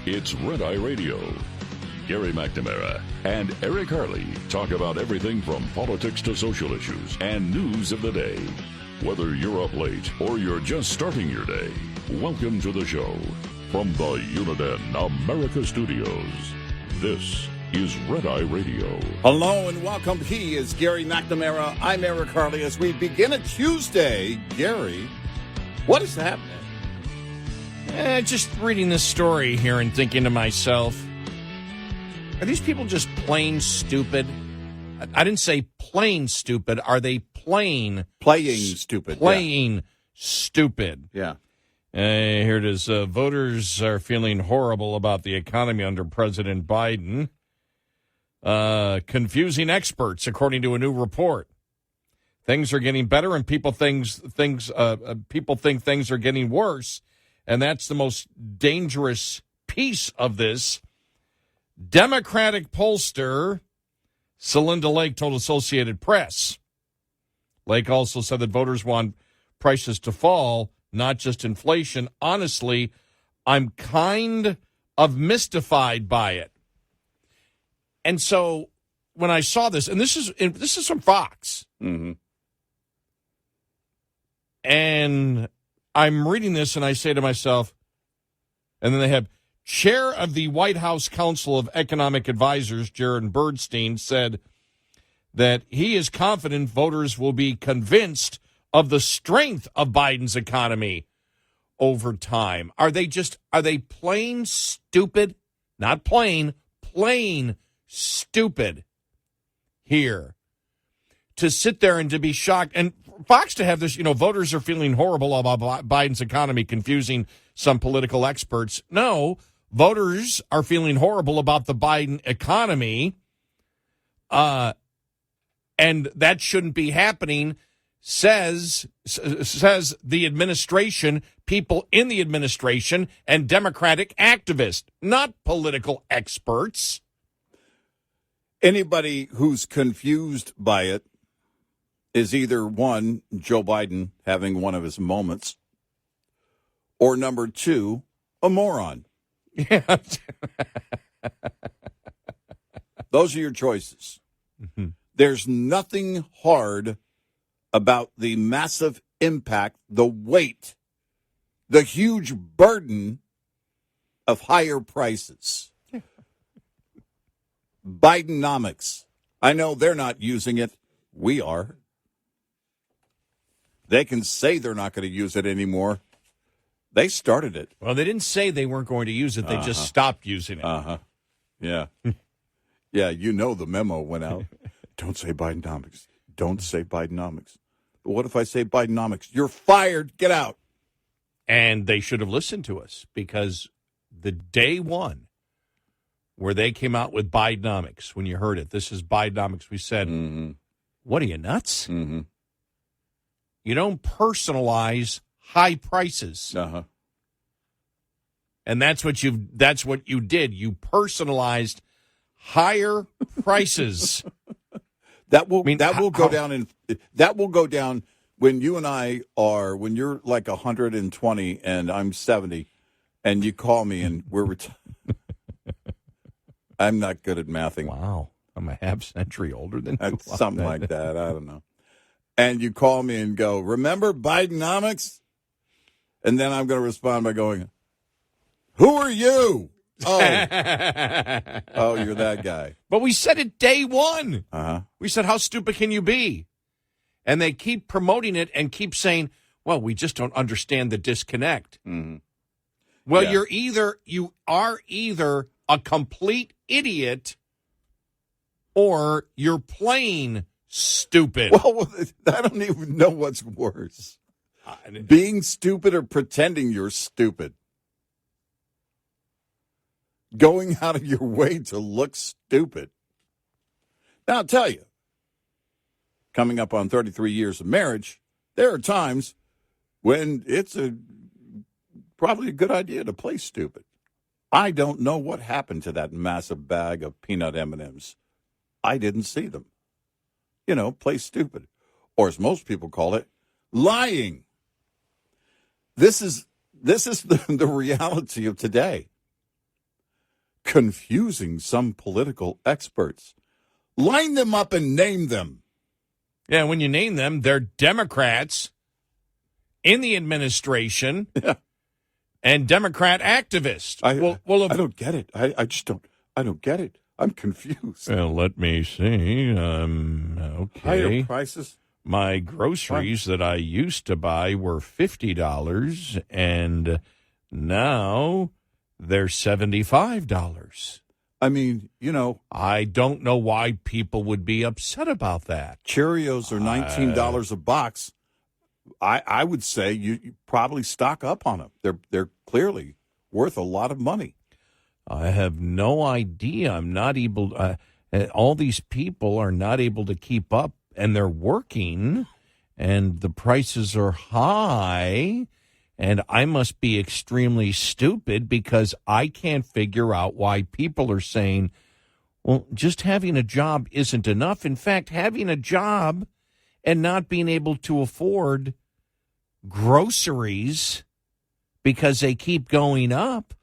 It's Red Eye Radio. Gary McNamara and Eric Harley talk about everything from politics to social issues and news of the day. Whether you're up late or you're just starting your day, welcome to the show. From the Uniden America Studios, this is Red Eye Radio. Hello and welcome. He is Gary McNamara. I'm Eric Harley. As we begin a Tuesday, Gary, what is happening? Just reading this story here and thinking to myself, are these people just plain stupid? I didn't say plain stupid. Are they playing stupid? Playing stupid. Yeah. Here it is. Voters are feeling horrible about the economy under President Biden. Confusing experts, according to a new report. Things are getting better, and people think things are getting worse. And that's the most dangerous piece of this. Democratic pollster Celinda Lake told Associated Press. Lake also said that voters want prices to fall, not just inflation. Honestly, I'm kind of mystified by it. And so when I saw this, and this is from Fox, and I'm reading this and I say to myself, and then they have Chair of the White House Council of Economic Advisors, Jared Bernstein, said that he is confident voters will be convinced of the strength of Biden's economy over time. Are they plain stupid? Not plain stupid here to sit there and to be shocked. And Fox to have this, voters are feeling horrible about Biden's economy, confusing some political experts. No, voters are feeling horrible about the Biden economy, and that shouldn't be happening, says the administration, people in the administration, and Democratic activists, not political experts. Anybody who's confused by it is either one, Joe Biden having one of his moments, or number two, a moron. Yeah. Those are your choices. Mm-hmm. There's nothing hard about the massive impact, the weight, the huge burden of higher prices. Bidenomics. I know they're not using it. We are. They can say they're not going to use it anymore. They started it. Well, they didn't say they weren't going to use it. They just stopped using it. Yeah. Yeah, the memo went out. Don't say Bidenomics. Don't say Bidenomics. But what if I say Bidenomics? You're fired. Get out. And they should have listened to us, because the day one where they came out with Bidenomics, when you heard it, this is Bidenomics, we said, What are you, nuts? Mm-hmm. You don't personalize high prices. And that's what you did. You personalized higher prices. That will go down when you and I are, when you're like 120 and I'm 70 and you call me and we're I'm not good at mathing. Wow. I'm a half century older than you. Something like that. I don't know. And you call me and go, remember Bidenomics? And then I'm going to respond by going, who are you? Oh, you're that guy. But we said it day one. We said, how stupid can you be? And they keep promoting it and keep saying, well, we just don't understand the disconnect. Mm-hmm. Well, you are either a complete idiot or you're plain stupid. Well, I don't even know what's worse. Being stupid or pretending you're stupid. Going out of your way to look stupid. Now, I'll tell you, coming up on 33 years of marriage, there are times when it's probably a good idea to play stupid. I don't know what happened to that massive bag of peanut M&Ms. I didn't see them. Play stupid. Or as most people call it, lying. This is the reality of today. confusing some political experts. Line them up and name them. Yeah, when you name them, they're Democrats in the administration and Democrat activists. I don't get it. I just don't. I don't get it. I'm confused. Well, let me see. Okay. Higher prices. My groceries that I used to buy were $50, and now they're $75. I mean, I don't know why people would be upset about that. Cheerios are $19 a box. I would say you probably stock up on them. They're clearly worth a lot of money. I have no idea. I'm not able. All these people are not able to keep up, and they're working, and the prices are high, and I must be extremely stupid because I can't figure out why people are saying, well, just having a job isn't enough. In fact, having a job and not being able to afford groceries because they keep going up,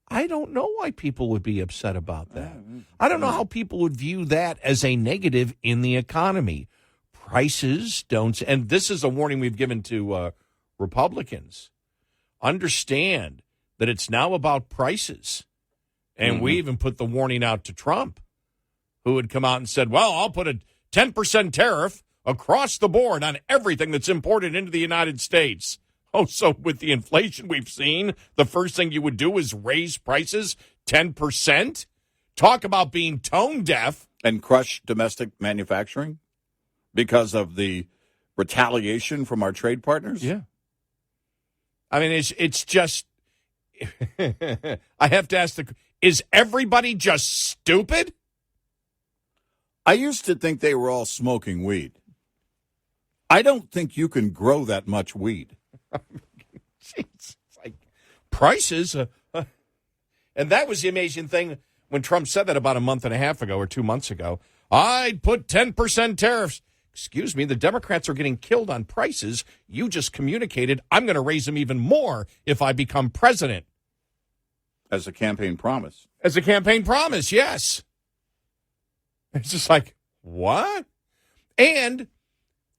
I don't know why people would be upset about that. I don't know how people would view that as a negative in the economy. Prices don't, and this is a warning we've given to Republicans. Understand that it's now about prices. And we even put the warning out to Trump, who had come out and said, well, I'll put a 10% tariff across the board on everything that's imported into the United States. Oh, so with the inflation we've seen, the first thing you would do is raise prices 10%? Talk about being tone deaf. And crush domestic manufacturing because of the retaliation from our trade partners? Yeah. I mean, it's just, I have to ask, is everybody just stupid? I used to think they were all smoking weed. I don't think you can grow that much weed. It's like prices. And that was the amazing thing when Trump said that about a month and a half ago or 2 months ago. I'd put 10% tariffs. Excuse me, the Democrats are getting killed on prices. You just communicated, I'm going to raise them even more if I become president. As a campaign promise. As a campaign promise, yes. It's just like, what? And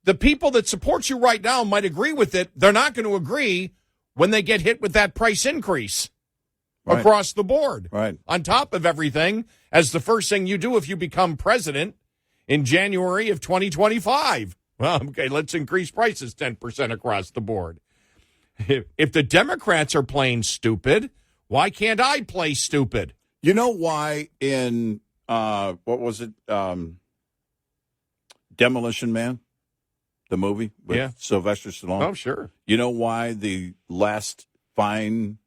the people that support you right now might agree with it. They're not going to agree when they get hit with that price increase across the board. Right. On top of everything, as the first thing you do if you become president in January of 2025. Well, okay, let's increase prices 10% across the board. If the Democrats are playing stupid, why can't I play stupid? You know why in, what was it, Demolition Man? The movie with Sylvester Stallone. Oh, sure. You know why the last fine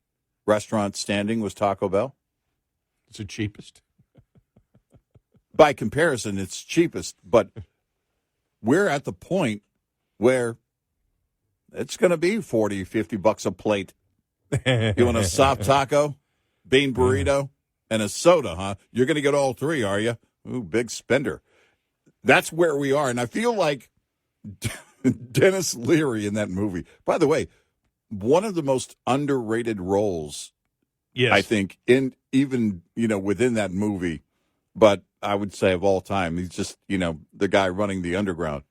restaurant standing was Taco Bell? It's the cheapest. By comparison, it's cheapest. But we're at the point where it's going to be $40, $50 a plate. You want a soft taco, bean burrito, and a soda, huh? You're going to get all three, are you? Ooh, big spender. That's where we are. And I feel like Dennis Leary in that movie. By the way, one of the most underrated roles, I think, in even, within that movie, but I would say of all time. He's just, the guy running the underground.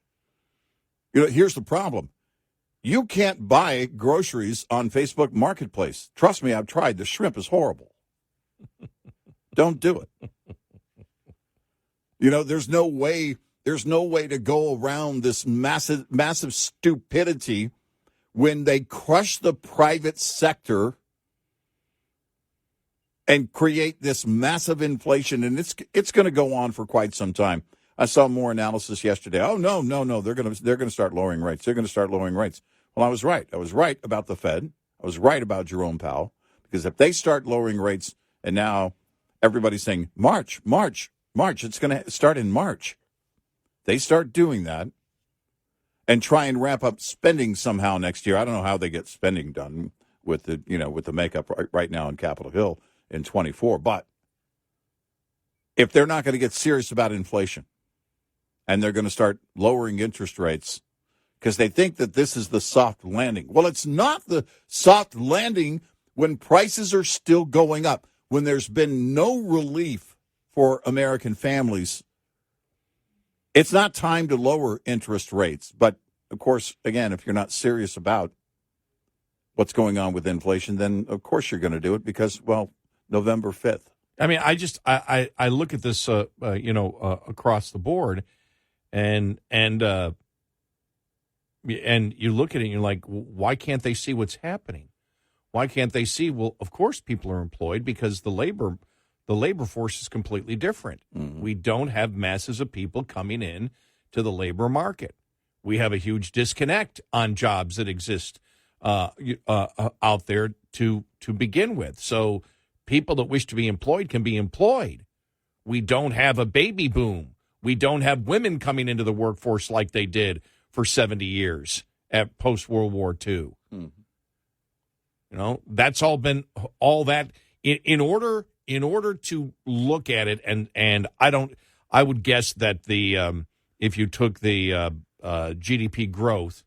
Here's the problem. You can't buy groceries on Facebook Marketplace. Trust me, I've tried. The shrimp is horrible. Don't do it. There's no way to go around this massive stupidity when they crush the private sector and create this massive inflation, and it's going to go on for quite some time. I saw more analysis yesterday. Oh no, they're going to start lowering rates. They're going to start lowering rates. Well, I was right. I was right about the Fed. I was right about Jerome Powell, because if they start lowering rates, and now everybody's saying March, it's going to start in March. They start doing that and try and wrap up spending somehow next year. I don't know how they get spending done with the makeup right now in Capitol Hill in 24. But if they're not going to get serious about inflation and they're going to start lowering interest rates because they think that this is the soft landing. Well, it's not the soft landing when prices are still going up. when there's been no relief for American families, it's not time to lower interest rates. But, of course, again, if you're not serious about what's going on with inflation, then, of course, you're going to do it because, well, November 5th. I mean, I look at this, across the board, and you look at it and you're like, why can't they see what's happening? Why can't they see? Well, of course, people are employed because the labor force is completely different. Mm-hmm. We don't have masses of people coming in to the labor market. We have a huge disconnect on jobs that exist out there to begin with. So people that wish to be employed can be employed. We don't have a baby boom. We don't have women coming into the workforce like they did for 70 years at post-World War II. Mm-hmm. You know, that's all been all that in order to look at it. And I would guess that if you took the GDP growth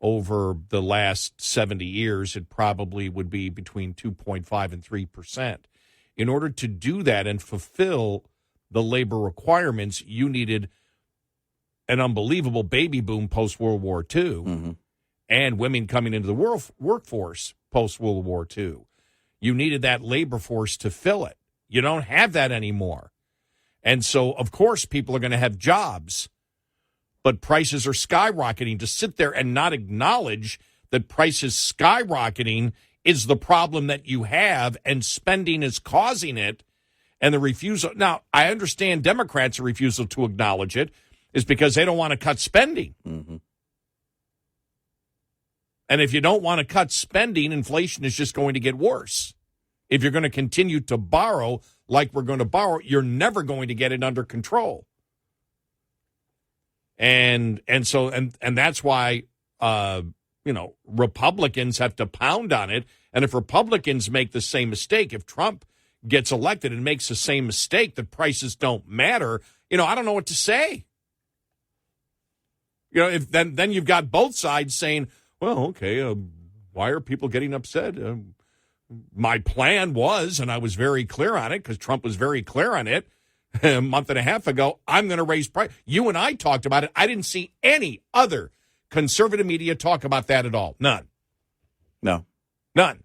over the last 70 years, it probably would be between 2.5 and 3%. In order to do that and fulfill the labor requirements, you needed an unbelievable baby boom post-World War II, mm-hmm. and women coming into the workforce post-World War II. You needed that labor force to fill it. You don't have that anymore. And so, of course, people are going to have jobs, but prices are skyrocketing. To sit there and not acknowledge that prices skyrocketing is the problem that you have, and spending is causing it, and the refusal. Now, I understand Democrats' refusal to acknowledge it is because they don't want to cut spending. Mm-hmm. And if you don't want to cut spending, inflation is just going to get worse. If you're going to continue to borrow like we're going to borrow, you're never going to get it under control. And that's why Republicans have to pound on it. And if Republicans make the same mistake, if Trump gets elected and makes the same mistake that prices don't matter, I don't know what to say. If then you've got both sides saying, well, okay, why are people getting upset? My plan was, and I was very clear on it because Trump was very clear on it a month and a half ago, I'm going to raise price. You and I talked about it. I didn't see any other conservative media talk about that at all. None. No. None.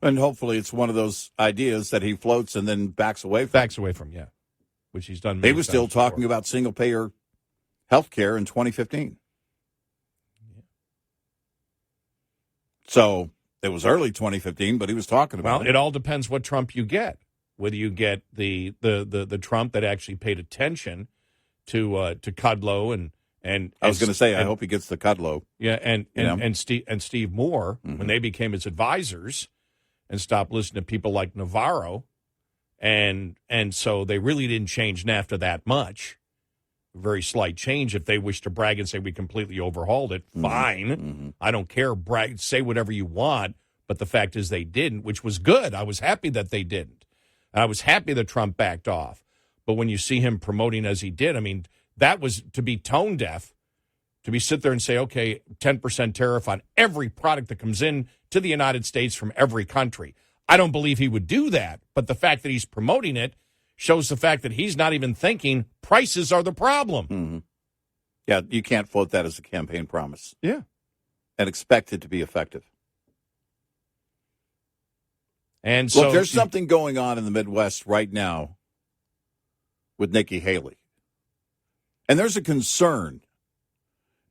And hopefully it's one of those ideas that he floats and then backs away from. Yeah. Which he's done. He was still talking about single-payer health care in 2015. So it was early 2015, but he was talking about it. Well, it all depends what Trump you get. Whether you get the Trump that actually paid attention to Kudlow and I was going to say, I hope he gets the Kudlow. Yeah, and Steve Moore, mm-hmm. when they became his advisors and stopped listening to people like Navarro, and so they really didn't change NAFTA that much. Very slight change. If they wish to brag and say we completely overhauled it, fine. Mm-hmm. I don't care. Brag, say whatever you want. But the fact is they didn't, which was good. I was happy that they didn't. I was happy that Trump backed off. But when you see him promoting as he did, I mean, that was to be tone deaf, to be sit there and say, okay, 10% tariff on every product that comes in to the United States from every country. I don't believe he would do that. But the fact that he's promoting it shows the fact that he's not even thinking prices are the problem. Mm-hmm. Yeah, you can't float that as a campaign promise. Yeah. And expect it to be effective. And so, look, there's something going on in the Midwest right now with Nikki Haley. And there's a concern.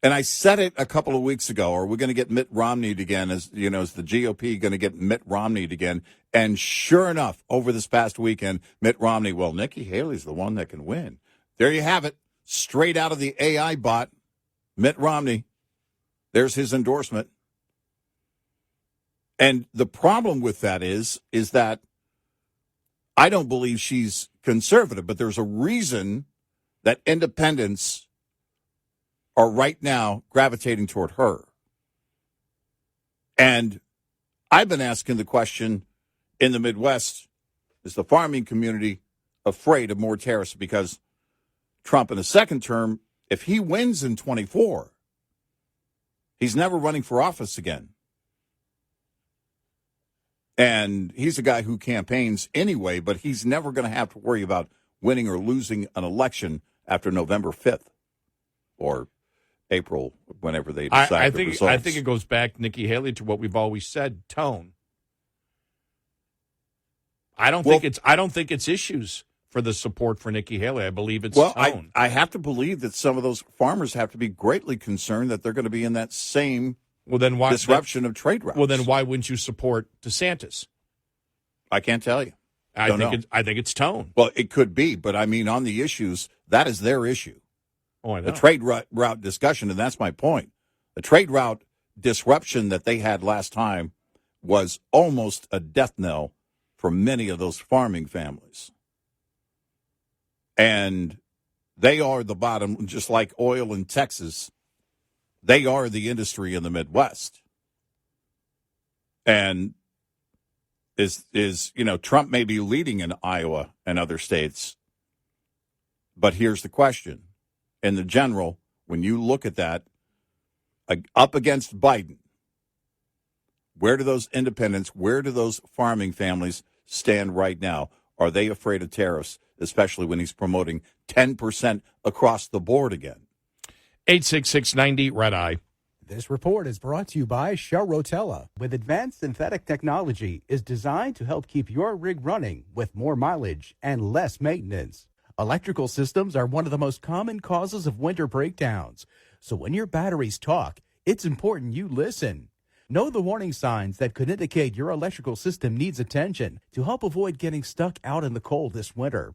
And I said it a couple of weeks ago, are we going to get Mitt Romneyed again? Is the GOP going to get Mitt Romneyed again? And sure enough, over this past weekend, Mitt Romney, well, Nikki Haley's the one that can win. There you have it. Straight out of the AI bot, Mitt Romney. There's his endorsement. And the problem with that is that I don't believe she's conservative, but there's a reason that independents are right now gravitating toward her. And I've been asking the question in the Midwest, is the farming community afraid of more tariffs? Because Trump in a second term, if he wins in 24, he's never running for office again. And he's a guy who campaigns anyway, but he's never going to have to worry about winning or losing an election after November 5th or April, whenever they decide the results. I think it goes back, Nikki Haley, to what we've always said: tone. I don't think it's issues for the support for Nikki Haley. I believe it's tone. I have to believe that some of those farmers have to be greatly concerned that they're going to be in that same disruption of trade routes. Well, then why wouldn't you support DeSantis? I can't tell you. I think it's tone. Well, it could be, but I mean, on the issues, that is their issue. Oh, I know. The trade route discussion, and that's my point. The trade route disruption that they had last time was almost a death knell for many of those farming families. And they are the bottom, just like oil in Texas. They are the industry in the Midwest. And Trump may be leading in Iowa and other states. But here's the question. In the general, when you look at that, up against Biden, where do those independents, where do those farming families stand right now? Are they afraid of tariffs, especially when he's promoting 10% across the board again? 86690 Red Eye. This report is brought to you by Shell Rotella. With advanced synthetic technology, is designed to help keep your rig running with more mileage and less maintenance. Electrical systems are one of the most common causes of winter breakdowns. So when your batteries talk, it's important you listen. Know the warning signs that could indicate your electrical system needs attention to help avoid getting stuck out in the cold this winter.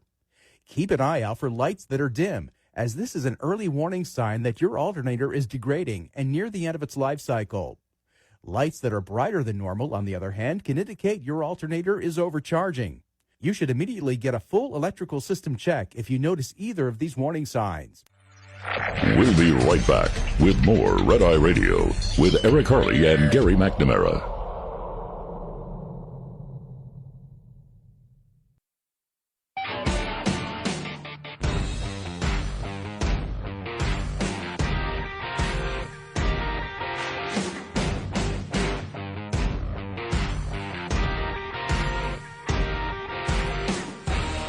Keep an eye out for lights that are dim, as this is an early warning sign that your alternator is degrading and near the end of its life cycle. Lights that are brighter than normal, on the other hand, can indicate your alternator is overcharging. You should immediately get a full electrical system check if you notice either of these warning signs. We'll be right back with more Red Eye Radio with Eric Harley and Gary McNamara.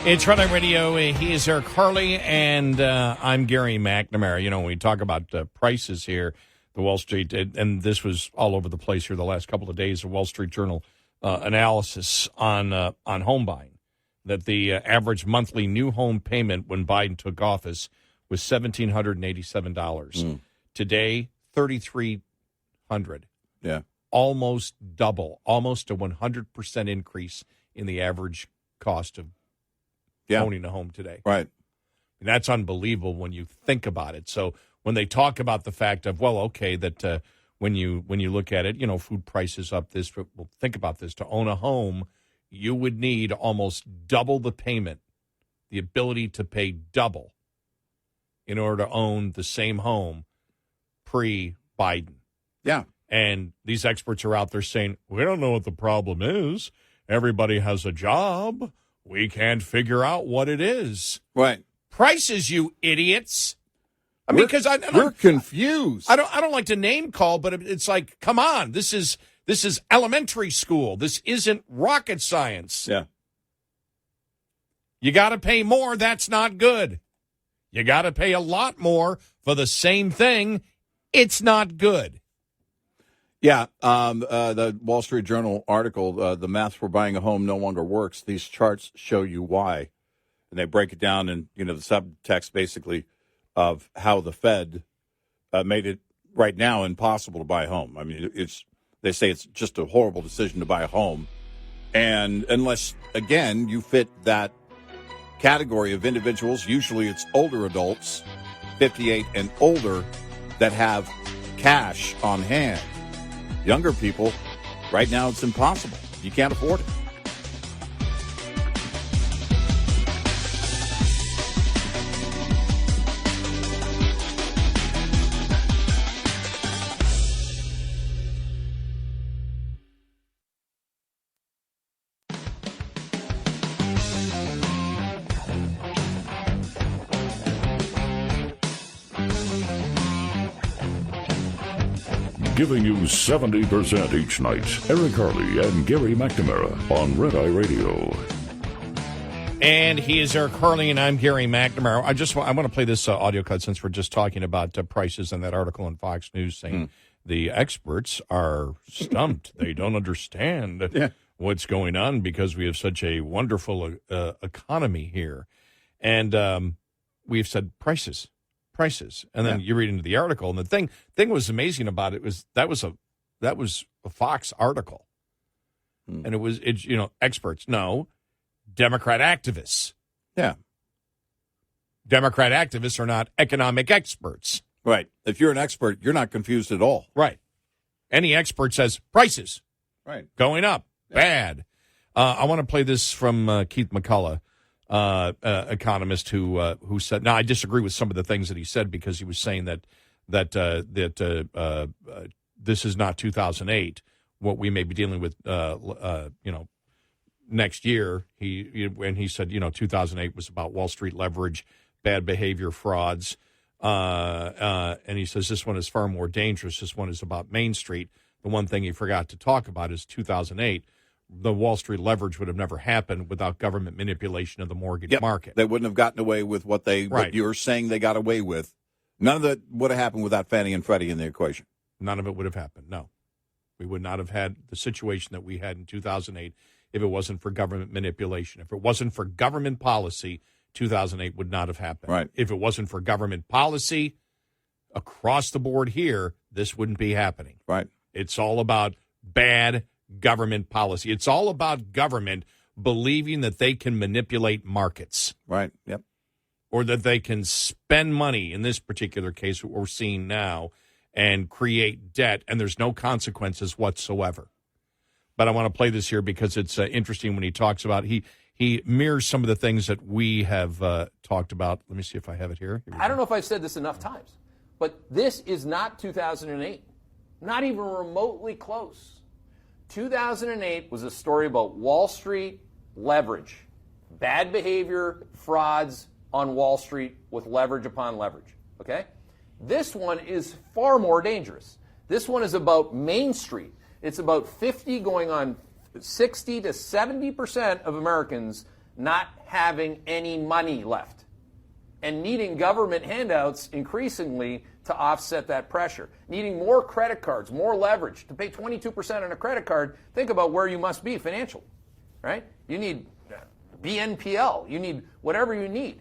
It's Red Eye Radio. He is Eric Harley, and I'm Gary McNamara. You know, when we talk about prices here, the Wall Street, and this was all over the place here the last couple of days, the Wall Street Journal analysis on home buying, that the average monthly new home payment when Biden took office was $1,787. Today, $3,300. Yeah. Almost double, almost a 100% increase in the average cost of owning a home today. Right. And that's unbelievable when you think about it. So when they talk about the fact of, well, okay, that when you look at it, you know, food prices up this, well, think about this. To own a home, you would need almost double the payment, the ability to pay double in order to own the same home pre-Biden. Yeah. And these experts are out there saying, we don't know what the problem is. Everybody has a job. We can't figure out what it is. Right. Prices, you idiots. I mean, because we're confused. I don't like to name call, but it's like, come on, this is elementary school. This isn't rocket science. Yeah. You got to pay more. That's not good. You got to pay a lot more for the same thing. It's not good. Yeah, the Wall Street Journal article, the math for buying a home no longer works. These charts show you why. And they break it down in, the subtext basically of how the Fed made it right now impossible to buy a home. I mean, they say it's just a horrible decision to buy a home. And unless, again, you fit that category of individuals, usually it's older adults, 58 and older, that have cash on hand. Younger people, right now it's impossible. You can't afford it. giving you 70% each night. Eric Harley and Gary McNamara on Red Eye Radio. And he is Eric Harley, and I'm Gary McNamara. I want to play this audio cut since we're just talking about prices and that article in Fox News saying the experts are stumped. They don't understand what's going on because we have such a wonderful economy here. And we've said prices. And then you read into the article, and the thing was amazing about it was that was a Fox article. And it's experts. No. Democrat activists. Yeah. Democrat activists are not economic experts. Right. If you're an expert, you're not confused at all. Right. Any expert says prices. Right. Going up. Yeah. Bad. I want to play this from Keith McCullough, economist who said, now I disagree with some of the things that he said because he was saying that this is not 2008, what we may be dealing with, next year. He said, 2008 was about Wall Street leverage, bad behavior, frauds. And he says this one is far more dangerous. This one is about Main Street. The one thing he forgot to talk about is 2008. The Wall Street leverage would have never happened without government manipulation of the mortgage market. They wouldn't have gotten away with what you're saying they got away with. None of that would have happened without Fannie and Freddie in the equation. None of it would have happened, no. We would not have had the situation that we had in 2008 if it wasn't for government manipulation. If it wasn't for government policy, 2008 would not have happened. Right. If it wasn't for government policy across the board here, this wouldn't be happening. Right. It's all about bad government policy. It's all about government believing that they can manipulate markets. Right. Yep. Or that they can spend money, in this particular case, what we're seeing now, and create debt, and there's no consequences whatsoever. But I want to play this here because it's interesting when he talks about, he mirrors some of the things that we have talked about. Let me see if I have it here. I don't know if I've said this enough times, but this is not 2008. Not even remotely close. 2008 was a story about Wall Street leverage, bad behavior, frauds on Wall Street with leverage upon leverage, okay? This one is far more dangerous. This one is about Main Street. It's about 50 going on 60 to 70% of Americans not having any money left and needing government handouts increasingly to offset that pressure. Needing more credit cards, more leverage. To pay 22% on a credit card, think about where you must be financially, right? You need BNPL. You need whatever you need.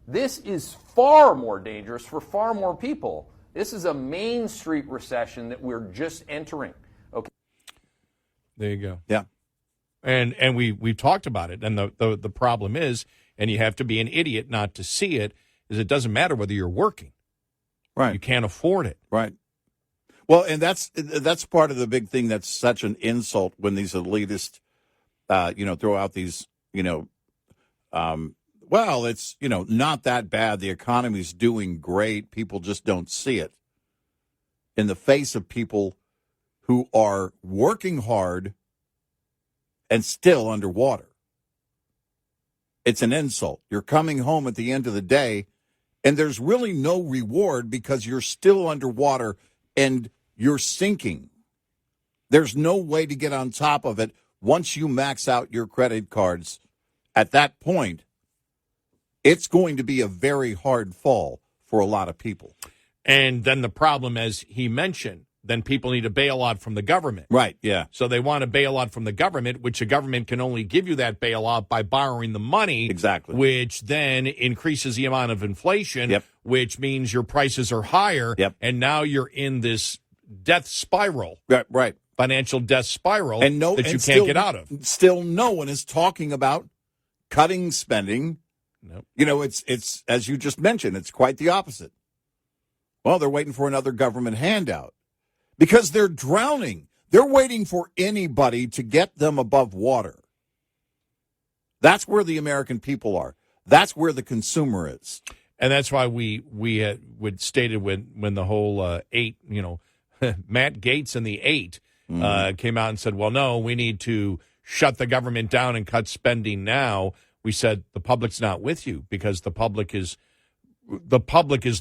This is far more dangerous for far more people. This is a Main Street recession that we're just entering. Okay. There you go. Yeah. And we've talked about it. And the problem is, and you have to be an idiot not to see it, is it doesn't matter whether you're working. Right. You can't afford it. Right. Well, and that's part of the big thing that's such an insult when these elitists, throw out these, well, it's, not that bad. The economy's doing great. People just don't see it. In the face of people who are working hard and still underwater. It's an insult. You're coming home at the end of the day, and there's really no reward because you're still underwater and you're sinking. There's no way to get on top of it once you max out your credit cards. At that point, it's going to be a very hard fall for a lot of people. And then the problem, as he mentioned, then people need a bailout from the government. Right, yeah. So they want a bailout from the government, which the government can only give you that bailout by borrowing the money. Exactly. Which then increases the amount of inflation, yep. Which means your prices are higher. Yep. And now you're in this death spiral. Right. Financial death spiral that you still, can't get out of. Still no one is talking about cutting spending. Nope. It's as you just mentioned, it's quite the opposite. Well, they're waiting for another government handout because they're drowning. They're waiting for anybody to get them above water. That's where the American people are. That's where the consumer is. And that's why we would stated when the whole Matt Gaetz and the eight came out and said, well, no, we need to shut the government down and cut spending now. We said the public's not with you because the public is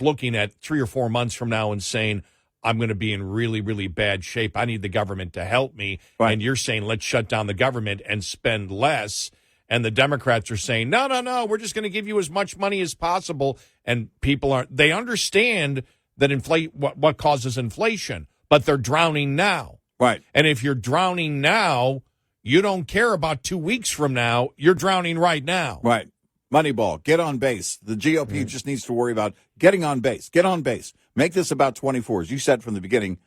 looking at 3 or 4 months from now and saying, I'm going to be in really, really bad shape. I need the government to help me. Right. And you're saying, let's shut down the government and spend less. And the Democrats are saying, no, we're just going to give you as much money as possible. And people they understand that what causes inflation, but they're drowning now. Right. And if you're drowning now, you don't care about 2 weeks from now. You're drowning right now. Right. Moneyball, get on base. The GOP just needs to worry about getting on base. Get on base. Make this about 24. As you said from the beginning,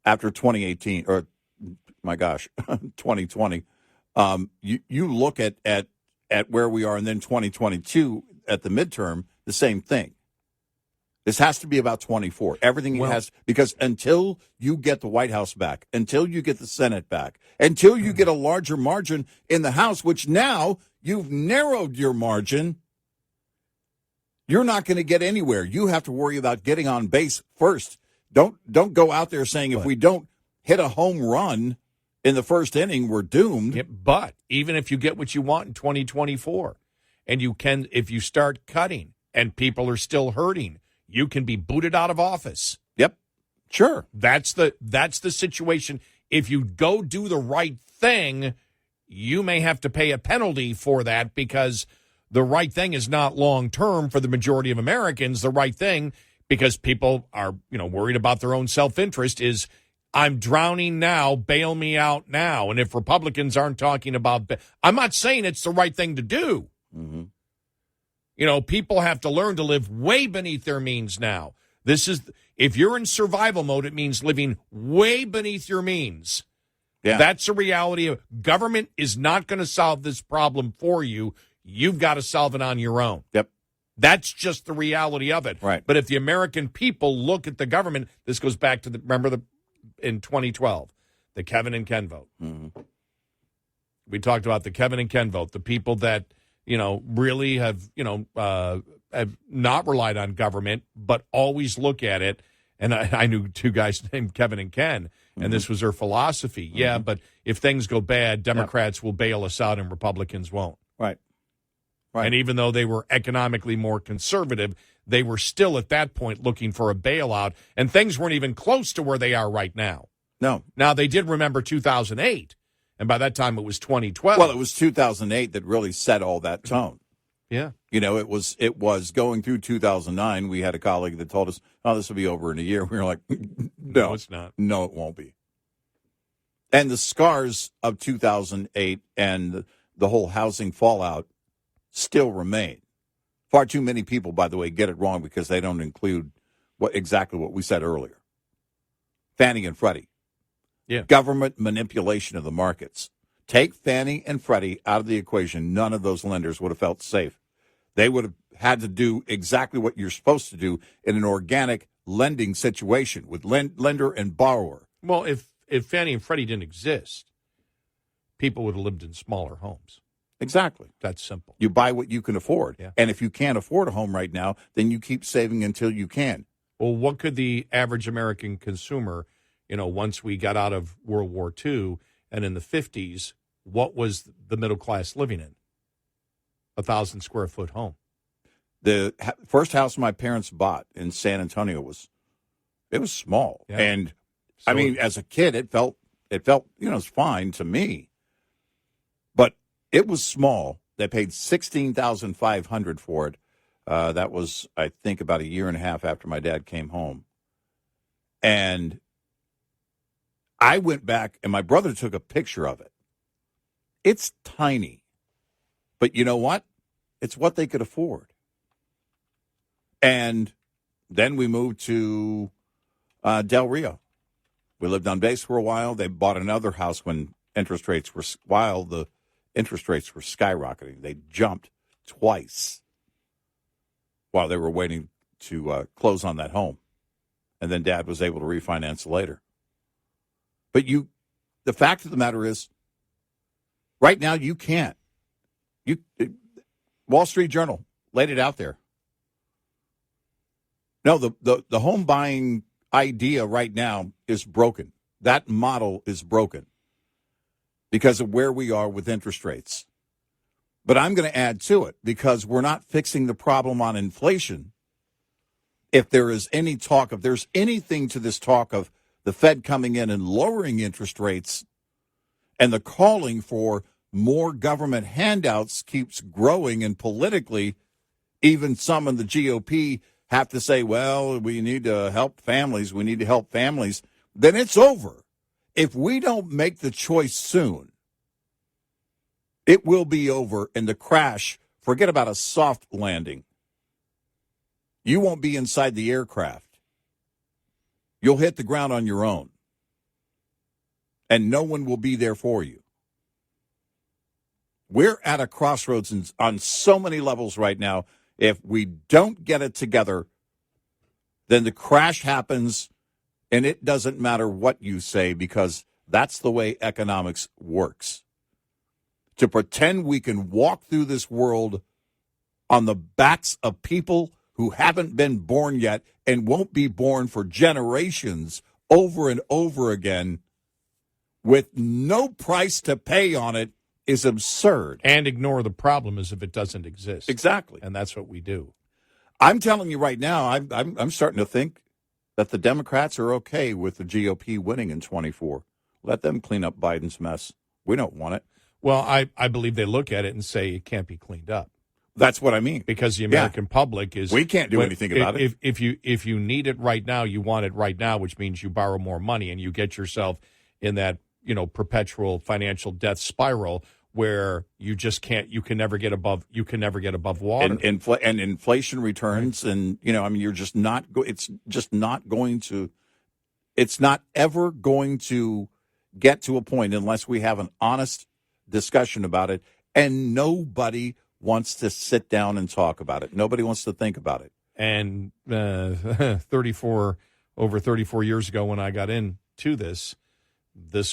after 2018, or my gosh, 2020, you look at where we are, and then 2022 at the midterm, the same thing. This has to be about 24. Everything has, because until you get the White House back, until you get the Senate back, until you get a larger margin in the House, which now you've narrowed your margin, you're not going to get anywhere. You have to worry about getting on base first. Don't go out there saying if we don't hit a home run in the first inning, we're doomed. Yeah, but even if you get what you want in 2024, and if you start cutting and people are still hurting, you can be booted out of office. Yep, sure. That's the situation. If you go do the right thing, you may have to pay a penalty for that, because the right thing is not long term for the majority of Americans. The right thing, because people are worried about their own self-interest, is I'm drowning now, bail me out now. And if Republicans aren't talking about, I'm not saying it's the right thing to do. Mm-hmm. People have to learn to live way beneath their means now. If you're in survival mode, it means living way beneath your means. Yeah. That's a reality. Government is not going to solve this problem for you. You've got to solve it on your own. Yep. That's just the reality of it. Right. But if the American people look at the government, this goes back to in 2012, the Kevin and Ken vote. Mm-hmm. We talked about the Kevin and Ken vote, the people that really have not relied on government, but always look at it. And I knew two guys named Kevin and Ken, and this was their philosophy. Mm-hmm. Yeah, but if things go bad, Democrats will bail us out and Republicans won't. Right. And even though they were economically more conservative, they were still at that point looking for a bailout, and things weren't even close to where they are right now. No. Now, they did remember 2008, and by that time it was 2012. Well, it was 2008 that really set all that tone. Yeah. It was going through 2009. We had a colleague that told us, oh, this will be over in a year. We were like, no, it's not. No, it won't be. And the scars of 2008 and the whole housing fallout still remain. Far too many people, by the way, get it wrong because they don't include exactly what we said earlier. Fannie and Freddie. Yeah. Government manipulation of the markets. Take Fannie and Freddie out of the equation. None of those lenders would have felt safe. They would have had to do exactly what you're supposed to do in an organic lending situation with lender and borrower. Well, if Fannie and Freddie didn't exist, people would have lived in smaller homes. Exactly. That's simple. You buy what you can afford. Yeah. And if you can't afford a home right now, then you keep saving until you can. Well, what could the average American consumer, once we got out of World War II and in the 50s, what was the middle class living in? 1,000 square foot home. The first house my parents bought in San Antonio was small. Yeah. And So, I mean, as a kid, it felt, it's fine to me. But it was small. They paid $16,500 for it. That was, I think, about a year and a half after my dad came home. And I went back, and my brother took a picture of it. It's tiny. But you know what? It's what they could afford. And then we moved to Del Rio. We lived on base for a while. They bought another house when interest rates were skyrocketing. They jumped twice while they were waiting to close on that home. And then Dad was able to refinance later. But the fact of the matter is, right now you can't. Wall Street Journal laid it out there. No, the home buying idea right now is broken. That model is broken because of where we are with interest rates. But I'm going to add to it, because we're not fixing the problem on inflation. if there is any talk, if there's anything to this talk of the Fed coming in and lowering interest rates and the calling for more government handouts keeps growing, and politically, even some in the GOP have to say, well, we need to help families, then it's over. If we don't make the choice soon, it will be over, and the crash, forget about a soft landing. You won't be inside the aircraft. You'll hit the ground on your own, and no one will be there for you. We're at a crossroads on so many levels right now. If we don't get it together, then the crash happens, and it doesn't matter what you say, because that's the way economics works. To pretend we can walk through this world on the backs of people who haven't been born yet and won't be born for generations over and over again with no price to pay on it is absurd. And ignore the problem as if it doesn't exist. Exactly. And that's what we do. I'm telling you right now, I'm starting to think that the Democrats are okay with the GOP winning in 24. Let them clean up Biden's mess. We don't want it. Well, I believe they look at it and say it can't be cleaned up. That's what I mean. Because the American public is... We can't do anything about it. If you need it right now, you want it right now, which means you borrow more money and you get yourself in that, perpetual financial death spiral where you just can't, you can never get above water. And inflation returns, right. And, you're just not, it's not ever going to get to a point unless we have an honest discussion about it, and nobody wants to sit down and talk about it. Nobody wants to think about it. And over 34 years ago when I got into this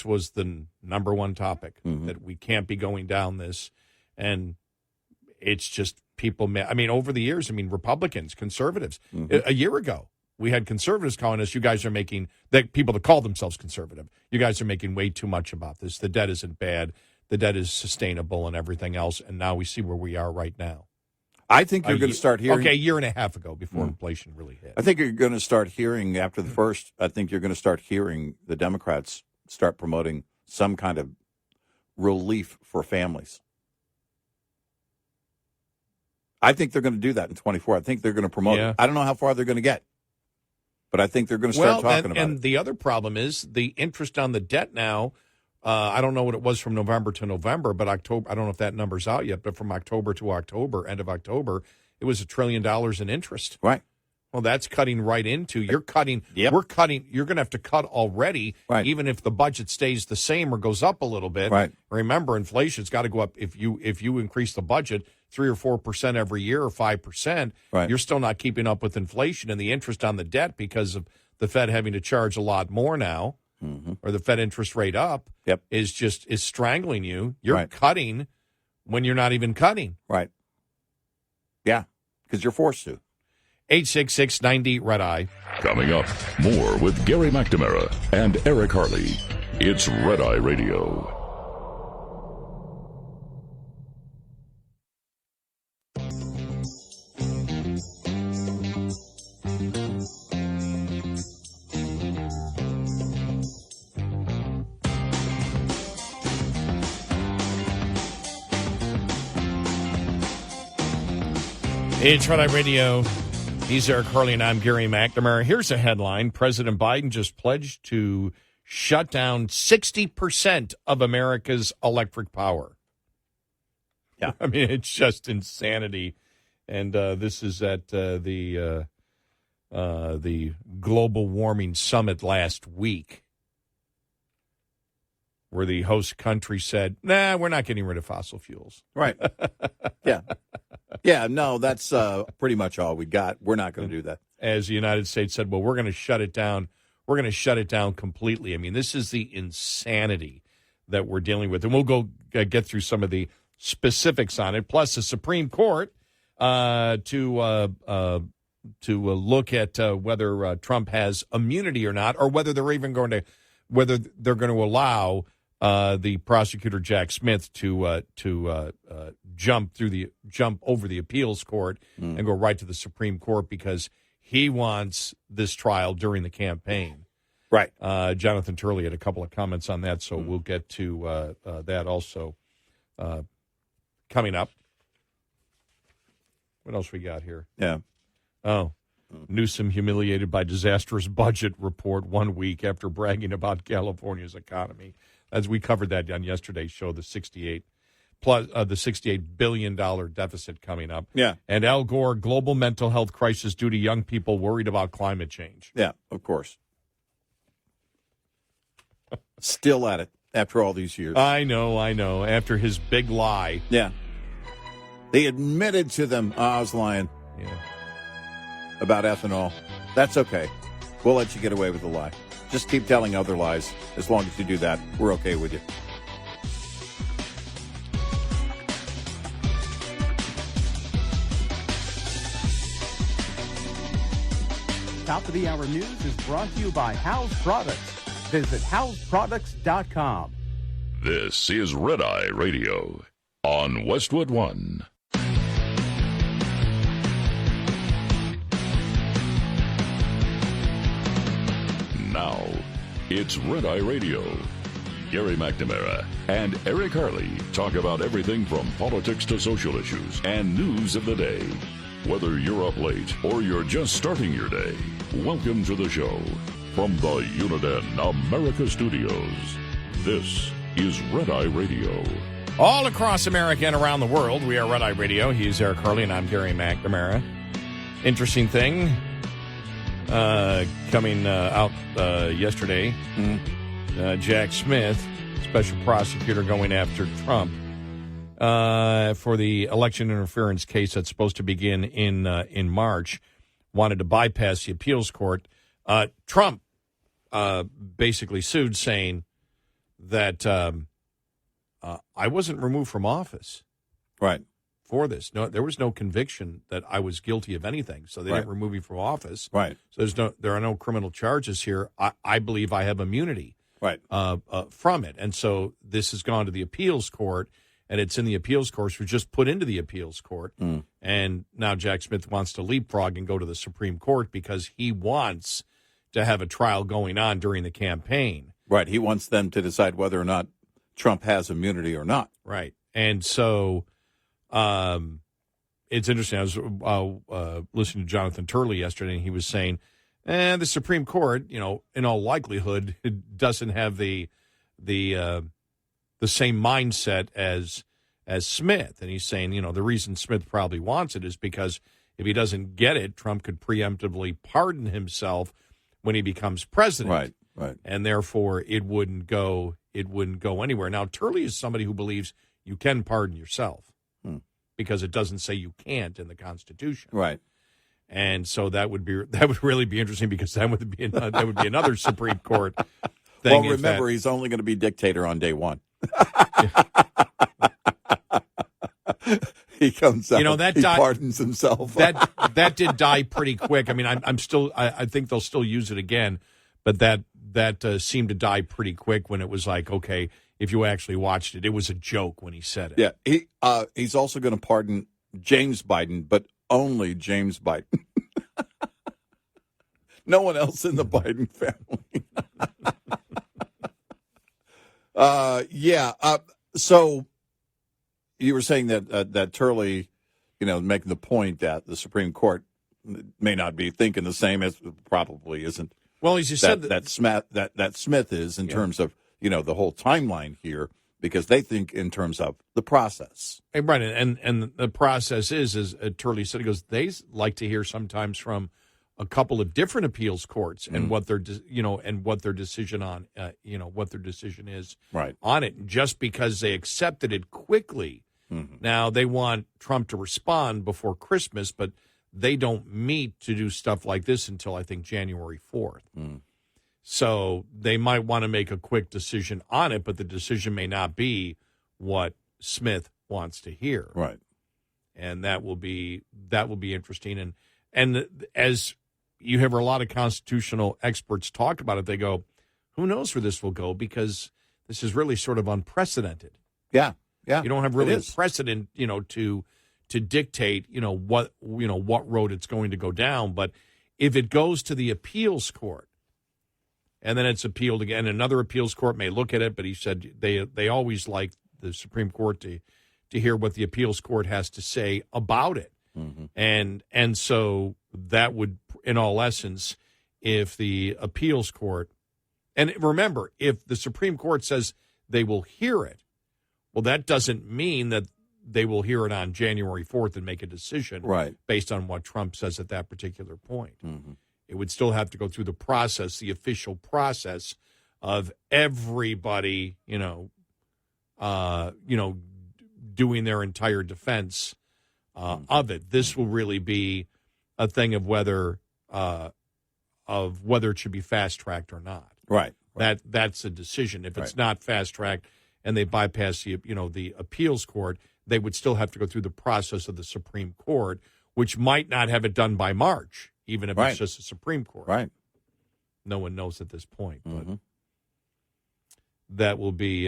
was the number one topic, that we can't be going down this. And it's just people, over the years, Republicans, conservatives, a year ago, we had conservatives calling us, you guys are making, people that call themselves conservative, you guys are making way too much about this. The debt isn't bad. The debt is sustainable and everything else. And now we see where we are right now. I think you're going to start hearing. Okay, a year and a half ago before inflation really hit. I think you're going to start hearing after the first. I think you're going to start hearing the Democrats start promoting some kind of relief for families. I think they're going to do that in 24. I think they're going to promote it. I don't know how far they're going to get, but I think they're going to start talking about it. And the other problem is the interest on the debt now. I don't know what it was from November to November, but October, I don't know if that number's out yet, but from October to October, end of October, it was $1 trillion in interest. Right. Well, that's cutting right into, you're cutting, Yep. We're cutting, you're going to have to cut already, right. Even if the budget stays the same or goes up a little bit. Right. Remember, inflation's got to go up. If you increase the budget 3 or 4% every year or 5%, right. You're still not keeping up with inflation and the interest on the debt because of the Fed having to charge a lot more now. Or the Fed interest rate up is strangling you. You're cutting when you're not even cutting. Right. Yeah, because you're forced to. 866-90-RED-EYE. Coming up, more with Gary McNamara and Eric Harley. It's Red Eye Radio. It's Red Eye Radio. He's Eric Harley, and I'm Gary McNamara. Here's a headline. President Biden just pledged to shut down 60% of America's electric power. Yeah. It's just insanity. And this is at the Global Warming Summit last week, where the host country said, nah, we're not getting rid of fossil fuels. Right. Yeah. Yeah, no, that's pretty much all we got. We're not going to do that. As the United States said, well, we're going to shut it down. We're going to shut it down completely. This is the insanity that we're dealing with. And we'll go get through some of the specifics on it. Plus, the Supreme Court to look at whether Trump has immunity or not, or whether they're even going to, allow the prosecutor Jack Smith to jump over the appeals court and go right to the Supreme Court, because he wants this trial during the campaign. Right. Jonathan Turley had a couple of comments on that, so we'll get to that also coming up. What else we got here? Yeah. Oh, Newsom humiliated by disastrous budget report 1 week after bragging about California's economy. As we covered that on yesterday's show, the $68 billion deficit coming up. Yeah. And Al Gore, global mental health crisis due to young people worried about climate change. Yeah, of course. Still at it after all these years. I know. After his big lie. Yeah. They admitted to them, I was lying about ethanol. That's okay. We'll let you get away with the lie. Just keep telling other lies. As long as you do that, we're okay with you. Top of the Hour News is brought to you by House Products. Visit houseproducts.com. This is Red Eye Radio on Westwood One. Now, it's Red Eye Radio. Gary McNamara and Eric Harley talk about everything from politics to social issues and news of the day. Whether you're up late or you're just starting your day, welcome to the show. From the Uniden America Studios, this is Red Eye Radio. All across America and around the world, we are Red Eye Radio. He's Eric Harley, and I'm Gary McNamara. Interesting thing coming out yesterday. Jack Smith, special prosecutor going after Trump for the election interference case that's supposed to begin in March, wanted to bypass the appeals court. Trump basically sued, saying that I wasn't removed from office, right, for this. No, there was no conviction that I was guilty of anything, so they didn't remove me from office. Right. So there are no criminal charges here. I believe I have immunity. Right. From it. And so this has gone to the appeals court, and it's in the appeals court. So just put into the appeals court. And now Jack Smith wants to leapfrog and go to the Supreme Court because he wants to have a trial going on during the campaign. Right. He wants them to decide whether or not Trump has immunity or not. Right. And so it's interesting. I was listening to Jonathan Turley yesterday, and he was saying, the Supreme Court, in all likelihood, doesn't have the same mindset as Smith. And he's saying, the reason Smith probably wants it is because if he doesn't get it, Trump could preemptively pardon himself when he becomes president. Right. And therefore, it wouldn't go anywhere. Now, Turley is somebody who believes you can pardon yourself because it doesn't say you can't in the Constitution. Right. And so that would really be interesting because that would be another Supreme Court thing. Well, remember, he's only going to be dictator on day one. He comes out, he pardons himself. that did die pretty quick. I mean, I think they'll still use it again, but that seemed to die pretty quick when it was like, okay, if you actually watched it, it was a joke when he said it. Yeah, he's also going to pardon James Biden, but only James Biden. No one else in the Biden family. So you were saying that Turley, making the point that the Supreme Court may not be thinking the same as probably isn't. Well, as you said, that Smith is in terms of the whole timeline here. Because they think in terms of the process. Right, and the process is, as Turley said, he goes, they like to hear sometimes from a couple of different appeals courts and what their decision on, what their decision is on it. Just because they accepted it quickly, now they want Trump to respond before Christmas, but they don't meet to do stuff like this until I think January 4th. So they might want to make a quick decision on it, but the decision may not be what Smith wants to hear. Right. And that will be interesting. And as you hear a lot of constitutional experts talk about it, they go, who knows where this will go because this is really sort of unprecedented. Yeah. You don't have really a precedent, to dictate, what road it's going to go down, but If it goes to the appeals court, and then it's appealed again, another appeals court may look at it, but he said they always like the Supreme Court to hear what the appeals court has to say about it. Mm-hmm. And so that would, in all essence, if the appeals court, and remember, if the Supreme Court says they will hear it, well, that doesn't mean that they will hear it on January 4th and make a decision based on what Trump says at that particular point. Mm-hmm. It would still have to go through the process, the official process of everybody, doing their entire defense of it. This will really be a thing of whether it should be fast tracked or not. Right. That's a decision. If it's not fast tracked and they bypass the appeals court, they would still have to go through the process of the Supreme Court, which might not have it done by March, even if it's just a Supreme Court. Right. No one knows at this point, but mm-hmm. that will be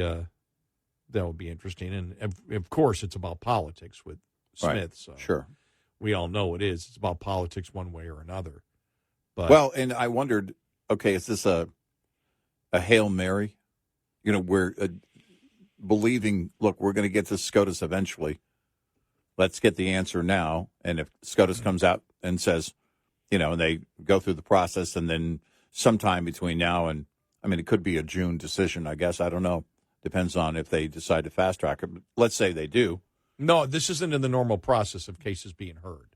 interesting. And of course, it's about politics with Smith. Right. So sure, we all know it is. It's about politics one way or another. But and I wondered, okay, is this a Hail Mary? We're believing, look, we're going to get to SCOTUS eventually. Let's get the answer now. And if SCOTUS comes out and says, and they go through the process, and then sometime between now and, it could be a June decision, I guess. I don't know. Depends on if they decide to fast track it. But let's say they do. No, this isn't in the normal process of cases being heard.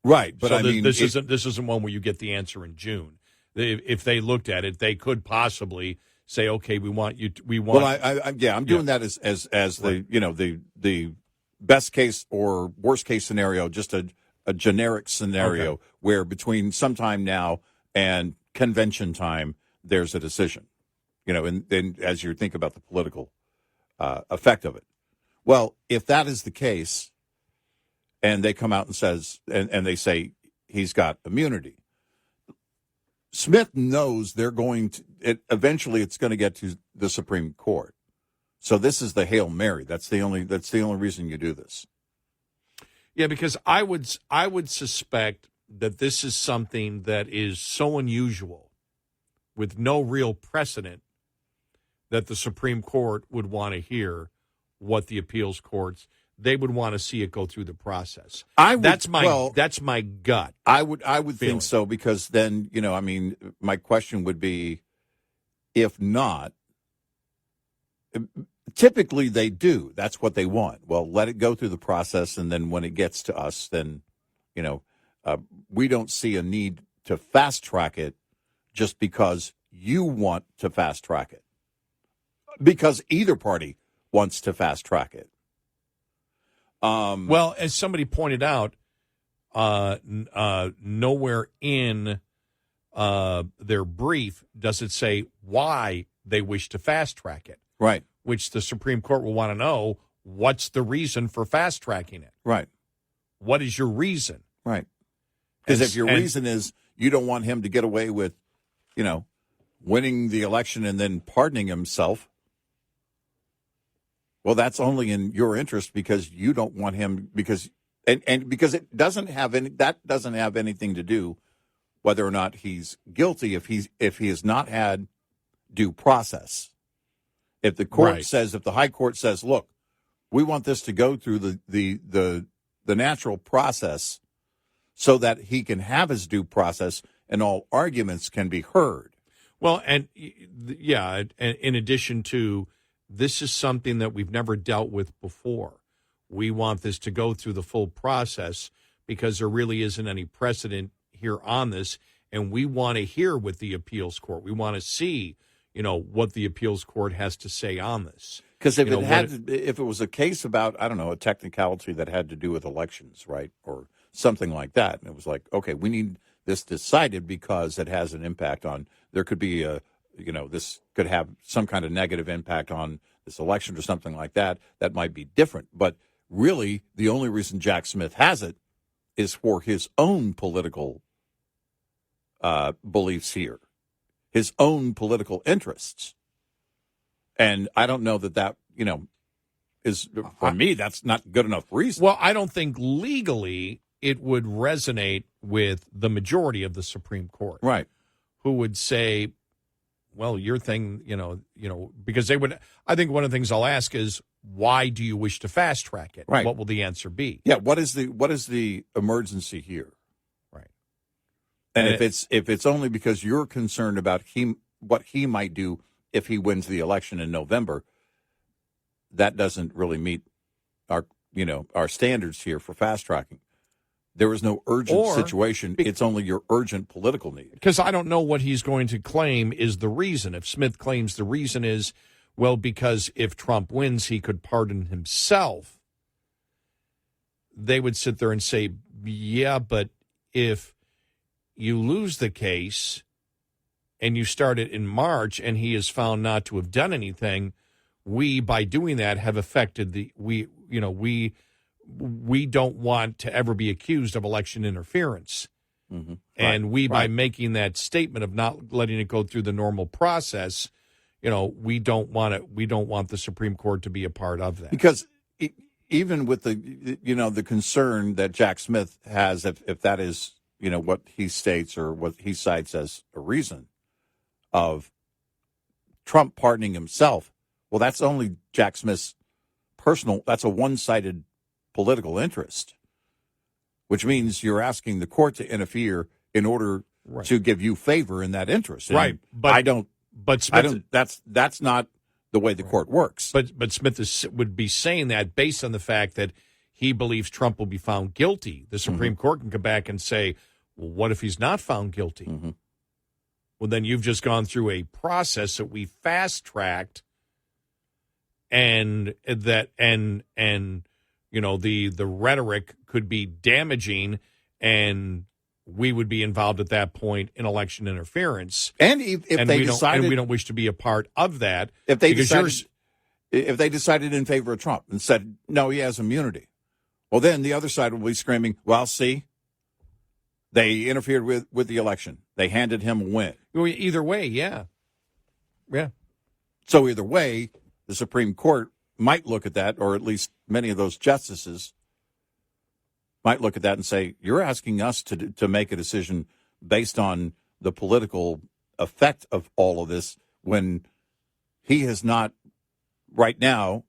Right, but so this isn't one where you get the answer in June. If they looked at it, they could possibly say, "Okay, we want you. Well, I'm doing that as the best case or worst case scenario, just a generic scenario where between sometime now and convention time, there's a decision. And as you think about the political effect of it. Well, if that is the case, and they come out and says, and they say he's got immunity, Smith knows they're going to. Eventually, it's going to get to the Supreme Court. So this is the Hail Mary. That's the only reason you do this. Yeah, because I would suspect that this is something that is so unusual, with no real precedent, that the Supreme Court would want to hear what the appeals courts. They would want to see it go through the process. That's my gut. I would think so, because then, my question would be, if not, typically they do. That's what they want. Well, let it go through the process, and then when it gets to us, then, we don't see a need to fast track it just because you want to fast track it. Because either party wants to fast track it. Well, as somebody pointed out, nowhere in their brief does it say why they wish to fast track it. Right. Which the Supreme Court will want to know, what's the reason for fast tracking it? Right. What is your reason? Right. Because if your reason is you don't want him to get away with, winning the election and then pardoning himself, well, that's only in your interest, because you don't want him, because it doesn't have anything to do whether or not he's guilty if he has not had due process. If the court says, if the high court says, look, we want this to go through the natural process so that he can have his due process and all arguments can be heard. Well, and in addition to, this is something that we've never dealt with before. We want this to go through the full process because there really isn't any precedent here on this, and we want to hear what the appeals court. We want to see, what the appeals court has to say on this. Because if it was a case about, I don't know, a technicality that had to do with elections, right, or something like that, and it was like, okay, we need this decided because it has an impact on. There could be this could have some kind of negative impact on this election or something like that. That might be different. But really, the only reason Jack Smith has it is for his own political beliefs here, his own political interests. And I don't know that is, for me, that's not good enough reason. Well, I don't think legally it would resonate with the majority of the Supreme Court, Right. who would say, well, your thing, because they would. I think one of the things I'll ask is, why do you wish to fast track it? Right. What will the answer be? Yeah. What is the emergency here? Right. And if it's only because you're concerned about what he might do if he wins the election in November, that doesn't really meet our standards here for fast tracking. There is no urgent situation. It's only your urgent political need. Because I don't know what he's going to claim is the reason. If Smith claims the reason is, well, because if Trump wins, he could pardon himself, they would sit there and say, yeah, but if you lose the case and you start it in March and he is found not to have done anything, we, by doing that, have affected we don't want to ever be accused of election interference. Mm-hmm. And by making that statement of not letting it go through the normal process, we don't want the Supreme Court to be a part of that. Because even with the concern that Jack Smith has, if that is, what he states or what he cites as a reason of Trump pardoning himself, well, that's only Jack Smith's that's a one-sided political interest, which means you're asking the court to interfere in order to give you favor in that interest. And right. But Smith, that's not the way the court works. But Smith would be saying that based on the fact that he believes Trump will be found guilty. The Supreme Court can come back and say, well, what if he's not found guilty? Mm-hmm. Well, then you've just gone through a process that we fast-tracked, and the rhetoric could be damaging, and we would be involved at that point in election interference. And we don't wish to be a part of that. If they decided in favor of Trump and said no, he has immunity, well, then the other side will be screaming, "Well, see, they interfered with the election. They handed him a win." Well, either way, yeah. So either way, the Supreme Court might look at that, or at least many of those justices might look at that and say, you're asking us to make a decision based on the political effect of all of this when he has not right now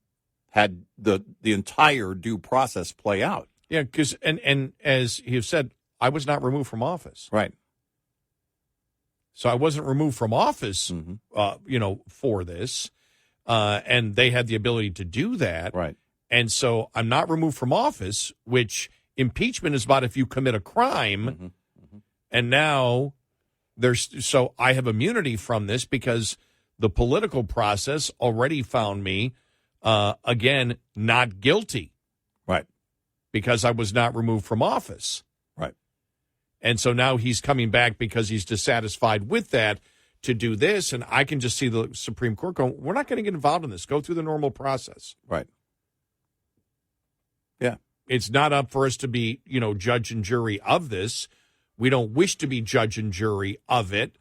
had the entire due process play out. Yeah, because and as you've said, I was not removed from office. Right. So I wasn't removed from office, for this. And they had the ability to do that. Right. And so I'm not removed from office, which impeachment is about if you commit a crime. Mm-hmm. Mm-hmm. And now so I have immunity from this because the political process already found me, again, not guilty. Right. Because I was not removed from office. Right. And so now he's coming back because he's dissatisfied with that to do this, and I can just see the Supreme Court going, we're not going to get involved in this. Go through the normal process. Right. Yeah. It's not up for us to be, judge and jury of this. We don't wish to be judge and jury of it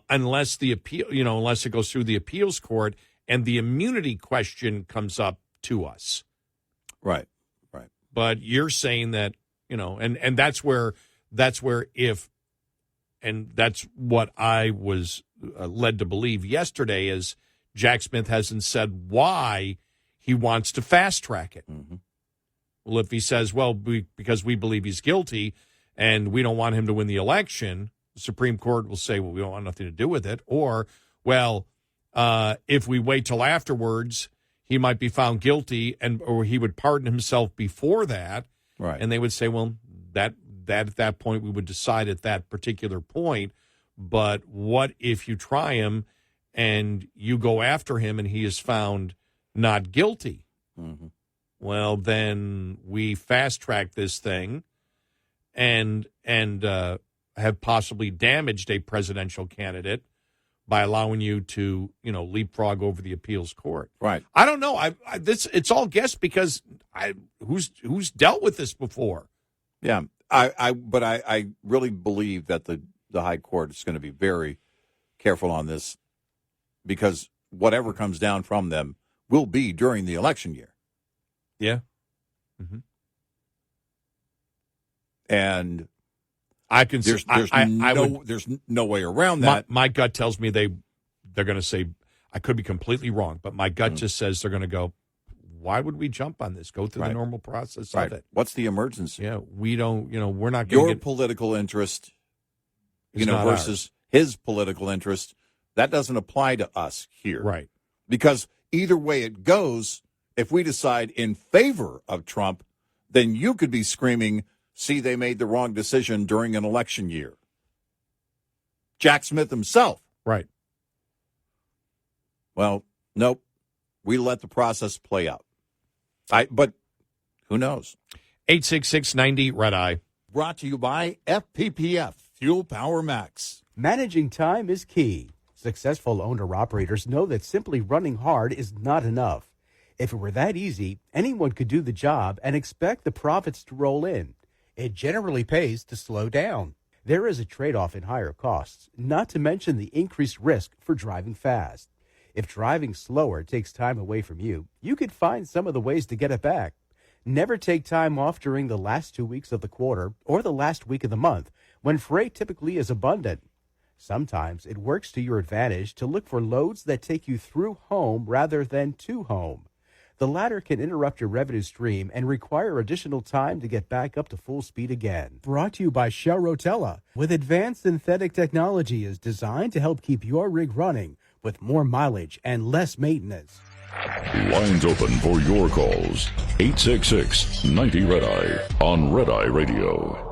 unless the appeal, unless it goes through the appeals court and the immunity question comes up to us. Right. Right. But you're saying that, and that's where if, and that's what I was led to believe yesterday is Jack Smith hasn't said why he wants to fast track it. Mm-hmm. Well, if he says, well, because we believe he's guilty and we don't want him to win the election, the Supreme Court will say, well, we don't want nothing to do with it. Or, well, if we wait till afterwards, he might be found guilty or he would pardon himself before that. Right. And they would say, well, that at that point we would decide at that particular point. But what if you try him and you go after him and he is found not guilty? Mm-hmm. Well, then we fast track this thing and have possibly damaged a presidential candidate by allowing you to, leapfrog over the appeals court. Right. I don't know. It's all guess because who's dealt with this before? Yeah. I really believe that the high court is going to be very careful on this because whatever comes down from them will be during the election year. Yeah. Mm-hmm. And I can there's no way around that. My gut tells me they're going to say, I could be completely wrong, but my gut just says they're going to go, why would we jump on this? Go through the normal process of it. What's the emergency? Yeah, we don't, we're not going to get political interest, versus ours. His political interest. That doesn't apply to us here. Right. Because either way it goes, if we decide in favor of Trump, then you could be screaming, see, they made the wrong decision during an election year. Jack Smith himself. Right. Well, nope. We let the process play out. But who knows? 866-90-RED-EYE. Brought to you by FPPF, Fuel Power Max. Managing time is key. Successful owner-operators know that simply running hard is not enough. If it were that easy, anyone could do the job and expect the profits to roll in. It generally pays to slow down. There is a trade-off in higher costs, not to mention the increased risk for driving fast. If driving slower takes time away from you, you could find some of the ways to get it back. Never take time off during the last 2 weeks of the quarter or the last week of the month, when freight typically is abundant. Sometimes it works to your advantage to look for loads that take you through home rather than to home. The latter can interrupt your revenue stream and require additional time to get back up to full speed again. Brought to you by Shell Rotella, with advanced synthetic technology is designed to help keep your rig running with more mileage and less maintenance. Lines open for your calls. 866-90-RED-EYE on Red Eye Radio.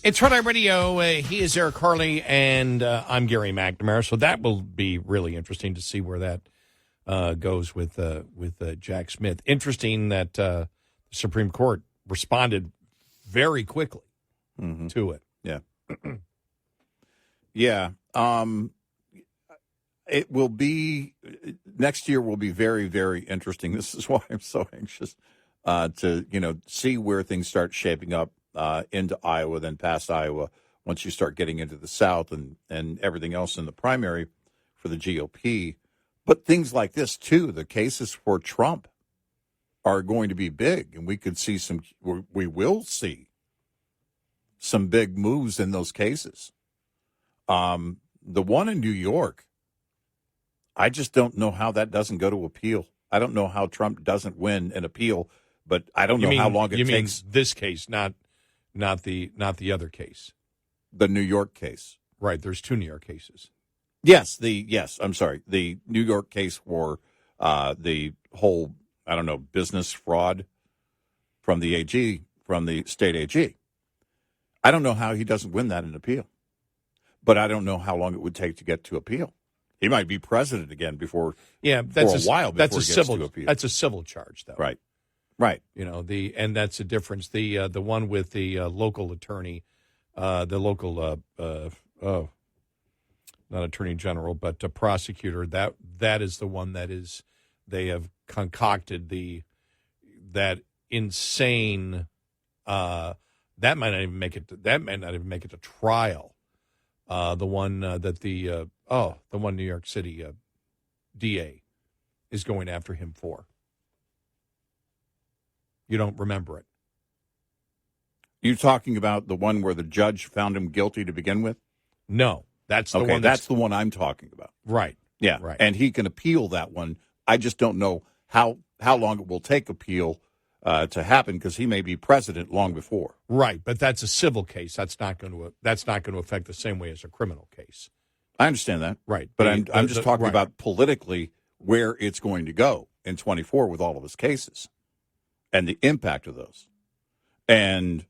It's Red Eye Radio. He is Eric Harley, and I'm Gary McNamara. So that will be really interesting to see where that goes with Jack Smith. Interesting that the Supreme Court responded very quickly to it. Yeah. Yeah. It will be next year will be very, very interesting. This is why I'm so anxious to see where things start shaping up. Into Iowa, then past Iowa, once you start getting into the South and everything else in the primary for the GOP. But things like this, too, the cases for Trump are going to be big, and we will see some big moves in those cases. The one in New York, I just don't know how that doesn't go to appeal. I don't know how Trump doesn't win an appeal, but I don't know how long it takes. This case, not the other case. The New York case. Right, there's two New York cases. Yes, I'm sorry. The New York case for the whole, business fraud from the AG, from the state AG. I don't know how he doesn't win that in appeal. But I don't know how long it would take to get to appeal. He might be president again for a while before he gets to appeal. That's a civil charge, though. Right. Right. And that's the difference. The one with the local attorney, the local not attorney general, but prosecutor. That is the one that is. They have concocted that insane. That might not even make it. That might not even make it to trial. The one that the one New York City DA is going after him for. You don't remember it. You talking about the one where the judge found him guilty to begin with? No, that's the one. That's the one I'm talking about. Right. Yeah. Right. And he can appeal that one. I just don't know how long it will take appeal to happen because he may be president long before. Right, but that's a civil case. That's not going to affect the same way as a criminal case. I understand that. Right. But I'm just talking about politically where it's going to go in 24 with all of his cases. And the impact of those. And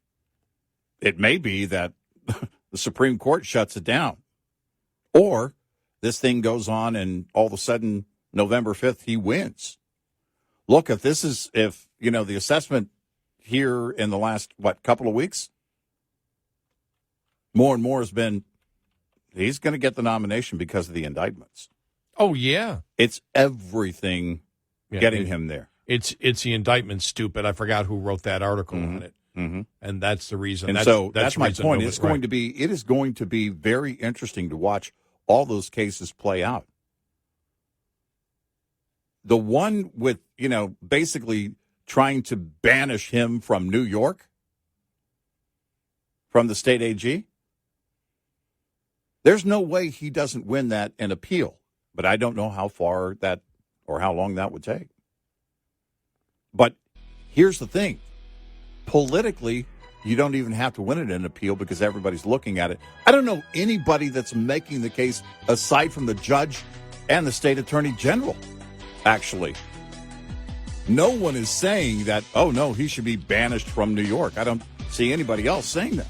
it may be that the Supreme Court shuts it down. Or this thing goes on and all of a sudden, November 5th, he wins. Look, if the assessment here in the last, couple of weeks, more and more has been, he's going to get the nomination because of the indictments. Oh, yeah. It's everything getting him there. It's the indictment, stupid. I forgot who wrote that article on it. Mm-hmm. And that's the reason. And that's the my reason point. nobody- It is going to be very interesting to watch all those cases play out. The one with, basically trying to banish him from New York, from the state AG, there's no way he doesn't win that in appeal. But I don't know how far that or how long that would take. But here's the thing. Politically, you don't even have to win it in an appeal because everybody's looking at it. I don't know anybody that's making the case aside from the judge and the state attorney general, actually. No one is saying that, oh, no, he should be banished from New York. I don't see anybody else saying that.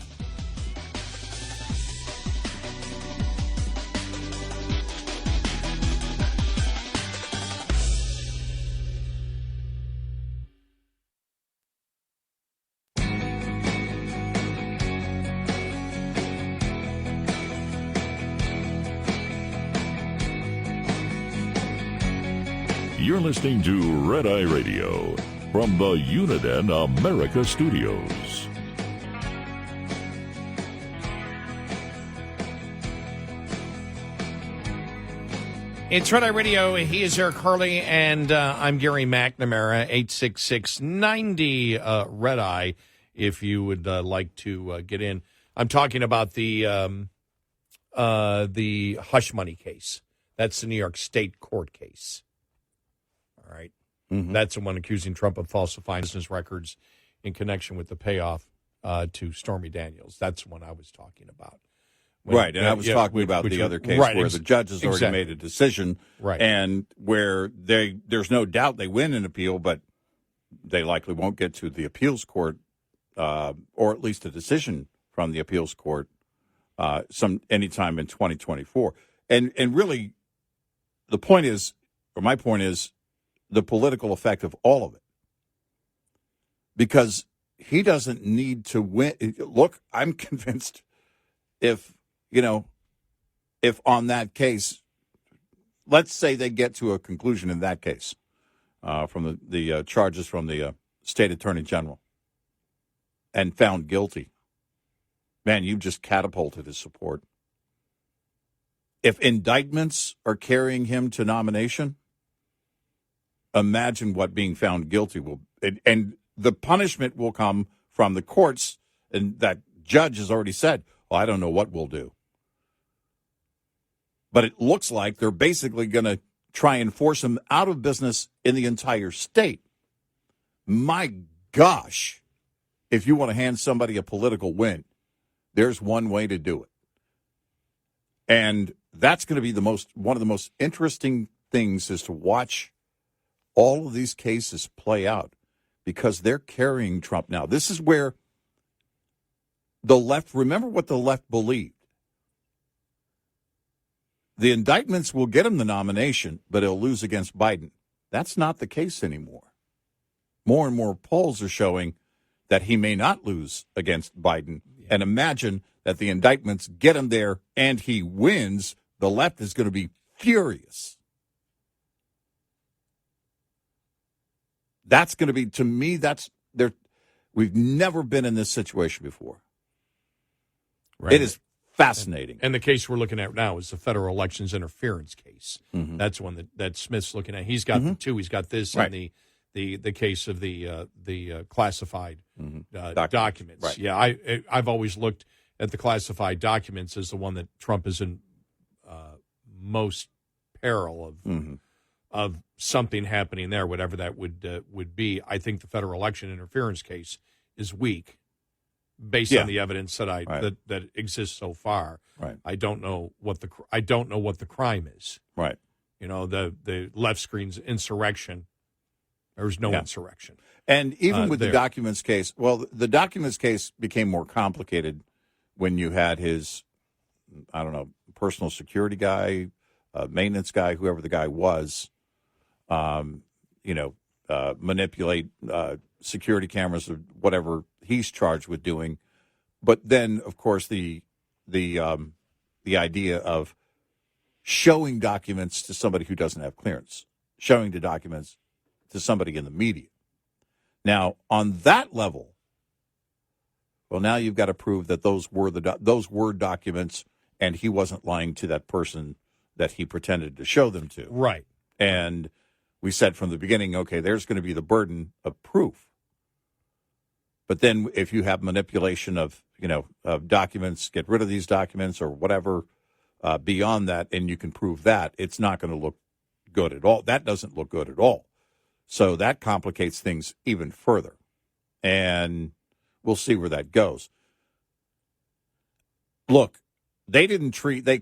You're listening to Red Eye Radio from the Uniden America Studios. It's Red Eye Radio. He is Eric Harley, and I'm Gary McNamara, 866-90 Red Eye, if you would like to get in. I'm talking about the hush money case. That's the New York State court case. All right. Mm-hmm. That's the one accusing Trump of falsifying business records in connection with the payoff to Stormy Daniels. That's the one I was talking about. Right, and I was talking about the other case where the judge has already made a decision, and where there's no doubt they win an appeal, but they likely won't get to the appeals court, or at least a decision from the appeals court anytime in 2024. And really, the point is, or my point is, the political effect of all of it. Because he doesn't need to win. Look, I'm convinced if on that case, let's say they get to a conclusion in that case from the charges from the state attorney general and found guilty, man, you just catapulted his support. If indictments are carrying him to nomination, imagine what being found guilty will, and the punishment will come from the courts, and that judge has already said, well, I don't know what we'll do. But it looks like they're basically going to try and force him out of business in the entire state. My gosh, if you want to hand somebody a political win, there's one way to do it. And that's going to be one of the most interesting things is to watch all of these cases play out because they're carrying Trump now. This is where the left, remember what the left believed. The indictments will get him the nomination, but he'll lose against Biden. That's not the case anymore. More and more polls are showing that he may not lose against Biden. Yeah. And imagine that the indictments get him there and he wins. The left is going to be furious. That's going to be, to me, we've never been in this situation before. Right. It is fascinating. And the case we're looking at now is the federal elections interference case. Mm-hmm. That's one that Smith's looking at. He's got the two. He's got this and the case of the classified documents. Right. Yeah, I've always looked at the classified documents as the one that Trump is in most peril of something happening there, whatever that would be. I think the federal election interference case is weak. Based on the evidence that exists so far, I don't know what the crime is. Right. The left screen's insurrection. There's no insurrection. And even with the documents case, well, the documents case became more complicated when you had his, personal security guy, maintenance guy, whoever the guy was, manipulate security cameras or whatever he's charged with doing. But then, of course, the idea of showing documents to somebody who doesn't have clearance, showing the documents to somebody in the media. Now, on that level, well, now you've got to prove that those were documents, and he wasn't lying to that person that he pretended to show them to. Right. And we said from the beginning, okay, there's going to be the burden of proof. But then if you have manipulation of documents, get rid of these documents or whatever beyond that, and you can prove that, it's not going to look good at all. That doesn't look good at all. So that complicates things even further. And we'll see where that goes. Look, they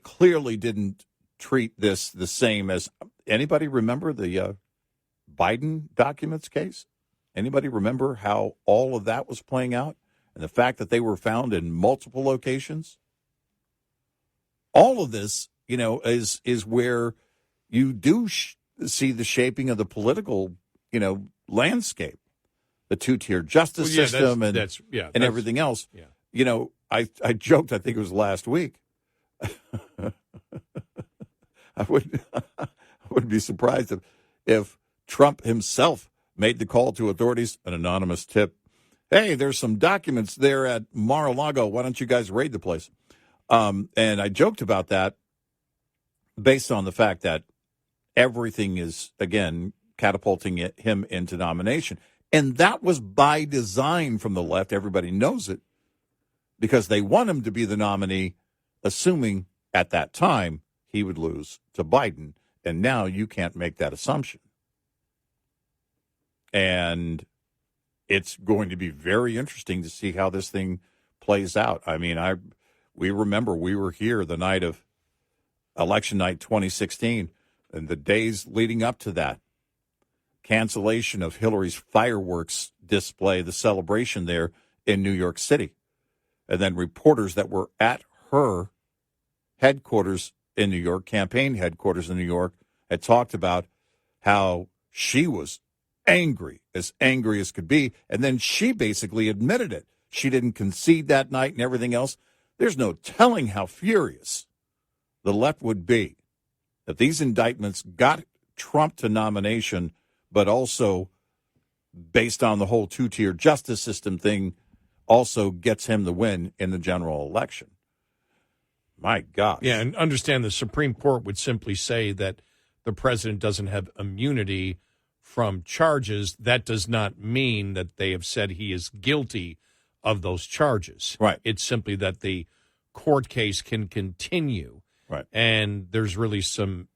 clearly didn't treat this the same as, anybody remember the Biden documents case? Anybody remember how all of that was playing out? And the fact that they were found in multiple locations? All of this, is where you do see the shaping of the political, landscape. The two-tier justice system and everything else. Yeah. I joked, I think it was last week. I wouldn't be surprised if Trump himself made the call to authorities, an anonymous tip. Hey, there's some documents there at Mar-a-Lago. Why don't you guys raid the place? And I joked about that based on the fact that everything is, again, catapulting him into nomination. And that was by design from the left. Everybody knows it because they want him to be the nominee, assuming at that time he would lose to Biden. And now you can't make that assumption. And it's going to be very interesting to see how this thing plays out. I mean, we remember we were here the night of election night 2016 and the days leading up to that. Cancellation of Hillary's fireworks display, the celebration there in New York City. And then reporters that were at her headquarters in New York, campaign headquarters in New York, had talked about how she was angry as could be. And then she basically admitted it. She didn't concede that night and everything else. There's no telling how furious the left would be that these indictments got Trump to nomination, but also based on the whole two-tier justice system thing, also gets him the win in the general election. My gosh. Yeah, and understand the Supreme Court would simply say that the president doesn't have immunity from charges. That does not mean that they have said he is guilty of those charges. Right. It's simply that the court case can continue. Right. And there's really some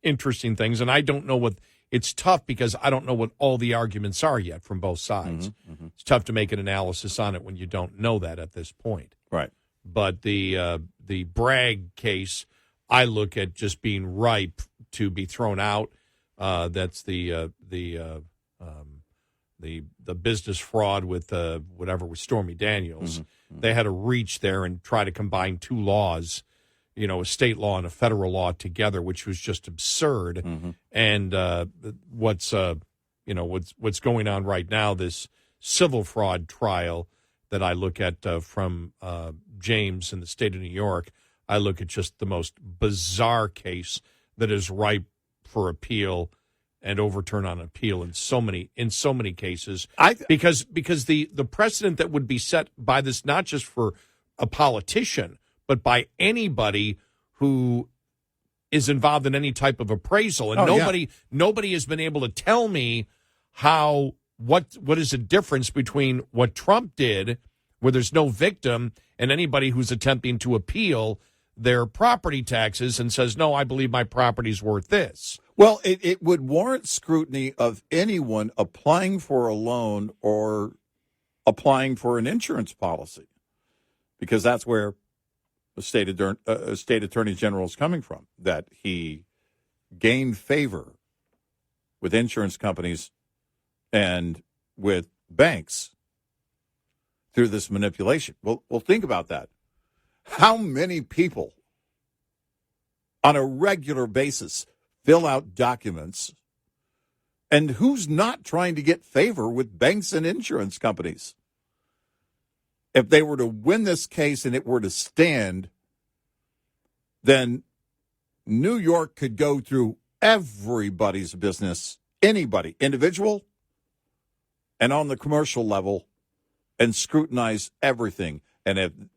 interesting things. And I don't know it's tough because I don't know what all the arguments are yet from both sides. Mm-hmm, mm-hmm. It's tough to make an analysis on it when you don't know that at this point. Right. But the Bragg case, I look at just being ripe to be thrown out. That's the business fraud with with Stormy Daniels. Mm-hmm. They had to reach there and try to combine two laws, a state law and a federal law together, which was just absurd. Mm-hmm. And what's going on right now, this civil fraud trial that I look at from James in the state of New York, I look at just the most bizarre case that is ripe for appeal and overturn on appeal in so many cases. Because the precedent that would be set by this, not just for a politician, but by anybody who is involved in any type of appraisal. And nobody has been able to tell me what is the difference between what Trump did, where there's no victim, and anybody who's attempting to appeal their property taxes and says, no, I believe my property's worth this. Well, it would warrant scrutiny of anyone applying for a loan or applying for an insurance policy, because that's where the state attorney general is coming from, that he gained favor with insurance companies and with banks through this manipulation. Well, think about that. How many people on a regular basis fill out documents, and who's not trying to get favor with banks and insurance companies? If they were to win this case and it were to stand, then New York could go through everybody's business anybody, individual and on the commercial level, and scrutinize everything. And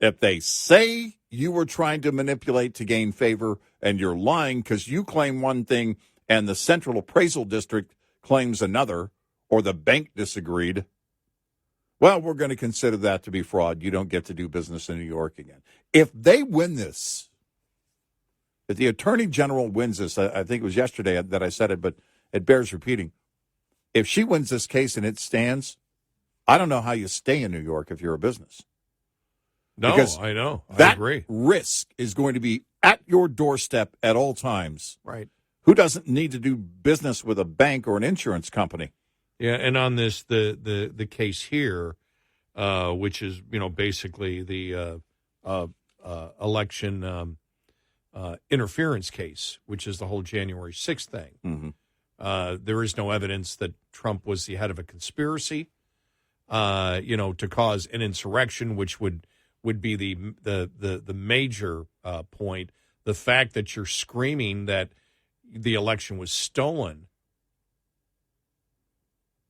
if they say you were trying to manipulate to gain favor and you're lying because you claim one thing and the Central Appraisal District claims another, or the bank disagreed, well, we're going to consider that to be fraud. You don't get to do business in New York again. If they win this, if the Attorney General wins this, I think it was yesterday that I said it, but it bears repeating. If she wins this case and it stands, I don't know how you stay in New York if you're a business. No, because I know. I that agree. risk is going to be at your doorstep at all times. Right. Who doesn't need to do business with a bank or an insurance company? Yeah, and on this, the case here, which is, basically the election interference case, which is the whole January 6th thing. Mm-hmm. There is no evidence that Trump was the head of a conspiracy, to cause an insurrection, which would be the major point. The fact that you're screaming that the election was stolen,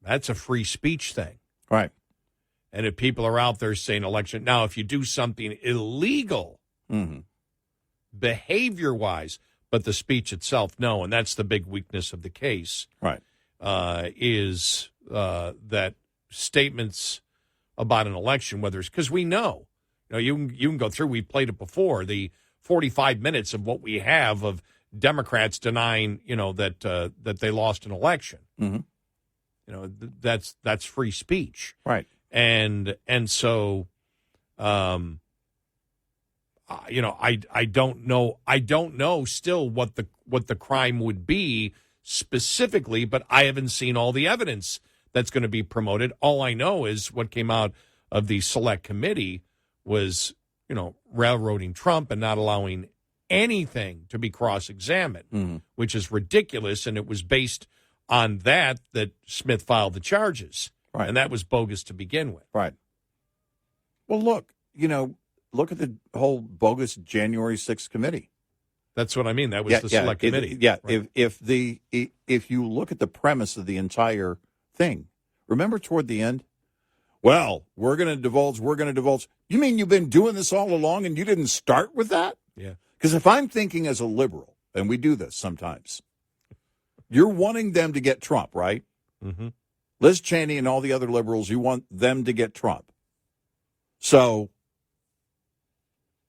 that's a free speech thing. Right. And if people are out there saying election, now if you do something illegal, Mm-hmm. behavior-wise, but the speech itself, no. And that's the big weakness of the case. Right. Is that statements about an election, whether it's because we know, you can go through. We played it before, the 45 minutes of what we have of Democrats denying, that they lost an election. Mm-hmm. That's free speech, right? And so, I don't know still what the crime would be specifically, but I haven't seen all the evidence that's going to be promoted. All I know is what came out of the select committee was, railroading Trump and not allowing anything to be cross-examined, which is ridiculous. And it was based on that Smith filed the charges. Right. And that was bogus to begin with. Right. Well, look at the whole bogus January 6th committee. That's what I mean. That was the select committee. Right. If you look at the premise of the entire thing, remember toward the end, well, we're going to divulge. You mean you've been doing this all along and you didn't start with that? Yeah. Because if I'm thinking as a liberal, and we do this sometimes, you're wanting them to get Trump, right? Mm-hmm. Liz Cheney and all the other liberals, you want them to get Trump. So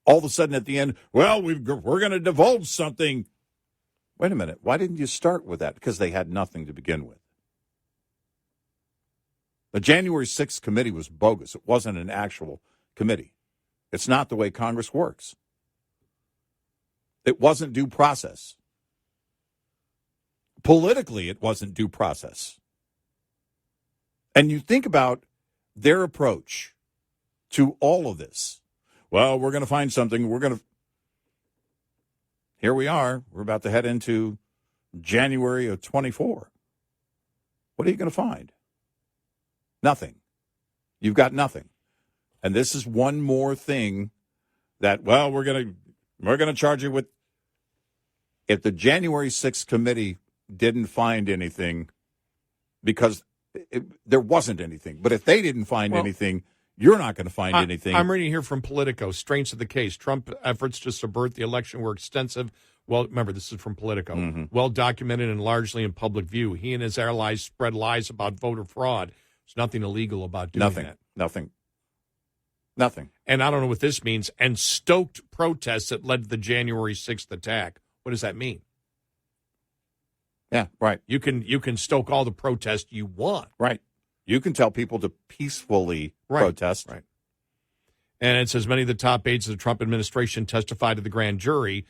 all of a sudden at the end, well, we're going to divulge something. Wait a minute. Why didn't you start with that? Because they had nothing to begin with. The January 6th committee was bogus. It wasn't an actual committee. It's not the way Congress works. It wasn't due process. Politically, it wasn't due process. And you think about their approach to all of this. Well, we're going to find something. Here we are. We're about to head into January of 24. What are you going to find? Nothing. You've got nothing. And this is one more thing that, well, we're going to charge you with. If the January 6th committee didn't find anything, because there wasn't anything, but if they didn't find anything, you're not going to find anything. I'm reading here from Politico, strengths of the case. Trump efforts to subvert the election were extensive. Well, remember, this is from Politico. Mm-hmm. Well documented and largely in public view. He and his allies spread lies about voter fraud. There's nothing illegal about doing that. Nothing. And I don't know what this means. And stoked protests that led to the January 6th attack. What does that mean? Yeah, right. You can stoke all the protest you want. Right. You can tell people to peacefully protest. Right. And it says many of the top aides of the Trump administration testified to the grand jury,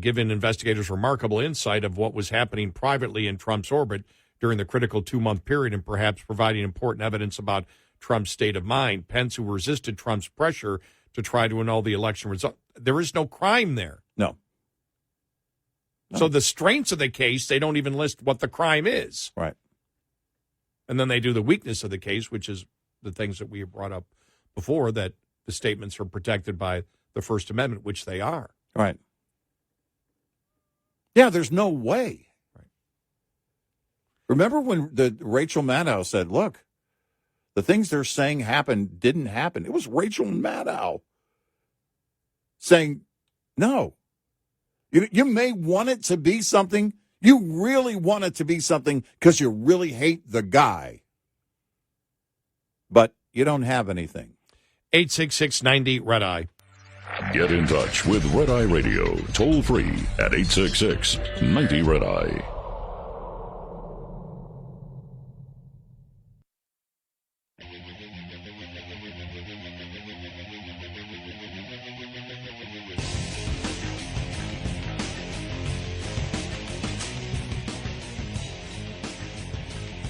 giving investigators remarkable insight of what was happening privately in Trump's orbit during the critical 2-month period and perhaps providing important evidence about Trump's state of mind. Pence, who resisted Trump's pressure to try to annul the election result. There is no crime there. No. So the strengths of the case, they don't even list what the crime is. Right. And then they do the weakness of the case, which is the things that we have brought up before, that the statements are protected by the First Amendment, which they are. Right. Yeah, there's no way. Right. Remember when the Rachel Maddow said, look, the things they're saying didn't happen. It was Rachel Maddow saying, no. You may want it to be something. You really want it to be something because you really hate the guy. But you don't have anything. 866-90-RED-EYE. Get in touch with Red Eye Radio, toll free at 866-90-RED-EYE.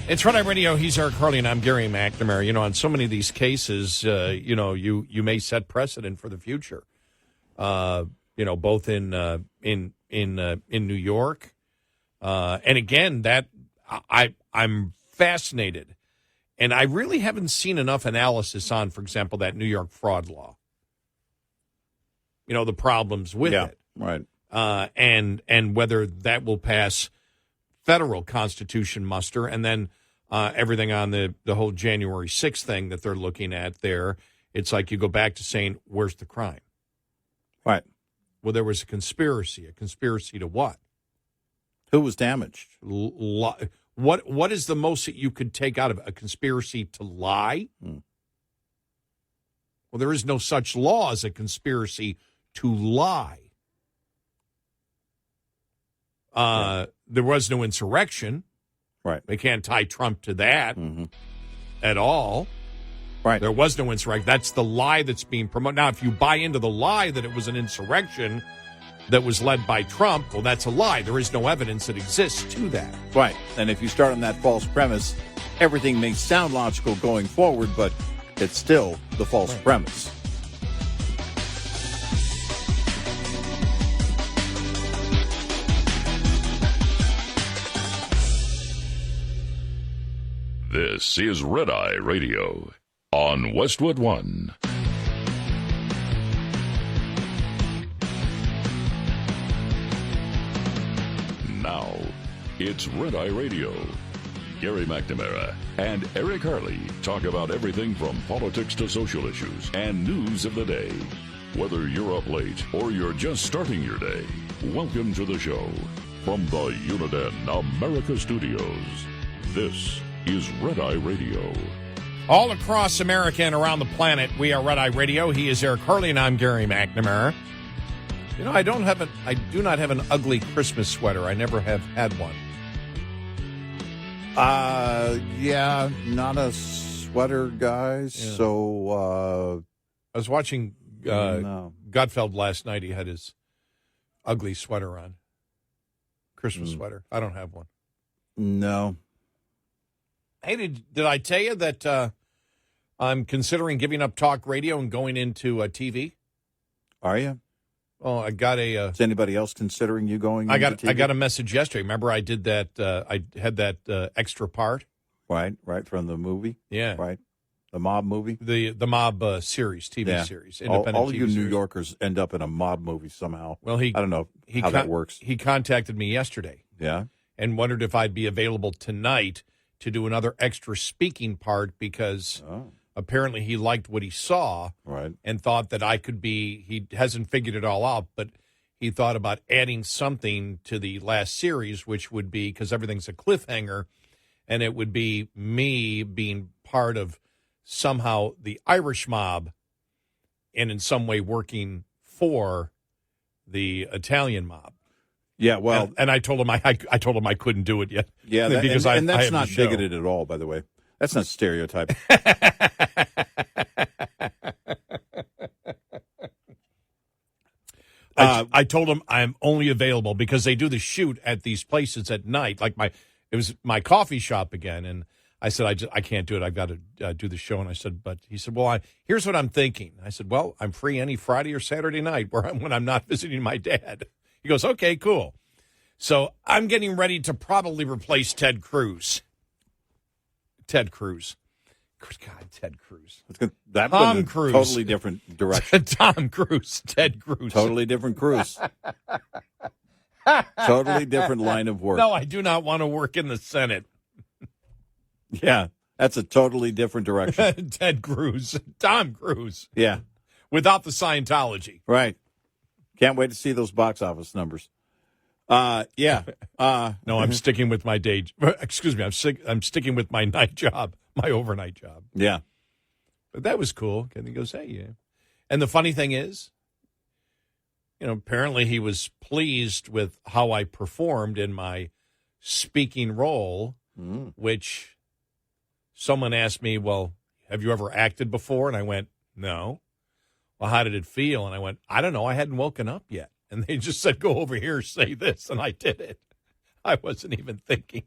It's Red Eye Radio. He's Eric Harley, and I'm Gary McNamara. You know, on so many of these cases, you may set precedent for the future. Both in New York, and again, that I'm fascinated, and I really haven't seen enough analysis on, for example, that New York fraud law. You know, the problems with it, right? And whether that will pass federal constitution muster, and then everything on the whole January 6th thing that they're looking at there. It's like you go back to saying, where's the crime? Right. Well, there was a conspiracy. A conspiracy to what? Who was damaged? What is the most that you could take out of a conspiracy to lie? Well, there is no such law as a conspiracy to lie. There was no insurrection. Right. They can't tie Trump to that at all. Right. There was no insurrection. That's the lie that's being promoted. Now, if you buy into the lie that it was an insurrection that was led by Trump, well, that's a lie. There is no evidence that exists to that. Right. And if you start on that false premise, everything may sound logical going forward, but it's still the false premise. This is Red Eye Radio on Westwood One. Now, it's Red Eye Radio. Gary McNamara and Eric Harley talk about everything from politics to social issues and news of the day. Whether you're up late or you're just starting your day, welcome to the show. From the Uniden America Studios, this is Red Eye Radio. All across America and around the planet, we are Red Eye Radio. He is Eric Harley, and I'm Gary McNamara. You know, I do not have an ugly Christmas sweater. I never have had one. Yeah, not a sweater, guys. Yeah. So, I was watching Gutfeld last night. He had his ugly sweater on. Christmas sweater. I don't have one. No. Hey, did I tell you that I'm considering giving up talk radio and going into TV? Are you? Oh, I got a. Is anybody else considering you going? I got TV? a message yesterday. Remember, I did that. I had that extra part. Right from the movie. Yeah, right. The mob movie. The mob series, TV series. Independent all TV you New series. Yorkers end up in a mob movie somehow. Well, I don't know how that works. He contacted me yesterday. Yeah, and wondered if I'd be available tonight to do another extra speaking part because apparently he liked what he saw and thought that I could be, he hasn't figured it all out, but he thought about adding something to the last series, which would be, because everything's a cliffhanger, and it would be me being part of somehow the Irish mob and in some way working for the Italian mob. Yeah, well, and I told him I told him I couldn't do it yet. Yeah, because that's not bigoted at all. By the way, that's not stereotype. I told him I'm only available because they do the shoot at these places at night. Like it was my coffee shop again, and I said I can't do it. I've got to do the show. And I said, but he said, well, here's what I'm thinking. I said, well, I'm free any Friday or Saturday night when I'm not visiting my dad. He goes, okay, cool. So I'm getting ready to probably replace Ted Cruz. Ted Cruz. God, Ted Cruz. That Tom Cruise. Totally different direction. Tom Cruise. Ted Cruz. Totally different Cruz. Totally different line of work. No, I do not want to work in the Senate. Yeah, that's a totally different direction. Ted Cruz, Tom Cruise, Yeah, without the Scientology. right. Can't wait to see those box office numbers. Yeah. No, I'm sticking with my day. Excuse me, I'm sticking with my night job, my overnight job. Yeah. But that was cool. And he goes, hey, yeah. And the funny thing is, apparently he was pleased with how I performed in my speaking role, which someone asked me, well, have you ever acted before? And I went, no. Well, how did it feel? And I went, I don't know. I hadn't woken up yet. And they just said, go over here, say this. And I did it. I wasn't even thinking.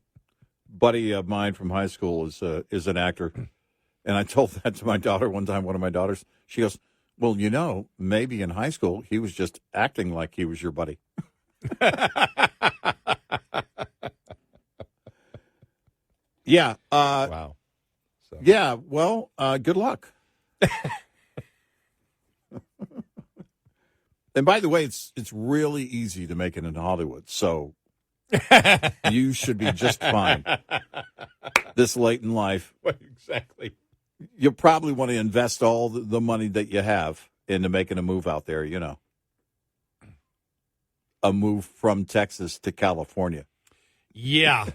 Buddy of mine from high school is an actor. And I told that to my daughter one time, one of my daughters. She goes, well, maybe in high school he was just acting like he was your buddy. Yeah. Wow. So. Yeah, well, good luck. And by the way, it's really easy to make it in Hollywood, so you should be just fine this late in life. Exactly. You'll probably want to invest all the money that you have into making a move out there, a move from Texas to California. Yeah.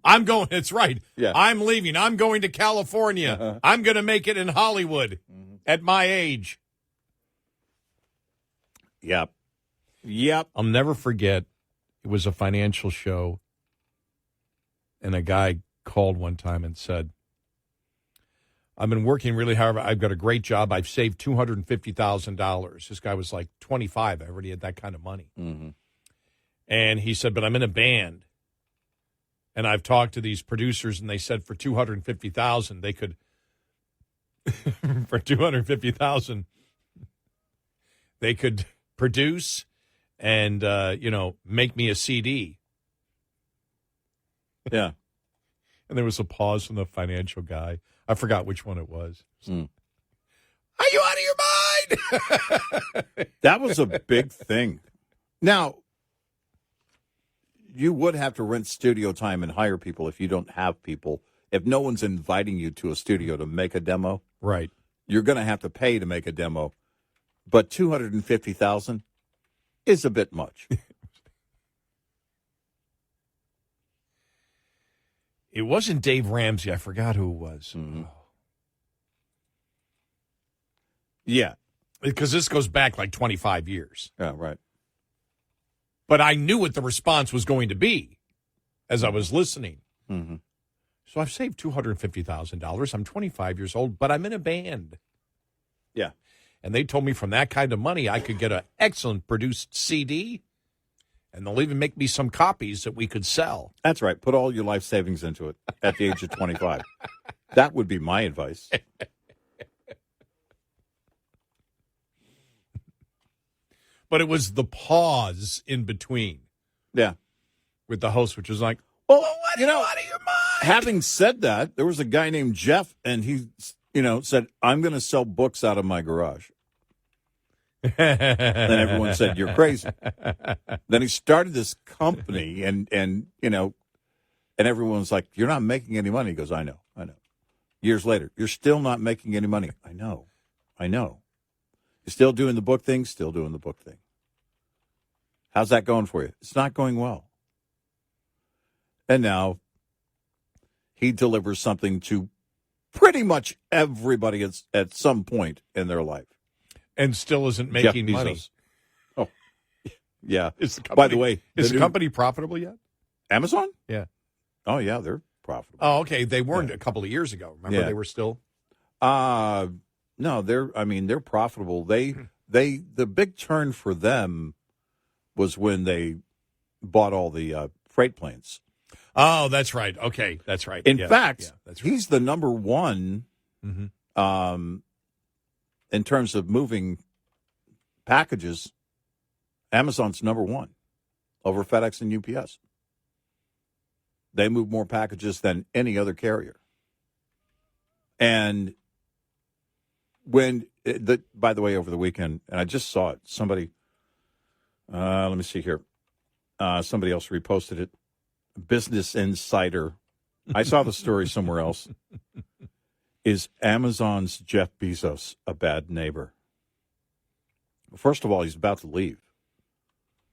I'm going. It's right. Yeah. I'm leaving. I'm going to California. Uh-huh. I'm going to make it in Hollywood at my age. Yep. I'll never forget. It was a financial show, and a guy called one time and said, I've been working really hard. I've got a great job. I've saved $250,000. This guy was like 25. I already had that kind of money. Mm-hmm. And he said, but I'm in a band. And I've talked to these producers, and they said for $250,000, they could, for $250,000, they could produce and, make me a CD. Yeah. And there was a pause from the financial guy. I forgot which one it was. Mm. Are you out of your mind? That was a big thing. Now, you would have to rent studio time and hire people if you don't have people. If no one's inviting you to a studio to make a demo, right, you're going to have to pay to make a demo. But $250,000 is a bit much. It wasn't Dave Ramsey. I forgot who it was. Mm-hmm. Yeah. Because this goes back like 25 years. Yeah, right. But I knew what the response was going to be as I was listening. Mm-hmm. So I've saved $250,000. I'm 25 years old, but I'm in a band. Yeah. And they told me from that kind of money, I could get an excellent produced CD, and they'll even make me some copies that we could sell. That's right. Put all your life savings into it at the age of 25. That would be my advice. But it was the pause in between. Yeah. With the host, which was like, well, what are you out of your mind? Having said that, there was a guy named Jeff, and he, said, I'm going to sell books out of my garage. Then everyone said, you're crazy. Then he started this company, and everyone was like, you're not making any money. He goes, I know. Years later, you're still not making any money. I know. You're still doing the book thing, How's that going for you? It's not going well. And now he delivers something to pretty much everybody at some point in their life. And still isn't making money. Oh, yeah. By the way, is the company profitable yet? Amazon? Yeah. Oh, yeah, they're profitable. Oh, okay. They weren't a couple of years ago. Remember, they were still? No, they're profitable. The big turn for them was when they bought all the freight planes. Oh, that's right. Okay, that's right. In fact, that's right. He's the number one in terms of moving packages. Amazon's number one over FedEx and UPS. They move more packages than any other carrier. And by the way, over the weekend, and I just saw it, somebody, let me see here. Somebody else reposted it. Business Insider I saw the story somewhere else. Is Amazon's Jeff Bezos a bad neighbor? First of all, he's about to leave.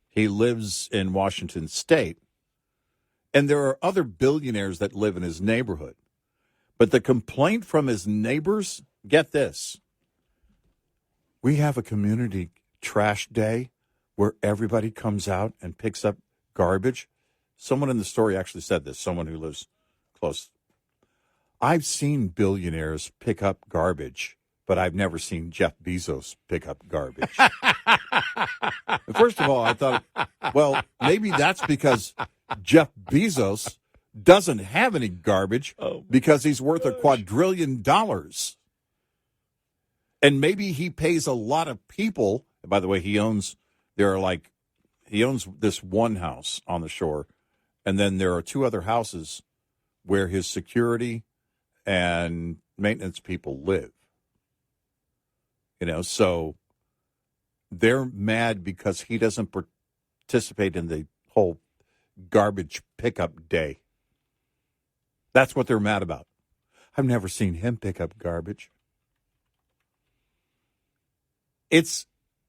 He lives in Washington State, and there are other billionaires that live in his neighborhood. But the complaint from his neighbors, get this, we have a community trash day where everybody comes out and picks up garbage. Someone in the story actually said this, someone who lives close. I've seen billionaires pick up garbage, but I've never seen Jeff Bezos pick up garbage. First of all, I thought, well, maybe that's because Jeff Bezos doesn't have any garbage because he's worth $1 quadrillion. And maybe he pays a lot of people. By the way, he owns this one house on the shore, and then there are 2 other houses where his security and maintenance people live. So they're mad because he doesn't participate in the whole garbage pickup day. That's what they're mad about. I've never seen him pick up garbage. It's,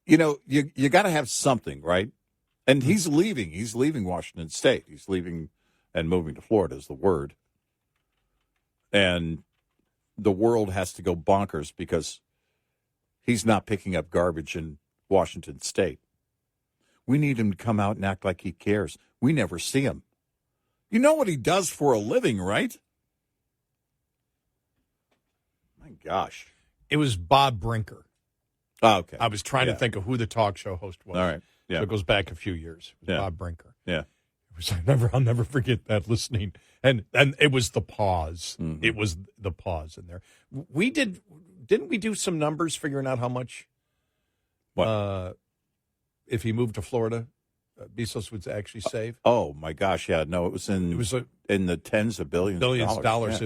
you got to have something, right? And he's leaving. He's leaving Washington State. He's leaving and moving to Florida is the word. And the world has to go bonkers because he's not picking up garbage in Washington State. We need him to come out and act like he cares. We never see him. You know what he does for a living, right? My gosh. It was Bob Brinker. Oh, okay. I was trying to think of who the talk show host was. All right. Yeah. So it goes back a few years. It was Bob Brinker. Yeah. I'll never forget that listening. And it was the pause. Mm-hmm. It was the pause in there. Didn't we do some numbers figuring out how much if he moved to Florida, Bezos would actually save? Oh my gosh, yeah. No, it was in the tens of billions of dollars.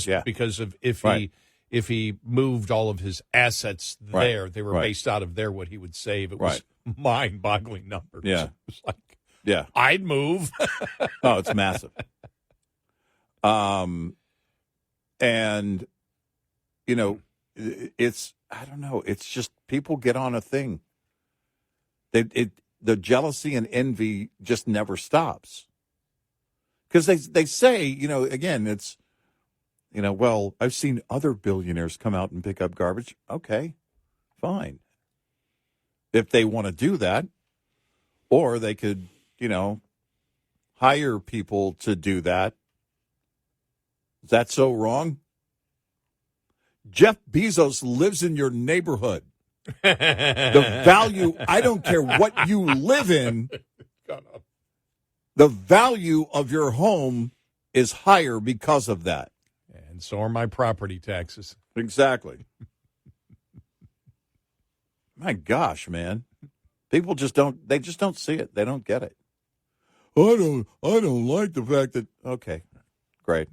Yeah. Because of if he moved all of his assets there, they were based out of there, what he would save. It was mind-boggling numbers. Yeah. It was like, I'd move. Oh, it's massive. And it's, I don't know, it's just people get on a thing. The jealousy and envy just never stops. Because they say, again, it's, well, I've seen other billionaires come out and pick up garbage. Okay, fine. If they want to do that, or they could, hire people to do that. Is that so wrong? Jeff Bezos lives in your neighborhood. The value, I don't care what you live in, the value of your home is higher because of that. And so are my property taxes. Exactly. My gosh, man. People just don't see it. They don't get it. I don't like the fact that, okay, great.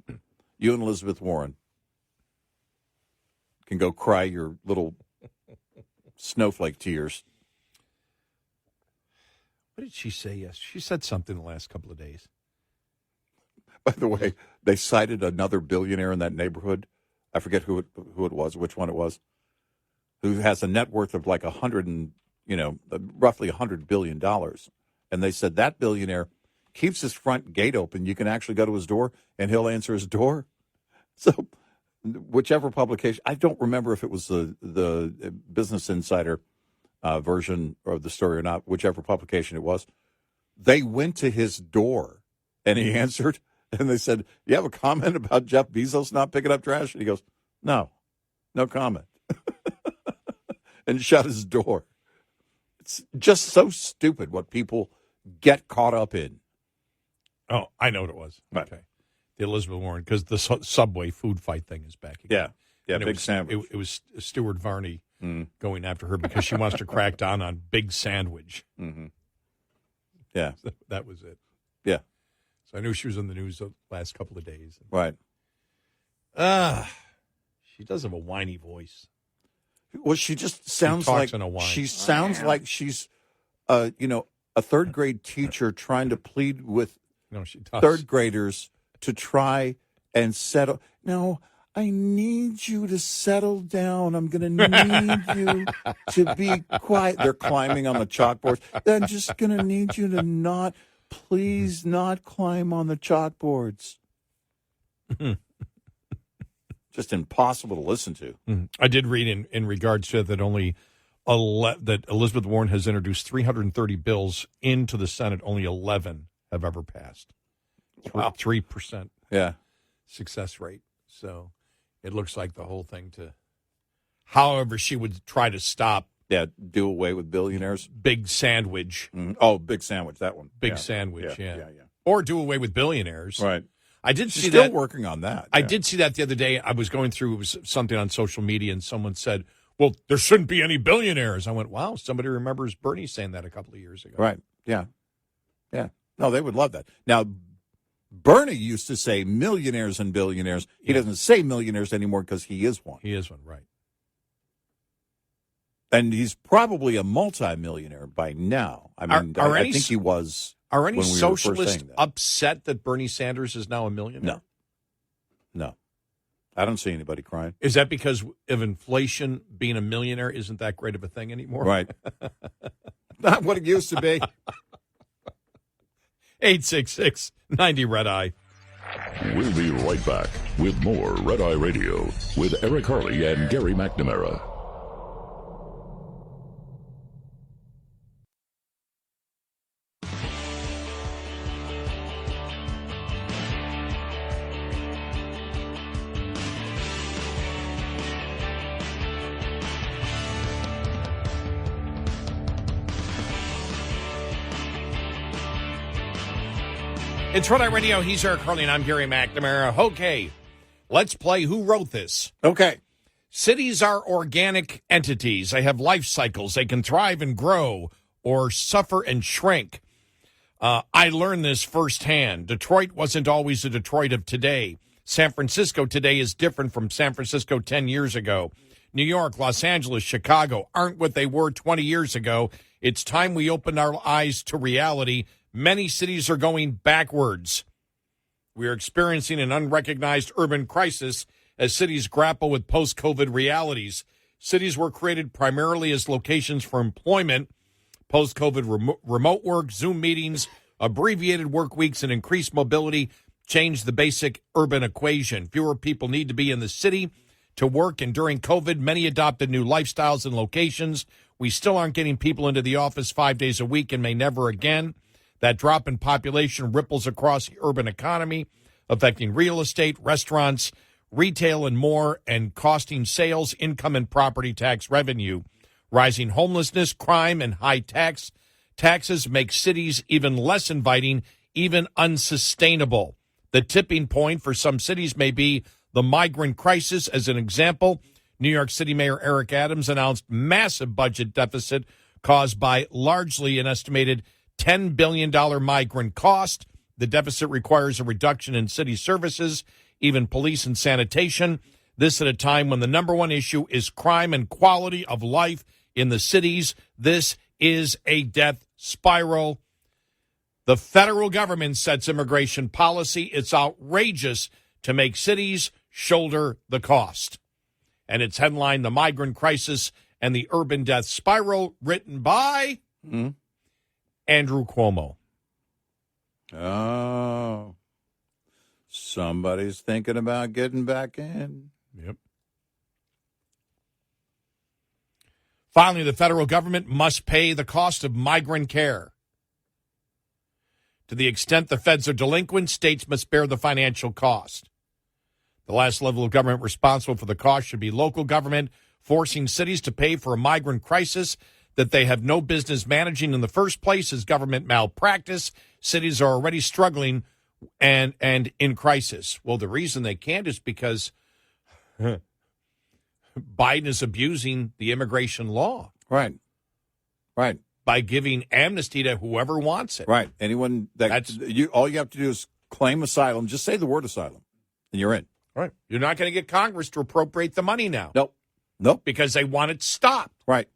You and Elizabeth Warren can go cry your little snowflake tears. What did she say? Yes, she said something the last couple of days. By the way, they cited another billionaire in that neighborhood. I forget who it was, which one it was, who has a net worth of like roughly $100 billion. And they said that billionaire keeps his front gate open. You can actually go to his door, and he'll answer his door. So whichever publication, I don't remember if it was the Business Insider version of the story or not, whichever publication it was, they went to his door, and he answered, and they said, you have a comment about Jeff Bezos not picking up trash? And he goes, no comment. And shut his door. It's just so stupid what people get caught up in. Oh, I know what it was. Right. Okay. The Elizabeth Warren, because the Subway food fight thing is back again. Yeah, and big sandwich. It was Stuart Varney going after her because she wants to crack down on Big Sandwich. Mm-hmm. Yeah. That was it. Yeah. So I knew she was in the news the last couple of days. Right. She does have a whiny voice. Well, she just sounds like she sounds like she's, a third grade teacher trying to plead with No, she does. third graders to try and settle. No, I need you to settle down. I'm going to need you to be quiet. They're climbing on the chalkboards. I'm just going to need you to please not climb on the chalkboards. Just impossible to listen to. I did read in regards to that that Elizabeth Warren has introduced 330 bills into the Senate. Only 11 have ever passed. Wow. 3% success rate. So it looks like the whole thing however, she would try to stop. Yeah, do away with billionaires. Big sandwich. Oh, big sandwich, that one. Big sandwich, yeah. Or do away with billionaires. Right. I did She's see still that. working on that. I did see that the other day. I was going through, it was something on social media, and someone said, well, there shouldn't be any billionaires. I went, wow, somebody remembers Bernie saying that a couple of years ago. Right, yeah. No, they would love that. Now, Bernie used to say millionaires and billionaires. He doesn't say millionaires anymore because he is one. He is one, right. And he's probably a multimillionaire by now. I mean, I think he was. Are any socialists that. upset that Bernie Sanders is now a millionaire? No. I don't see anybody crying. Is that because of inflation, being a millionaire isn't that great of a thing anymore? Right. Not what it used to be. 866-90 Red Eye. We'll be right back with more Red Eye Radio with Eric Harley and Gary McNamara. It's Red Eye Radio. He's Eric Harley, and I'm Gary McNamara. Okay, let's play Who Wrote This? Okay. Cities are organic entities. They have life cycles. They can thrive and grow or suffer and shrink. I learned this firsthand. Detroit wasn't always the Detroit of today. San Francisco today is different from San Francisco 10 years ago. New York, Los Angeles, Chicago aren't what they were 20 years ago. It's time we open our eyes to reality. Many cities are going backwards. We are experiencing an unrecognized urban crisis as cities grapple with post-COVID realities. Cities were created primarily as locations for employment. Post-COVID remote work, Zoom meetings, abbreviated work weeks, and increased mobility changed the basic urban equation. Fewer people need to be in the city to work, and during COVID, many adopted new lifestyles and locations. We still aren't getting people into the office 5 days a week and may never again. That drop in population ripples across the urban economy, affecting real estate, restaurants, retail, and more, and costing sales, income, and property tax revenue. Rising homelessness, crime, and high taxes make cities even less inviting, even unsustainable. The tipping point for some cities may be the migrant crisis. As an example, New York City Mayor Eric Adams announced massive budget deficit caused by largely an estimated $10 billion migrant cost. The deficit requires a reduction in city services, even police and sanitation. This at a time when the number one issue is crime and quality of life in the cities. This is a death spiral. The federal government sets immigration policy. It's outrageous to make cities shoulder the cost. And it's headlined The Migrant Crisis and the Urban Death Spiral, written by Andrew Cuomo. Oh, somebody's thinking about getting back in. Yep. Finally, the federal government must pay the cost of migrant care. To the extent the feds are delinquent, states must bear the financial cost. The last level of government responsible for the cost should be local government, forcing cities to pay for a migrant crisis that they have no business managing in the first place is government malpractice. Cities are already struggling and in crisis. Well, the reason they can't is because Biden is abusing the immigration law. Right. By giving amnesty to whoever wants it. Right. Anyone all you have to do is claim asylum. Just say the word asylum, and you're in. Right. You're not going to get Congress to appropriate the money now. Nope. Because they want it stopped. Right.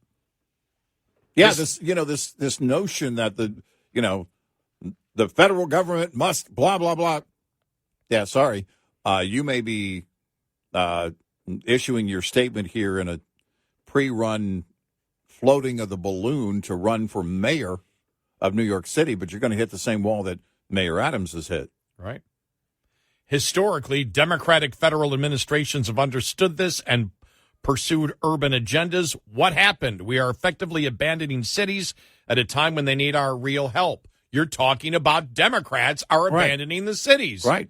Yeah. This notion that the federal government must blah blah blah. Yeah. Sorry. You may be issuing your statement here in a pre-run floating of the balloon to run for mayor of New York City, but you're going to hit the same wall that Mayor Adams has hit. Right. Historically, Democratic federal administrations have understood this and pursued urban agendas. What happened? We are effectively abandoning cities at a time when they need our real help. You're talking about Democrats are abandoning the cities. Right.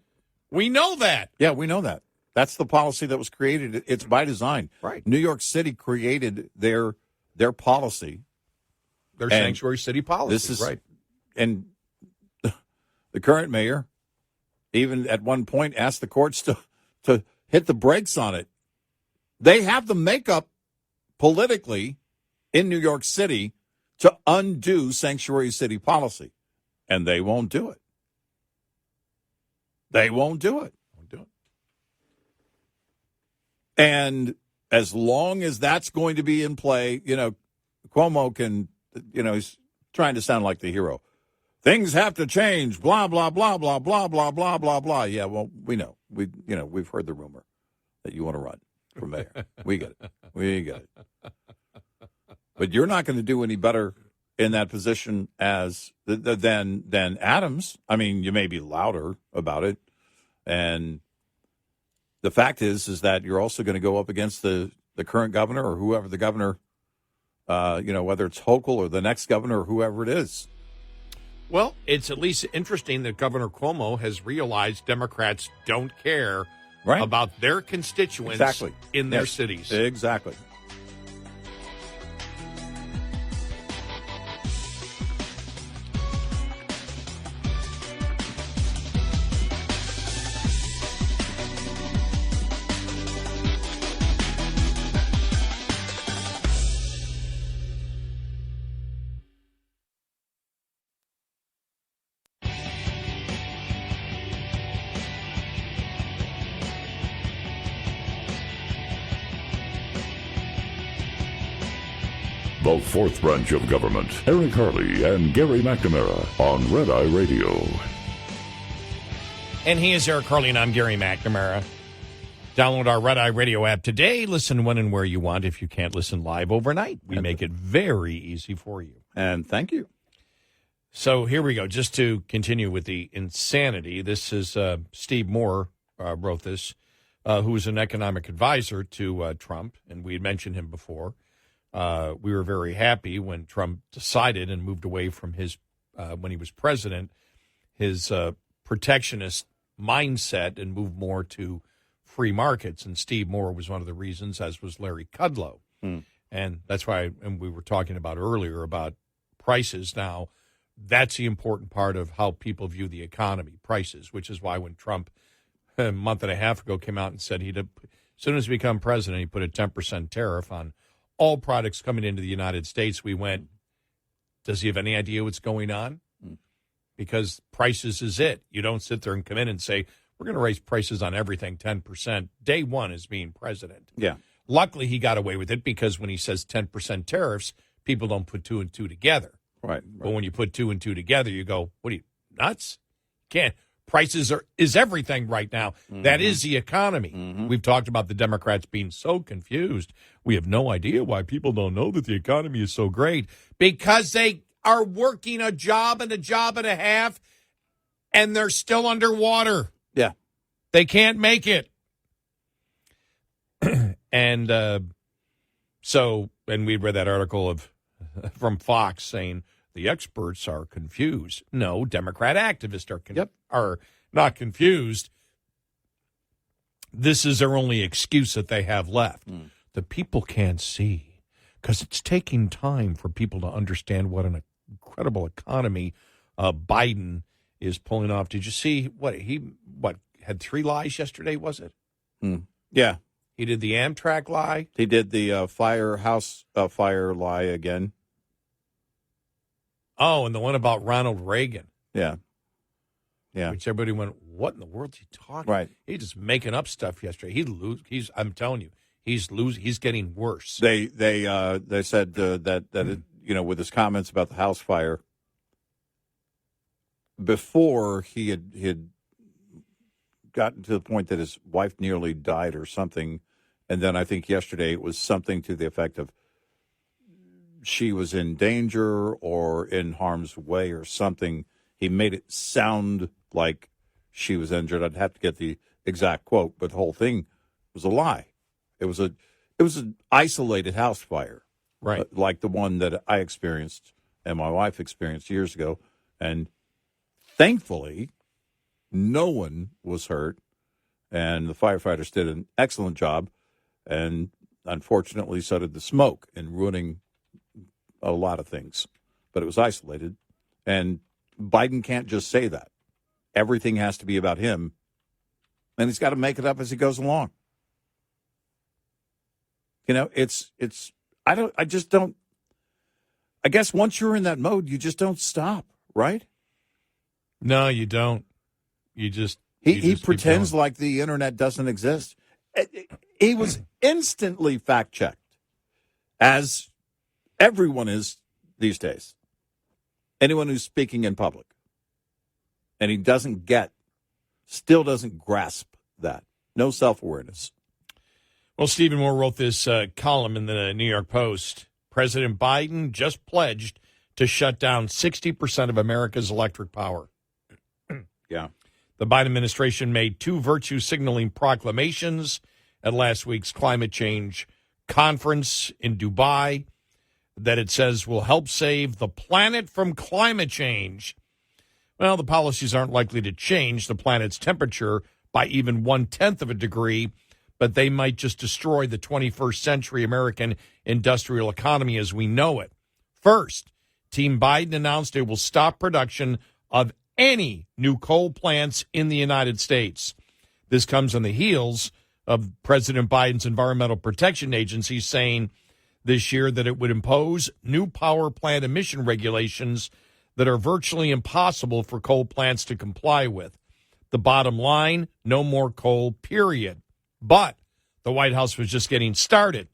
We know that. Yeah, we know that. That's the policy that was created. It's by design. Right. New York City created their policy. Their sanctuary city policy. This is right. And the current mayor even at one point asked the courts to hit the brakes on it. They have the makeup politically in New York City to undo sanctuary city policy, and they won't do it. They won't do it. Won't do it. And as long as that's going to be in play, Cuomo can, he's trying to sound like the hero. Things have to change, blah, blah, blah, blah, blah, blah, blah, blah, blah. Yeah, well, we know. We've heard the rumor that you want to run for mayor. We get it. We get it. But you're not going to do any better in that position than Adams. I mean, you may be louder about it. And the fact is that you're also going to go up against the current governor or whoever the governor, whether it's Hochul or the next governor or whoever it is. Well, it's at least interesting that Governor Cuomo has realized Democrats don't care about their constituents in their cities. Exactly. The fourth branch of government. Eric Harley and Gary McNamara on Red Eye Radio. And he is Eric Harley, and I'm Gary McNamara. Download our Red Eye Radio app today. Listen when and where you want if you can't listen live overnight. We make it very easy for you. And thank you. So here we go. Just to continue with the insanity, this is Steve Moore wrote this, who was an economic advisor to Trump, and we had mentioned him before. We were very happy when Trump decided and moved away from his, when he was president, his protectionist mindset and moved more to free markets. And Steve Moore was one of the reasons, as was Larry Kudlow. And that's why, and we were talking about earlier about prices. Now, that's the important part of how people view the economy, prices, which is why when Trump a month and a half ago came out and said as soon as he become president, he put a 10% tariff on all products coming into the United States, we went, does he have any idea what's going on? Because prices is it. You don't sit there and come in and say, we're going to raise prices on everything 10%. Day one is being president. Yeah. Luckily, he got away with it because when he says 10% tariffs, people don't put two and two together. Right. But when you put two and two together, you go, what are you, nuts? Can't. Prices is everything right now. Mm-hmm. That is the economy. Mm-hmm. We've talked about the Democrats being so confused. We have no idea why people don't know that the economy is so great. Because they are working a job and a half, and they're still underwater. Yeah. They can't make it. And we read that article from Fox saying, the experts are confused. No, Democrat activists are not confused. This is their only excuse that they have left. The people can't see because it's taking time for people to understand what an incredible economy Biden is pulling off. Did you see what had 3 lies yesterday, was it? Yeah. He did the Amtrak lie. He did the firehouse fire lie again. Oh, and the one about Ronald Reagan. Yeah. Yeah. Which everybody went, what in the world is he talking? Right. He's just making up stuff yesterday. I'm telling you, he's getting worse. They said that it, with his comments about the house fire, before he had gotten to the point that his wife nearly died or something. And then I think yesterday it was something to the effect of she was in danger or in harm's way or something. He made it sound like she was injured. I'd have to get the exact quote, but the whole thing was a lie. It was an isolated house fire, right? Like the one that I experienced and my wife experienced years ago. And thankfully, no one was hurt, and the firefighters did an excellent job. And unfortunately, so did the smoke in ruining a lot of things. But it was isolated, and Biden can't just say that. Everything has to be about him, and he's got to make it up as he goes along. You know, I guess once you're in that mode, you just don't stop, right? No, you don't. You just he pretends like the internet doesn't exist. He was instantly fact checked, as everyone is these days. Anyone who's speaking in public, and he still doesn't grasp that. No self-awareness. Well, Stephen Moore wrote this column in the New York Post. President Biden just pledged to shut down 60% of America's electric power. Yeah. The Biden administration made 2 virtue signaling proclamations at last week's climate change conference in Dubai that it says will help save the planet from climate change. Well, the policies aren't likely to change the planet's temperature by even 1/10 of a degree, but they might just destroy the 21st century American industrial economy as we know it. First, Team Biden announced it will stop production of any new coal plants in the United States. This comes on the heels of President Biden's Environmental Protection Agency saying this year that it would impose new power plant emission regulations that are virtually impossible for coal plants to comply with. The bottom line, no more coal, period. But the White House was just getting started.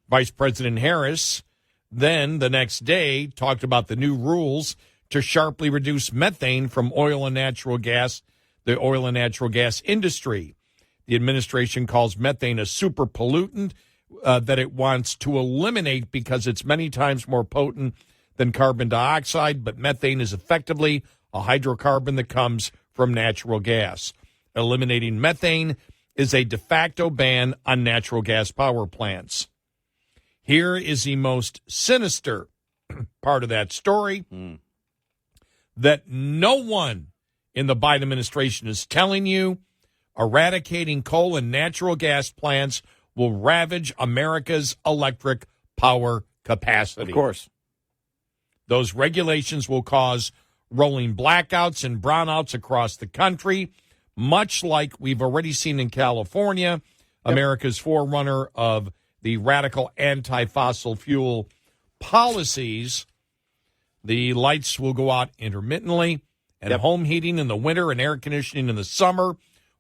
Vice President Harris then the next day talked about the new rules to sharply reduce methane from oil and natural gas, the oil and natural gas industry. The administration calls methane a super pollutant that it wants to eliminate because it's many times more potent than carbon dioxide, but methane is effectively a hydrocarbon that comes from natural gas. Eliminating methane is a de facto ban on natural gas power plants. Here is the most sinister part of that story that no one in the Biden administration is telling you. Eradicating coal and natural gas plants will ravage America's electric power capacity. Of course. Those regulations will cause rolling blackouts and brownouts across the country, much like we've already seen in California, America's forerunner of the radical anti-fossil fuel policies. The lights will go out intermittently, and home heating in the winter and air conditioning in the summer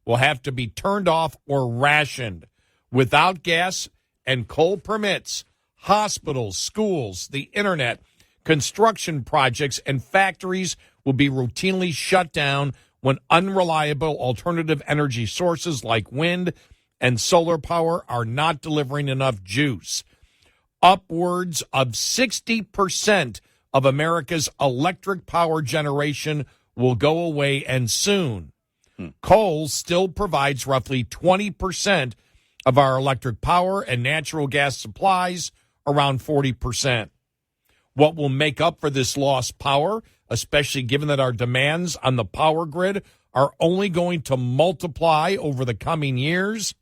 will have to be turned off or rationed. Without gas and coal permits, hospitals, schools, the internet, construction projects, and factories will be routinely shut down when unreliable alternative energy sources like wind and solar power are not delivering enough juice. Upwards of 60% of America's electric power generation will go away, and soon. Coal still provides roughly 20% of our electric power, and natural gas supplies around 40%. What will make up for this lost power, especially given that our demands on the power grid are only going to multiply over the coming years?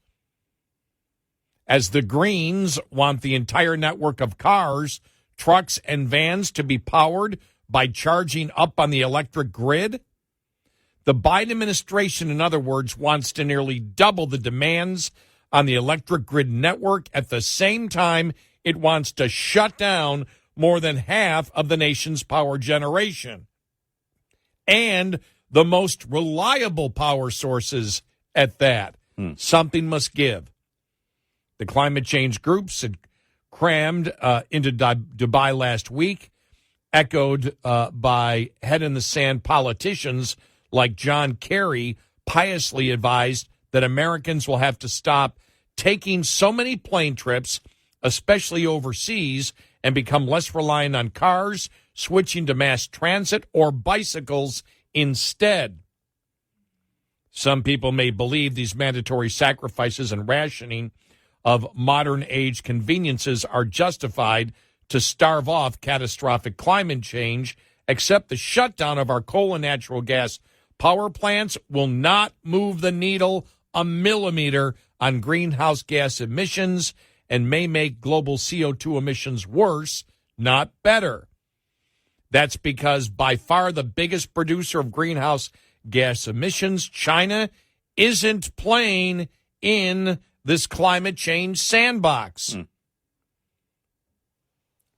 As the Greens want the entire network of cars, trucks, and vans to be powered by charging up on the electric grid? The Biden administration, in other words, wants to nearly double the demands on the electric grid network at the same time it wants to shut down more than half of the nation's power generation. And the most reliable power sources at that. Something must give. The climate change groups had crammed into Dubai last week, echoed by head-in-the-sand politicians like John Kerry piously advised that Americans will have to stop taking so many plane trips, especially overseas, and become less reliant on cars, switching to mass transit or bicycles instead. Some people may believe these mandatory sacrifices and rationing of modern-age conveniences are justified to starve off catastrophic climate change, except the shutdown of our coal and natural gas power plants will not move the needle a millimeter on greenhouse gas emissions and may make global CO2 emissions worse, not better. That's because by far the biggest producer of greenhouse gas emissions, China, isn't playing in this climate change sandbox.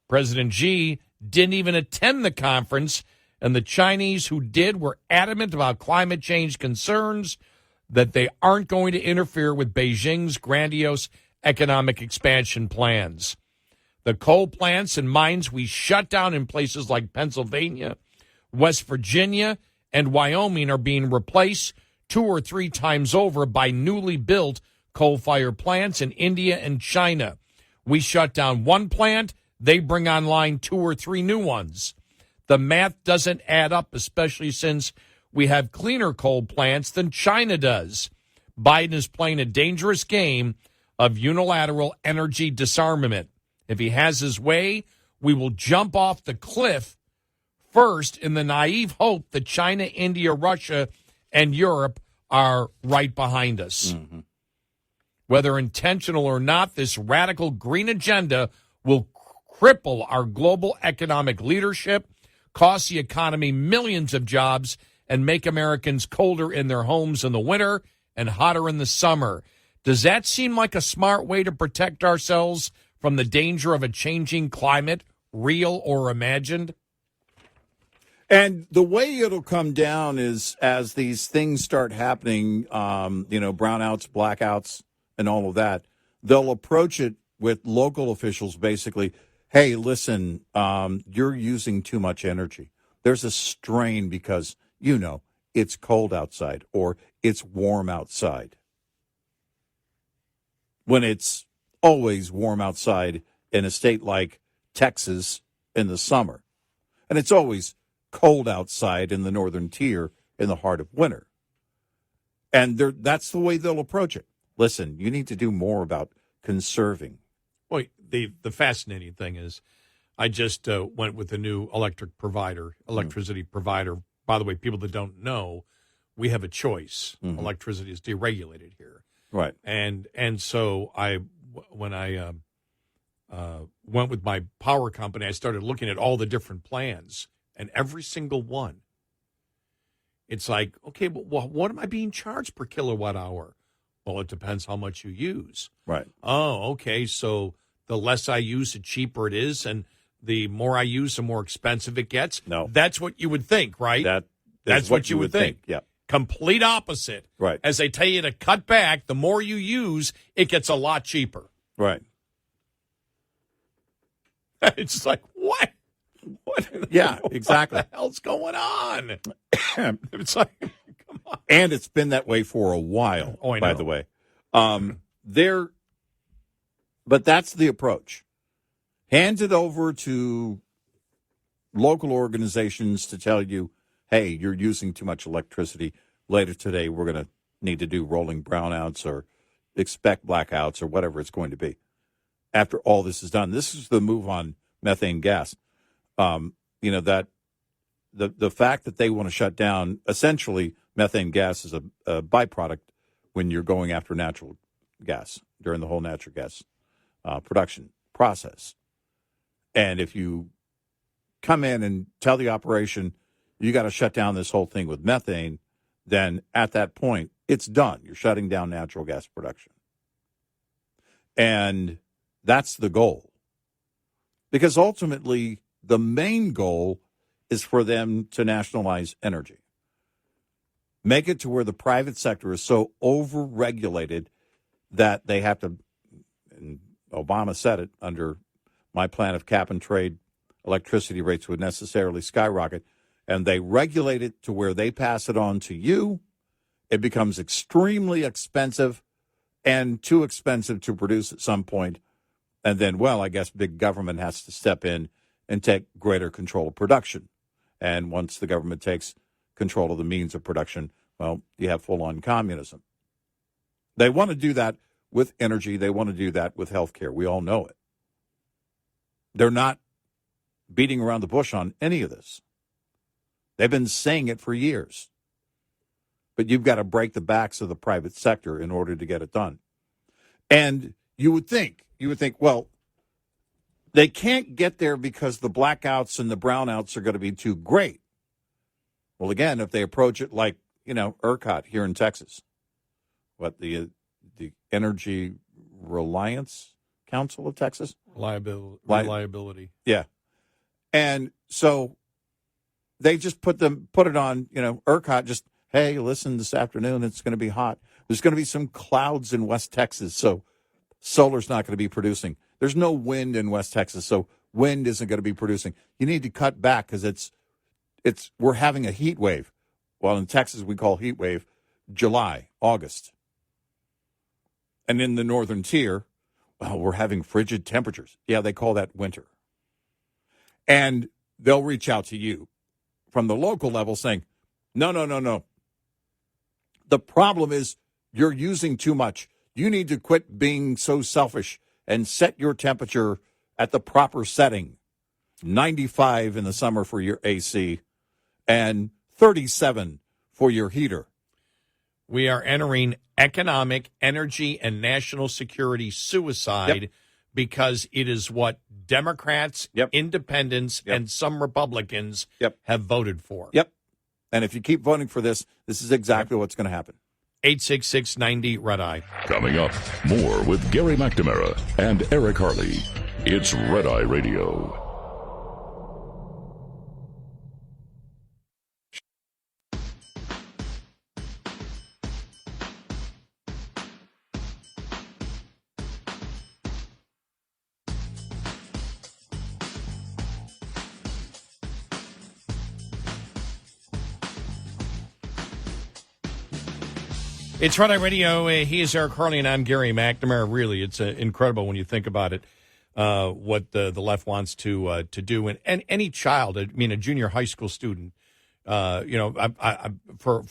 President Xi didn't even attend the conference, and the Chinese who did were adamant about climate change concerns, that they aren't going to interfere with Beijing's grandiose economic expansion plans. The coal plants and mines we shut down in places like Pennsylvania, West Virginia, and Wyoming are being replaced 2 or 3 times over by newly built coal-fired plants in India and China. We shut down one plant, they bring online 2 or 3 new ones. The math doesn't add up, especially since we have cleaner coal plants than China does. Biden is playing a dangerous game of unilateral energy disarmament. If he has his way, we will jump off the cliff first in the naive hope that China, India, Russia, and Europe are right behind us. Mm-hmm. Whether intentional or not, this radical green agenda will cripple our global economic leadership, cost the economy millions of jobs, and make Americans colder in their homes in the winter and hotter in the summer. Does that seem like a smart way to protect ourselves from the danger of a changing climate, real or imagined? And the way it'll come down is as these things start happening, brownouts, blackouts, and all of that, they'll approach it with local officials basically, hey, listen, you're using too much energy. There's a strain because, it's cold outside or it's warm outside. When it's always warm outside in a state like Texas in the summer. And it's always cold outside in the northern tier in the heart of winter. And that's the way they'll approach it. Listen, you need to do more about conserving. Well, the fascinating thing is I just went with a new electricity provider. By the way, people that don't know, we have a choice. Mm-hmm. Electricity is deregulated here. Right. And so when I went with my power company, I started looking at all the different plans, and every single one, it's like, okay, but what am I being charged per kilowatt hour? Well, it depends how much you use. Right. Oh, okay, so the less I use, the cheaper it is, and the more I use, the more expensive it gets. No. That's what you would think, right? That's what you would think. Yeah. Complete opposite. Right. As they tell you to cut back, the more you use, it gets a lot cheaper. Right. It's just like, what? Yeah, exactly. What the hell's going on? It's like, come on. And it's been that way for a while, by the way. But that's the approach. Hand it over to local organizations to tell you, hey, you're using too much electricity. Later today, we're going to need to do rolling brownouts or expect blackouts or whatever it's going to be. After all this is done, this is the move on methane gas. That the fact that they want to shut down, essentially, methane gas is a byproduct when you're going after natural gas during the whole natural gas production process. And if you come in and tell the operation, you got to shut down this whole thing with methane, then at that point, it's done. You're shutting down natural gas production. And that's the goal. Because ultimately, the main goal is for them to nationalize energy. Make it to where the private sector is so over-regulated that they have to, and Obama said it, under my plan of cap and trade, electricity rates would necessarily skyrocket, and they regulate it to where they pass it on to you, it becomes extremely expensive and too expensive to produce at some point. And then, well, I guess big government has to step in and take greater control of production. And once the government takes control of the means of production, well, you have full-on communism. They want to do that with energy. They want to do that with healthcare. We all know it. They're not beating around the bush on any of this. They've been saying it for years. But you've got to break the backs of the private sector in order to get it done. And you would think, well, they can't get there because the blackouts and the brownouts are going to be too great. Well, again, if they approach it like, ERCOT here in Texas, the Energy Reliance Council of Texas? Reliability. Yeah. And so they just put it on, ERCOT, just, hey, listen, this afternoon it's going to be hot. There's going to be some clouds in West Texas, so solar's not going to be producing. There's no wind in West Texas, so wind isn't going to be producing. You need to cut back because we're having a heat wave. Well, in Texas we call heat wave July, August. And in the northern tier, well, we're having frigid temperatures. Yeah, they call that winter. And they'll reach out to you from the local level saying, no. The problem is you're using too much. You need to quit being so selfish and set your temperature at the proper setting. 95 in the summer for your AC and 37 for your heater. We are entering economic, energy, and national security suicide because it is what Democrats, independents, and some Republicans have voted for. Yep. And if you keep voting for this is exactly what's going to happen. 866-90-RED-EYE. Coming up, more with Gary McNamara and Eric Harley. It's Red Eye Radio. It's Red Eye Radio. He is Eric Harley, and I'm Gary McNamara. Really, it's incredible when you think about it, what the left wants to do. And any child, a junior high school student, for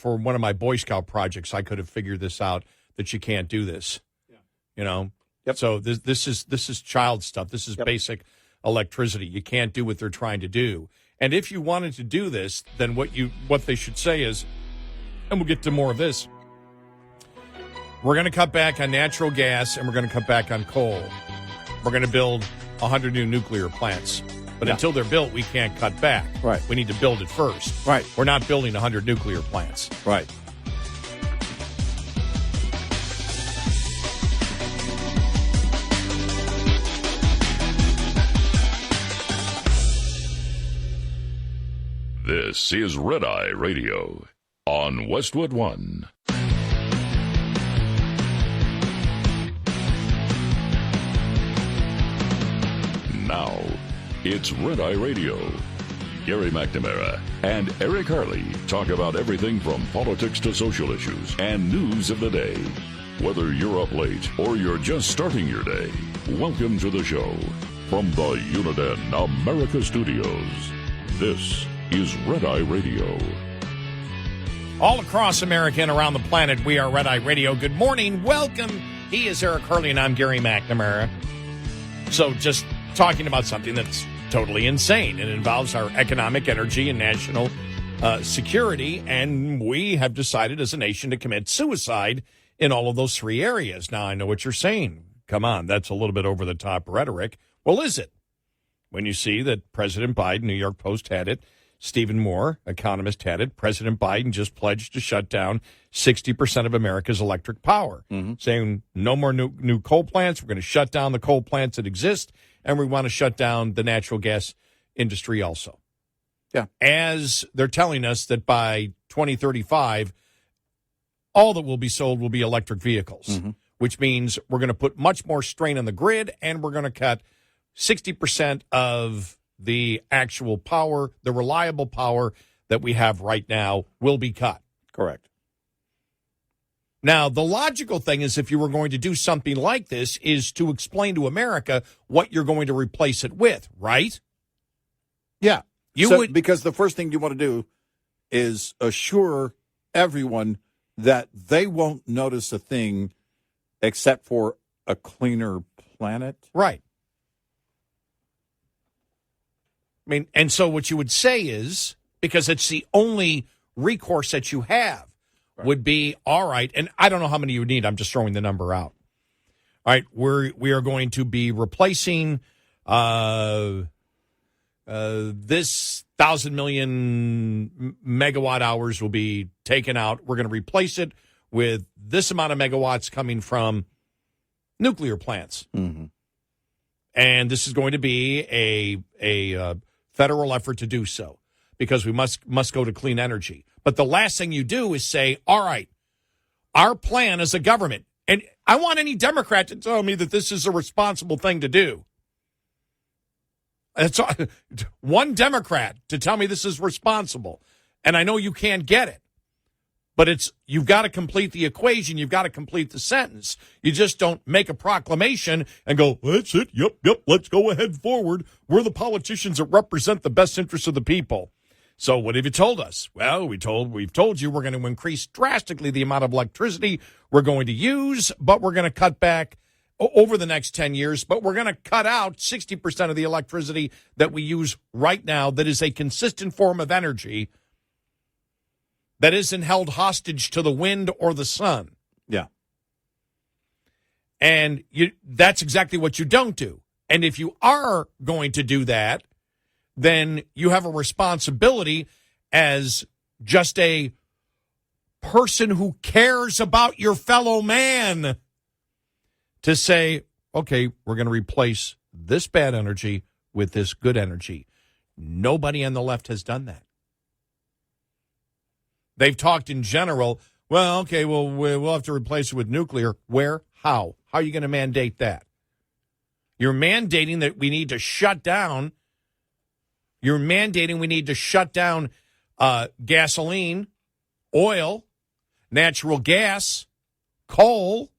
one of my Boy Scout projects, I could have figured this out, that you can't do this. So this is child stuff. This is basic electricity. You can't do what they're trying to do. And if you wanted to do this, then what they should say is, and we'll get to more of this, we're going to cut back on natural gas, and we're going to cut back on coal. We're going to build 100 new nuclear plants. But until they're built, we can't cut back. Right. We need to build it first. Right. We're not building 100 nuclear plants. Right. This is Red Eye Radio on Westwood One. Now, it's Red Eye Radio. Gary McNamara and Eric Harley talk about everything from politics to social issues and news of the day. Whether you're up late or you're just starting your day, welcome to the show. From the Uniden America Studios, this is Red Eye Radio. All across America and around the planet, we are Red Eye Radio. Good morning. Welcome. He is Eric Harley, and I'm Gary McNamara. So just talking about something that's totally insane. It involves our economic, energy, and national security, and we have decided as a nation to commit suicide in all of those three areas. Now, I know what you're saying. Come on, that's a little bit over-the-top rhetoric. Well, is it? When you see that President Biden, New York Post had it, Stephen Moore, economist, had it, President Biden just pledged to shut down 60% of America's electric power, saying no more new coal plants. We're going to shut down the coal plants that exist, and we want to shut down the natural gas industry also. Yeah. As they're telling us that by 2035, all that will be sold will be electric vehicles, which means we're going to put much more strain on the grid, and we're going to cut 60% of the actual power, the reliable power that we have right now will be cut. Correct. Now, the logical thing is if you were going to do something like this is to explain to America what you're going to replace it with, right? Yeah. You So- would because the first thing you want to do is assure everyone that they won't notice a thing except for a cleaner planet. right. I mean, and so what you would say is, because it's the only recourse that you have, would be, all right, and I don't know how many you would need, I'm just throwing the number out. All right, we are going to be replacing this 1,000 million megawatt hours will be taken out. We're going to replace it with this amount of megawatts coming from nuclear plants. Mm-hmm. And this is going to be a federal effort to do so because we must go to clean energy. But the last thing you do is say, all right, our plan as a government, and I want any Democrat to tell me that this is a responsible thing to do. It's one Democrat to tell me this is responsible. And I know you can't get it. But you've got to complete the equation. You've got to complete the sentence. You just don't make a proclamation and go, that's it. Yep, let's go ahead forward. We're the politicians that represent the best interests of the people. So what have you told us? Well, we've told you we're going to increase drastically the amount of electricity we're going to use, but we're going to cut back over the next 10 years, but we're going to cut out 60% of the electricity that we use right now that is a consistent form of energy that isn't held hostage to the wind or the sun. Yeah. And that's exactly what you don't do. And if you are going to do that, then you have a responsibility as just a person who cares about your fellow man to say, okay, we're going to replace this bad energy with this good energy. Nobody on the left has done that. They've talked in general, well, okay, well, we'll have to replace it with nuclear. Where? How? How are you going to mandate that? You're mandating that we need to shut down. You're mandating we need to shut down gasoline, oil, natural gas, coal.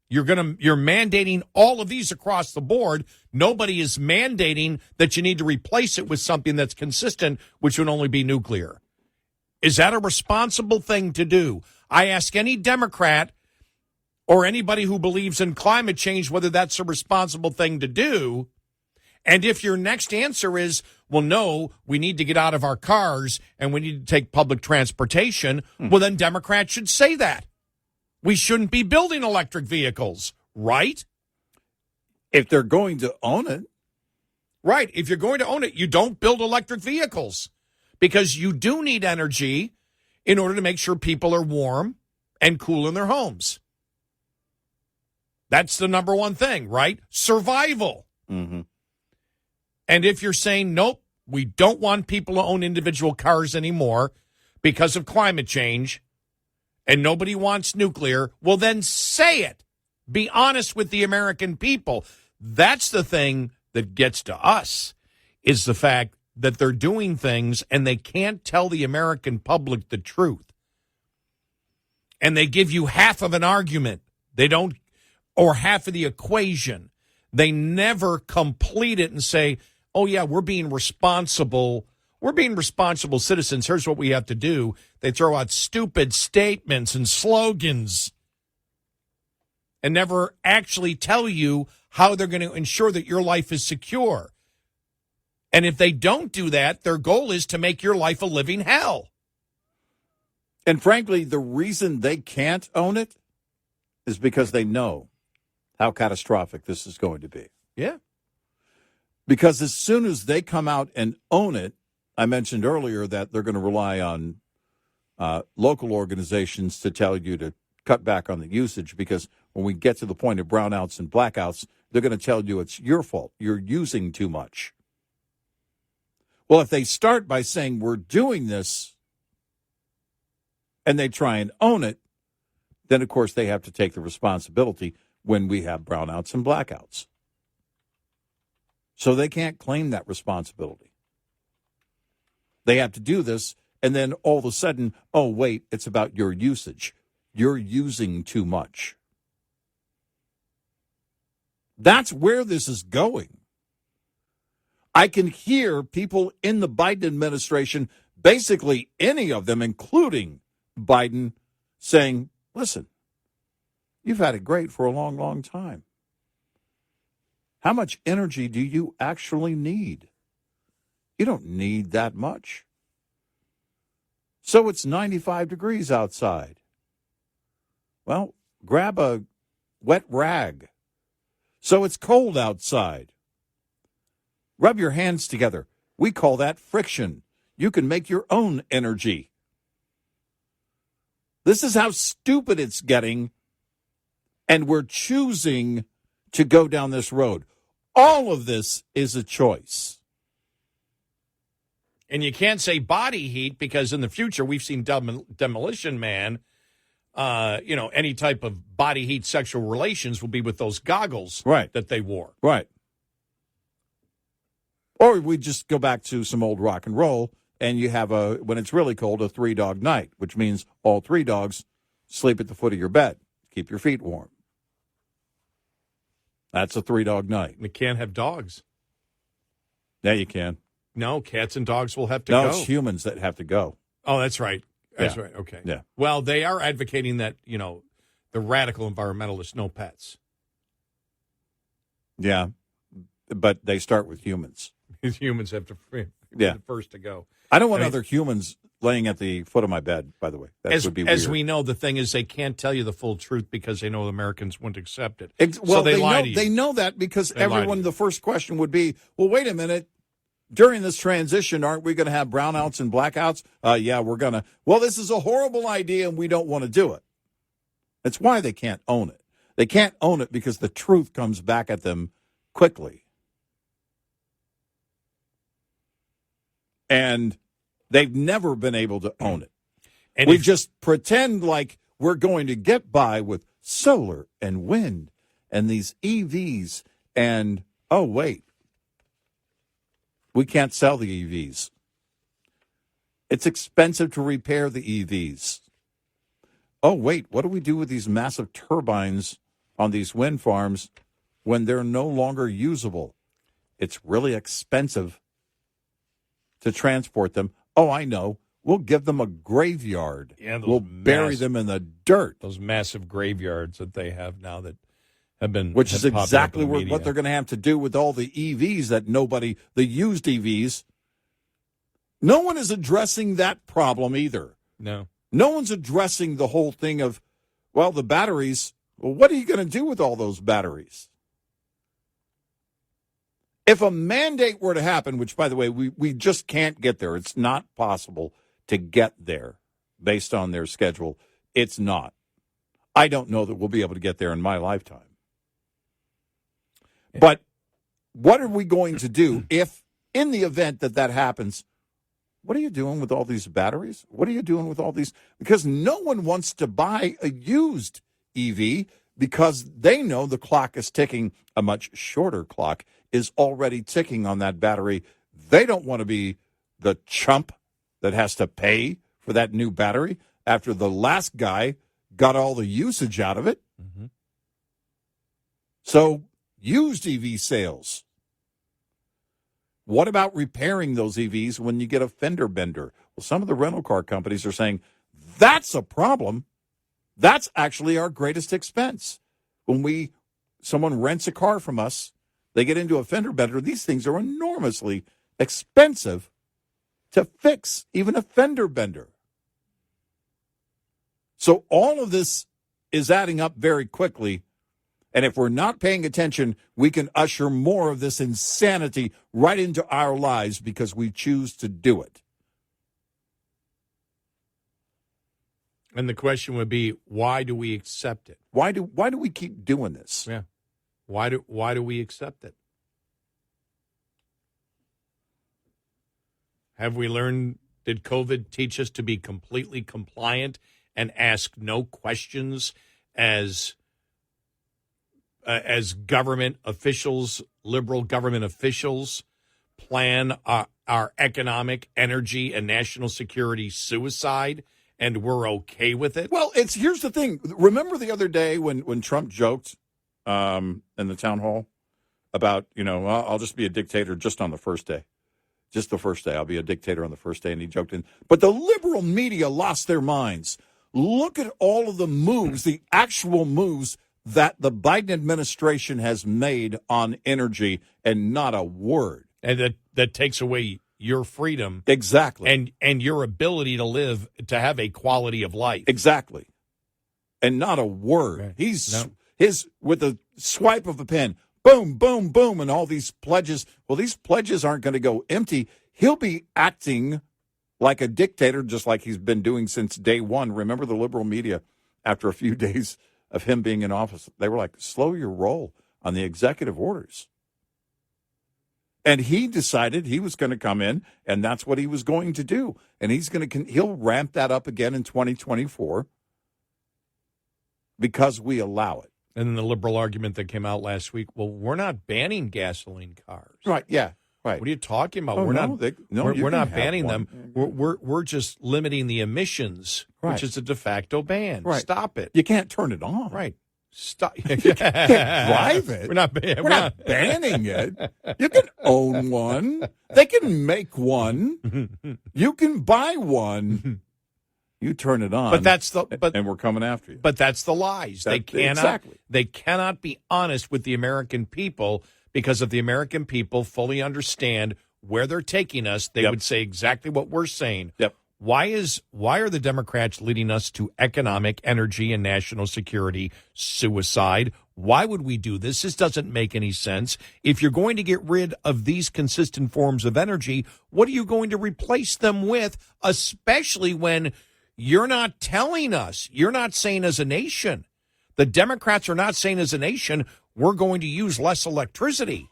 You're mandating all of these across the board. Nobody is mandating that you need to replace it with something that's consistent, which would only be nuclear. Is that a responsible thing to do? I ask any Democrat or anybody who believes in climate change whether that's a responsible thing to do. And if your next answer is, well, no, we need to get out of our cars and we need to take public transportation, well, then Democrats should say that. We shouldn't be building electric vehicles, right? If they're going to own it. Right. If you're going to own it, you don't build electric vehicles because you do need energy in order to make sure people are warm and cool in their homes. That's the number one thing, right? Survival. Mm-hmm. And if you're saying, nope, we don't want people to own individual cars anymore because of climate change, and nobody wants nuclear, well, then say it. Be honest with the American people. That's the thing that gets to us, is the fact that they're doing things and they can't tell the American public the truth. And they give you half of an argument. They don't, or half of the equation. They never complete it and say, oh, yeah, we're being responsible. We're being responsible citizens. Here's what we have to do. They throw out stupid statements and slogans and never actually tell you how they're going to ensure that your life is secure. And if they don't do that, their goal is to make your life a living hell. And frankly, the reason they can't own it is because they know how catastrophic this is going to be. Yeah. Because as soon as they come out and own it, I mentioned earlier that they're going to rely on local organizations to tell you to cut back on the usage, because when we get to the point of brownouts and blackouts, they're going to tell you it's your fault. You're using too much. Well, if they start by saying we're doing this and they try and own it, then, of course, they have to take the responsibility when we have brownouts and blackouts. So they can't claim that responsibility. They have to do this, and then all of a sudden, oh, wait, it's about your usage. you're using too much. That's where this is going. I can hear people in the Biden administration, basically any of them, including Biden, saying, listen, you've had it great for a long, long time. How much energy do you actually need? You don't need that much. So it's 95 degrees outside. Well, grab a wet rag. So it's cold outside. Rub your hands together. We call that friction. You can make your own energy. This is how stupid it's getting, and we're choosing to go down this road. All of this is a choice. And you can't say body heat because in the future we've seen Demolition Man, any type of body heat sexual relations will be with those goggles that they wore. Right. Or we just go back to some old rock and roll, and you have, when it's really cold, a 3-dog night, which means all 3 dogs sleep at the foot of your bed. Keep your feet warm. That's a 3-dog night. We can't have dogs. Yeah, you can. No, cats and dogs will have to go. No, it's humans that have to go. Oh, that's right. That's right. Okay. Yeah. Well, they are advocating that, the radical environmentalists, no pets. Yeah, but they start with humans. Humans have to be the first to go. I don't want other humans laying at the foot of my bed, by the way. That would be weird. As we know, the thing is they can't tell you the full truth because they know Americans wouldn't accept it. Well, so they lie to you. They know that because the first question would be, well, wait a minute. During this transition, aren't we going to have brownouts and blackouts? Yeah, we're going to. Well, this is a horrible idea, and we don't want to do it. That's why they can't own it. They can't own it because the truth comes back at them quickly. And they've never been able to own it. And we just pretend like we're going to get by with solar and wind and these EVs. And, oh, wait. We can't sell the EVs. It's expensive to repair the EVs. Oh, wait, what do we do with these massive turbines on these wind farms when they're no longer usable? It's really expensive to transport them. Oh, I know. We'll give them a graveyard. Yeah, we'll bury them in the dirt. Those massive graveyards that they have now that have been, which is exactly what they're going to have to do with all the EVs the used EVs. No one is addressing that problem either. No one's addressing the whole thing of, well, the batteries. Well, what are you going to do with all those batteries? If a mandate were to happen, which, by the way, we just can't get there. It's not possible to get there based on their schedule. It's not. I don't know that we'll be able to get there in my lifetime. But what are we going to do if, in the event that happens, what are you doing with all these batteries? What are you doing with all these? Because no one wants to buy a used EV because they know the clock is ticking. A much shorter clock is already ticking on that battery. They don't want to be the chump that has to pay for that new battery after the last guy got all the usage out of it. Mm-hmm. So, used EV sales. What about repairing those EVs when you get a fender bender? Well, some of the rental car companies are saying that's a problem. That's actually our greatest expense. When someone rents a car from us, they get into a fender bender. These things are enormously expensive to fix, even a fender bender. So all of this is adding up very quickly. And if we're not paying attention, we can usher more of this insanity right into our lives because we choose to do it. And the question would be, why do we accept it? Why do we keep doing this? Yeah. Why do we accept it? Have we learned, did COVID teach us to be completely compliant and ask no questions as government officials, liberal government officials, plan our economic, energy, and national security suicide and we're okay with it? Well, here's the thing. Remember the other day when Trump joked in the town hall about, I'll just be a dictator just on the first day. Just the first day. I'll be a dictator on the first day. And he joked in. But the liberal media lost their minds. Look at all of the moves, the actual moves that the Biden administration has made on energy, and not a word. And that takes away your freedom. Exactly. And your ability to live, to have a quality of life. Exactly. And not a word. Right. His with a swipe of a pen, boom, boom, boom, and all these pledges. Well, these pledges aren't going to go empty. He'll be acting like a dictator, just like he's been doing since day one. Remember the liberal media, after a few days of him being in office, they were like, slow your roll on the executive orders. And he decided he was going to come in, and that's what he was going to do. And he'll ramp that up again in 2024 because we allow it. And then the liberal argument that came out last week, well, we're not banning gasoline cars. Right, yeah, right. What are you talking about? Oh, we're we're not banning them. We're just limiting the emissions, right, which is a de facto ban. Right. Stop it. You can't turn it on. Right. Stop. You can't drive it. We're not banning it. You can own one. They can make one. You can buy one. You turn it on. And we're coming after you. But that's the lies. They cannot be honest with the American people, because if the American people fully understand where they're taking us, they would say exactly what we're saying. Yep. Why are the Democrats leading us to economic, energy, and national security suicide? Why would we do this? This doesn't make any sense. If you're going to get rid of these consistent forms of energy, what are you going to replace them with, especially when you're not telling us, you're not saying as a nation, the Democrats are not saying as a nation, we're going to use less electricity.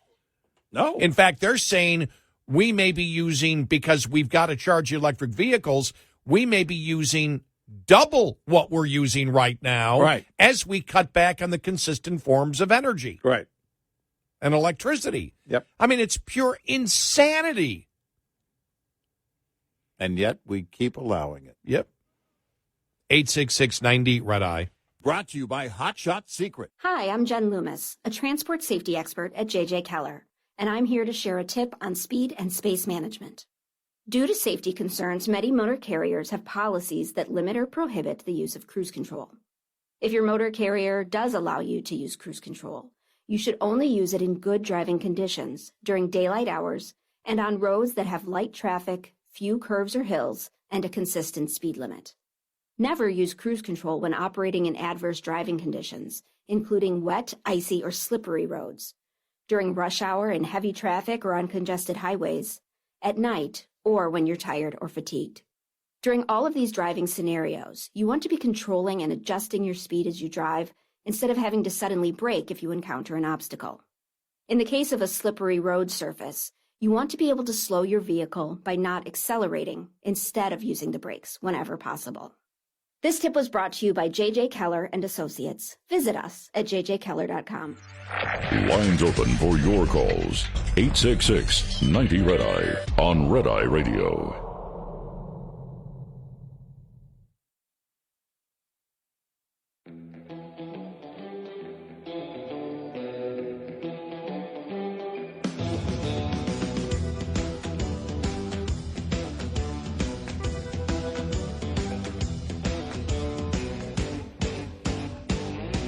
No. In fact, they're saying we may be using, because we've got to charge electric vehicles, we may be using double what we're using right now, right, as we cut back on the consistent forms of energy. Right. And electricity. Yep. I mean, it's pure insanity. And yet we keep allowing it. Yep. 866-90 Red Eye. Brought to you by Hot Shot Secret. Hi, I'm Jen Loomis, a transport safety expert at JJ Keller, and I'm here to share a tip on speed and space management. Due to safety concerns, many motor carriers have policies that limit or prohibit the use of cruise control. If your motor carrier does allow you to use cruise control, you should only use it in good driving conditions during daylight hours and on roads that have light traffic, few curves or hills, and a consistent speed limit. Never use cruise control when operating in adverse driving conditions, including wet, icy, or slippery roads, during rush hour in heavy traffic or on congested highways, at night, or when you're tired or fatigued. During all of these driving scenarios, you want to be controlling and adjusting your speed as you drive instead of having to suddenly brake if you encounter an obstacle. In the case of a slippery road surface, you want to be able to slow your vehicle by not accelerating instead of using the brakes whenever possible. This tip was brought to you by JJ Keller and Associates. Visit us at jjkeller.com. Lines open for your calls. 866-90 Red Eye on Red Eye Radio.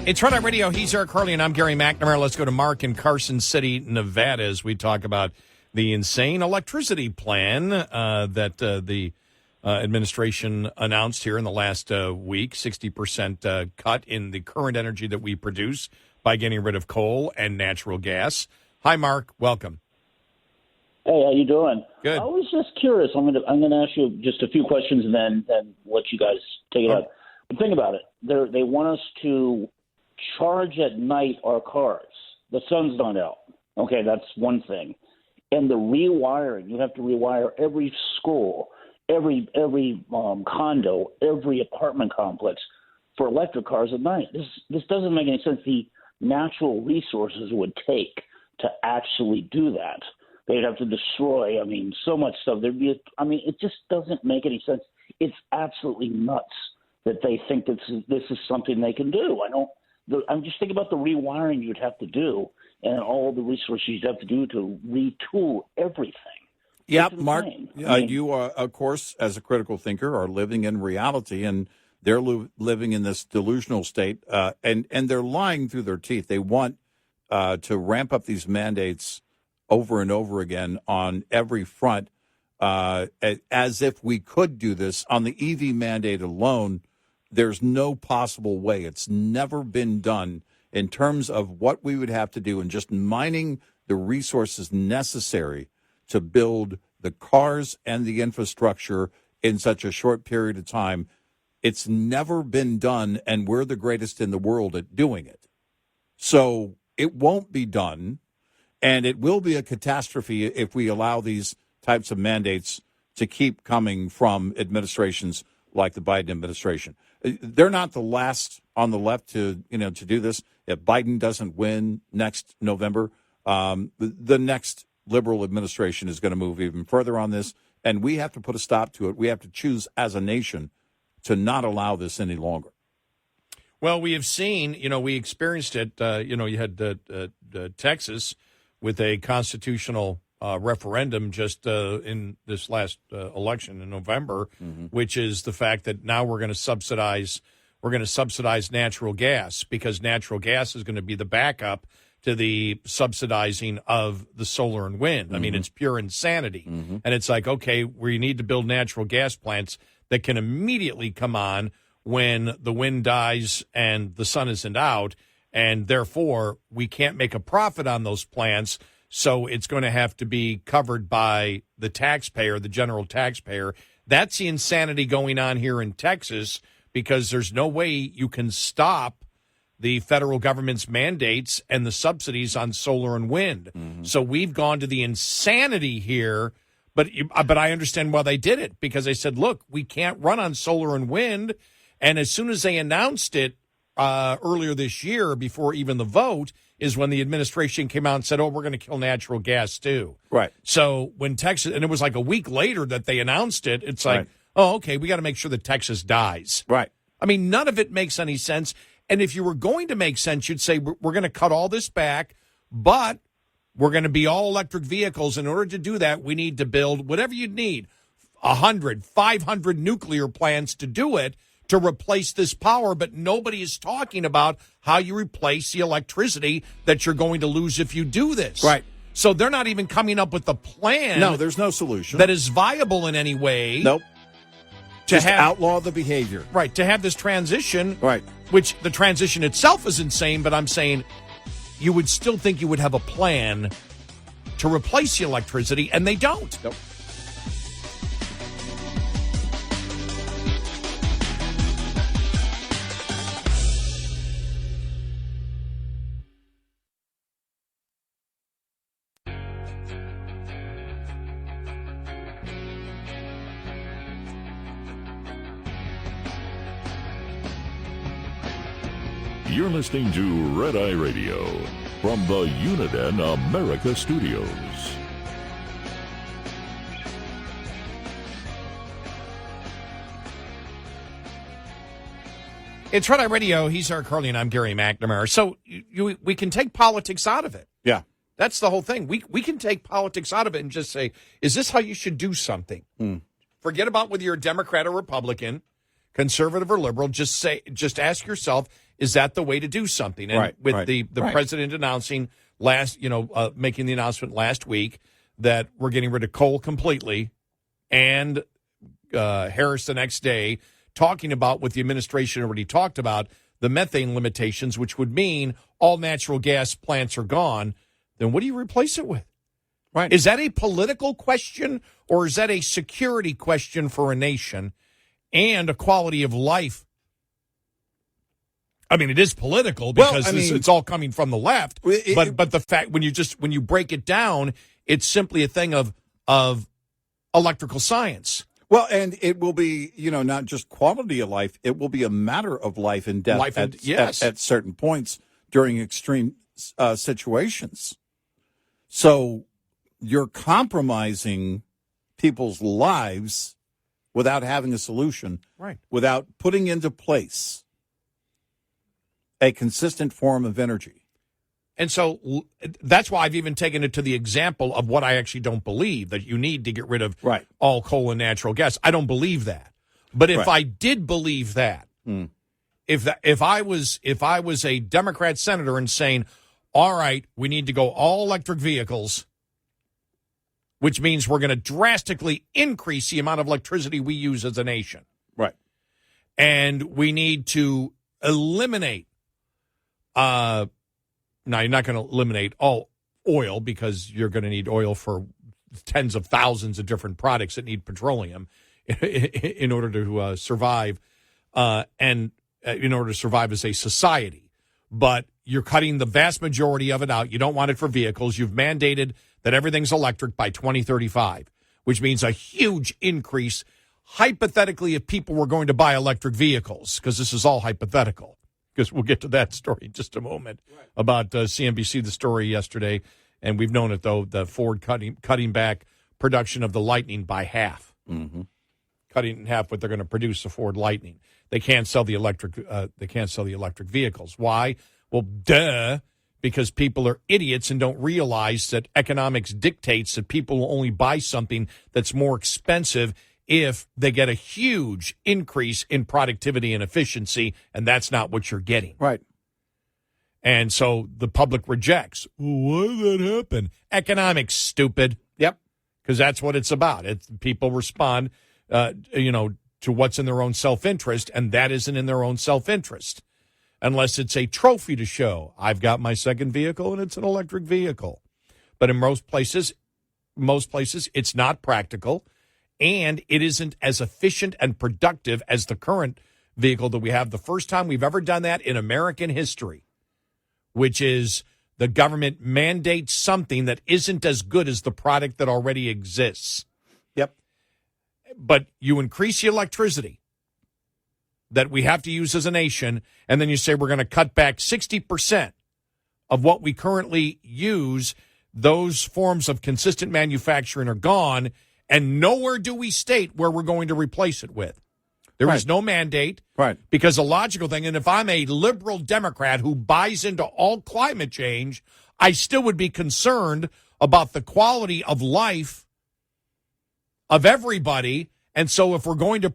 It's Red Eye Radio. He's Eric Harley, and I'm Gary McNamara. Let's go to Mark in Carson City, Nevada, as we talk about the insane electricity plan that the administration announced here in the last week, 60% cut in the current energy that we produce by getting rid of coal and natural gas. Hi, Mark. Welcome. Hey, how you doing? Good. I was just curious. I'm gonna ask you just a few questions and then let you guys take it out. But think about it. They want us to charge at night our cars. The sun's not out. Okay, that's one thing. And the rewiring, you have to rewire every school, every condo, every apartment complex for electric cars at night. This doesn't make any sense. The natural resources would take to actually do that. They'd have to destroy, so much stuff. It just doesn't make any sense. It's absolutely nuts that they think this is something they can do. I'm just thinking about the rewiring you'd have to do and all the resources you'd have to do to retool everything. Yeah, Mark, you are, of course, as a critical thinker, are living in reality, and they're living in this delusional state, and they're lying through their teeth. They want to ramp up these mandates over and over again on every front, as if we could do this. On the EV mandate alone, there's no possible way. It's never been done in terms of what we would have to do and just mining the resources necessary to build the cars and the infrastructure in such a short period of time. It's never been done, and we're the greatest in the world at doing it. So it won't be done, and it will be a catastrophe if we allow these types of mandates to keep coming from administrations like the Biden administration. They're not the last on the left to do this. If Biden doesn't win next November, the next liberal administration is going to move even further on this, and we have to put a stop to it. We have to choose as a nation to not allow this any longer. Well, we have seen, we experienced it. You had Texas with a constitutional referendum just in this last election in November, which is the fact that now we're going to subsidize natural gas, because natural gas is going to be the backup to the subsidizing of the solar and wind. I mean, it's pure insanity. And it's like, okay, we need to build natural gas plants that can immediately come on when the wind dies and the sun isn't out, and therefore we can't make a profit on those plants, so it's going to have to be covered by the taxpayer, the general taxpayer. That's the insanity going on here in Texas, because there's no way you can stop the federal government's mandates and the subsidies on solar and wind. So we've gone to the insanity here. But I understand why they did it, because they said, look, we can't run on solar and wind. And as soon as they announced it earlier this year, before even the vote, is when the administration came out and said, oh, we're going to kill natural gas too. Right. So when Texas, and it was like a week later that they announced it, it's like, oh, okay, we got to make sure that Texas dies. Right. I mean, none of it makes any sense. And if you were going to make sense, you'd say, we're going to cut all this back, but we're going to be all electric vehicles. In order to do that, we need to build whatever you need, 100, 500 nuclear plants to do it, to replace this power. But nobody is talking about how you replace the electricity that you're going to lose if you do this. Right. So they're not even coming up with a plan. No, there's no solution that is viable in any way. Nope. Just outlaw the behavior. Right, to have this transition. Right. Which the transition itself is insane, but I'm saying you would still think you would have a plan to replace the electricity, and they don't. Nope. You're listening to Red Eye Radio from the Uniden America Studios. It's Red Eye Radio. He's Eric Carly, and I'm Gary McNamara. So we can take politics out of it. Yeah. That's the whole thing. We can take politics out of it and just say, is this how you should do something? Forget about whether you're a Democrat or Republican, conservative or liberal. Just ask yourself, is that the way to do something? And the president announcing making the announcement last week that we're getting rid of coal completely, and Harris the next day talking about what the administration already talked about, the methane limitations, which would mean all natural gas plants are gone, then what do you replace it with? Right. Is that a political question, or is that a security question for a nation and a quality of life? I mean, it is political because it's all coming from the left. But the fact, when you break it down, it's simply a thing of electrical science. Well, and it will be, not just quality of life. It will be a matter of life and death at certain points during extreme situations. So you're compromising people's lives without having a solution, Right. without putting into place a consistent form of energy. And so that's why I've even taken it to the example of what I actually don't believe, that you need to get rid of Right. all coal and natural gas. I don't believe that. But if Right. I did believe that, if I was a Democrat senator and saying, all right, we need to go all electric vehicles, which means we're going to drastically increase the amount of electricity we use as a nation. Right. And we need to eliminate, now you're not going to eliminate all oil because you're going to need oil for tens of thousands of different products that need petroleum in order to survive and in order to survive as a society. But you're cutting the vast majority of it out. You don't want it for vehicles. You've mandated that everything's electric by 2035, which means a huge increase. Hypothetically, if people were going to buy electric vehicles, because this is all hypothetical, because we'll get to that story in just a moment about CNBC, the story yesterday, and we've known it, though, the Ford cutting back production of the Lightning by half. Mm-hmm. Cutting in half what they're going to produce, the Ford Lightning. They can't sell the electric. They can't sell the electric vehicles. Why? Well, duh, because people are idiots and don't realize that economics dictates that people will only buy something that's more expensive if they get a huge increase in productivity and efficiency, and that's not what you're getting. Right. And so the public rejects. Well, why did that happen? Economics, stupid. Yep. Because that's what it's about. People respond, to what's in their own self-interest, and that isn't in their own self-interest. Unless it's a trophy to show. I've got my second vehicle, and it's an electric vehicle. But in most places, it's not practical, and it isn't as efficient and productive as the current vehicle that we have. The first time we've ever done that in American history, which is the government mandates something that isn't as good as the product that already exists. Yep. But you increase the electricity that we have to use as a nation, and then you say we're going to cut back 60% of what we currently use. Those forms of consistent manufacturing are gone, and nowhere do we state where we're going to replace it with. There is no mandate. Right. Because a logical thing, and if I'm a liberal Democrat who buys into all climate change, I still would be concerned about the quality of life of everybody. And so if we're going to,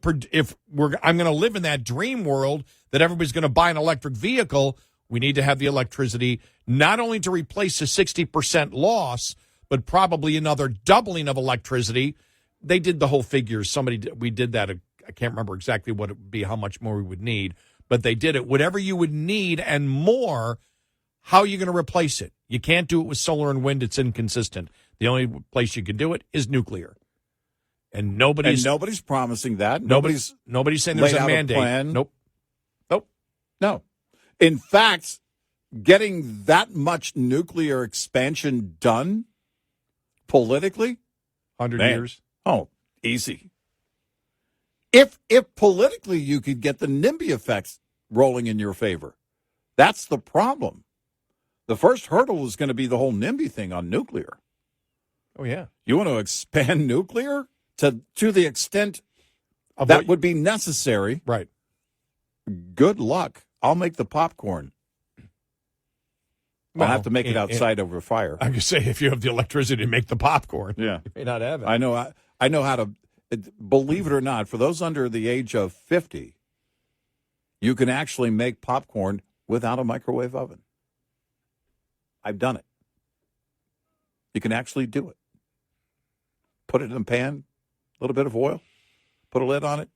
I'm going to live in that dream world that everybody's going to buy an electric vehicle, we need to have the electricity not only to replace the 60% loss, but probably another doubling of electricity. They did the whole figures. We did that. I can't remember exactly what it would be, how much more we would need, but they did it. Whatever you would need and more, how are you going to replace it? You can't do it with solar and wind. It's inconsistent. The only place you can do it is nuclear. And nobody's promising that. Nobody's saying there's a mandate. Nope. No. In fact, getting that much nuclear expansion done politically, 100 years. Oh, easy. If politically you could get the NIMBY effects rolling in your favor, that's the problem. The first hurdle is going to be the whole NIMBY thing on nuclear. Oh, yeah. You want to expand nuclear to the extent of that would be necessary. Right. Good luck. I'll make the popcorn. I'll have to make it outside over fire. I could say if you have the electricity to make the popcorn. Yeah. You may not have it. I know how to. Believe it or not, for those under the age of 50, you can actually make popcorn without a microwave oven. I've done it. You can actually do it. Put it in a pan, a little bit of oil, put a lid on it.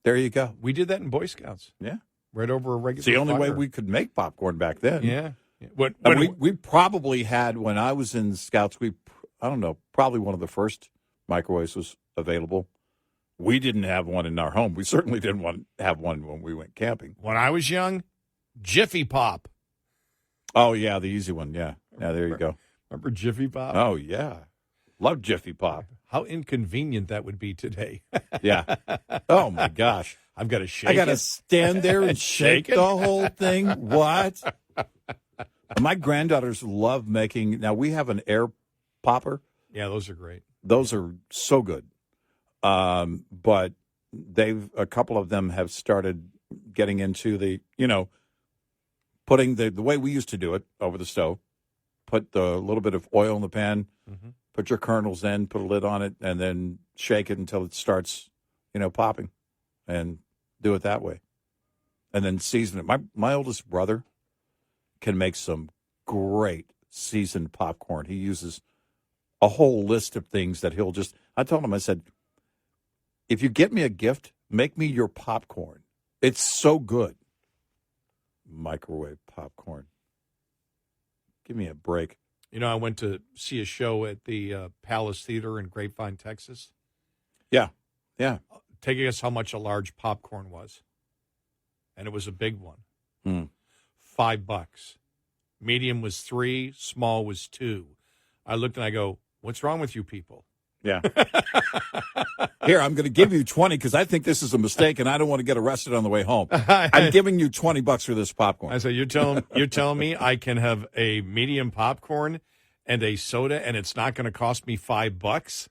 There you go. We did that in Boy Scouts. Yeah. Right over a regular It's the only fire. way we could make popcorn back then. Yeah. We probably had, when I was in Scouts, probably one of the first microwaves was available. We didn't have one in our home. We certainly didn't have one when we went camping. When I was young, Jiffy Pop. Oh, yeah, the easy one. Yeah. Yeah, there you go. Remember Jiffy Pop? Oh, yeah. Love Jiffy Pop. How inconvenient that would be today. Yeah. Oh, my gosh. I've got to shake it. I got to stand there and shake the whole thing. What? My granddaughters love making. Now, we have an air popper. Yeah, those are great. Those are so good. But a couple of them have started getting into the, putting the way we used to do it over the stove, put the little bit of oil in the pan, put your kernels in, put a lid on it, and then shake it until it starts, popping, and do it that way. And then season it. My oldest brother can make some great seasoned popcorn. He uses a whole list of things that I told him, I said, if you get me a gift, make me your popcorn. It's so good. Microwave popcorn. Give me a break. I went to see a show at the Palace Theater in Grapevine, Texas. Yeah. Take a guess how much a large popcorn was. And it was a big one. $5. Medium was $3, small was $2. I looked and I go, what's wrong with you people? Yeah. Here, I'm going to give you 20 because I think this is a mistake and I don't want to get arrested on the way home. I'm giving you $20 for this popcorn. I said, you're telling me I can have a medium popcorn and a soda and it's not going to cost me $5?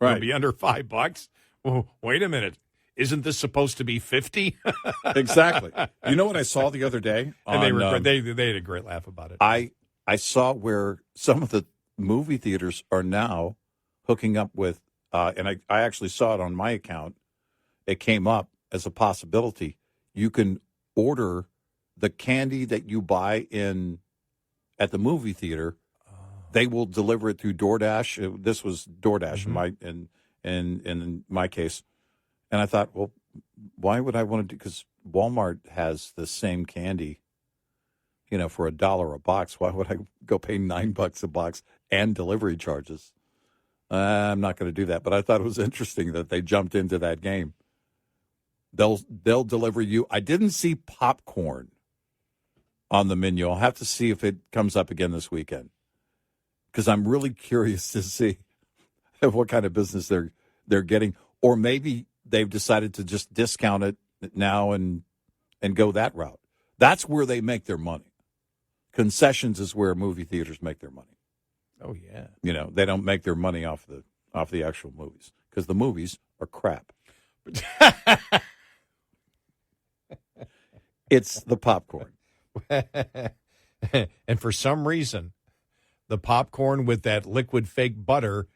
Right. It'll be under $5? Well, wait a minute. Isn't this supposed to be 50? Exactly. You know what I saw the other day? And they had a great laugh about it. I saw where some of the movie theaters are now hooking up with, and I actually saw it on my account. It came up as a possibility. You can order the candy that you buy at the movie theater. They will deliver it through DoorDash. This was DoorDash in my case. And I thought, well, why would I want to do? Because Walmart has the same candy, for $1 a box. Why would I go pay $9 a box and delivery charges? I'm not going to do that. But I thought it was interesting that they jumped into that game. They'll deliver you. I didn't see popcorn on the menu. I'll have to see if it comes up again this weekend because I'm really curious to see what kind of business they're getting, or maybe they've decided to just discount it now and go that route. That's where they make their money. Concessions is where movie theaters make their money. Oh yeah. They don't make their money off the actual movies because the movies are crap. It's the popcorn. And for some reason, the popcorn with that liquid fake butter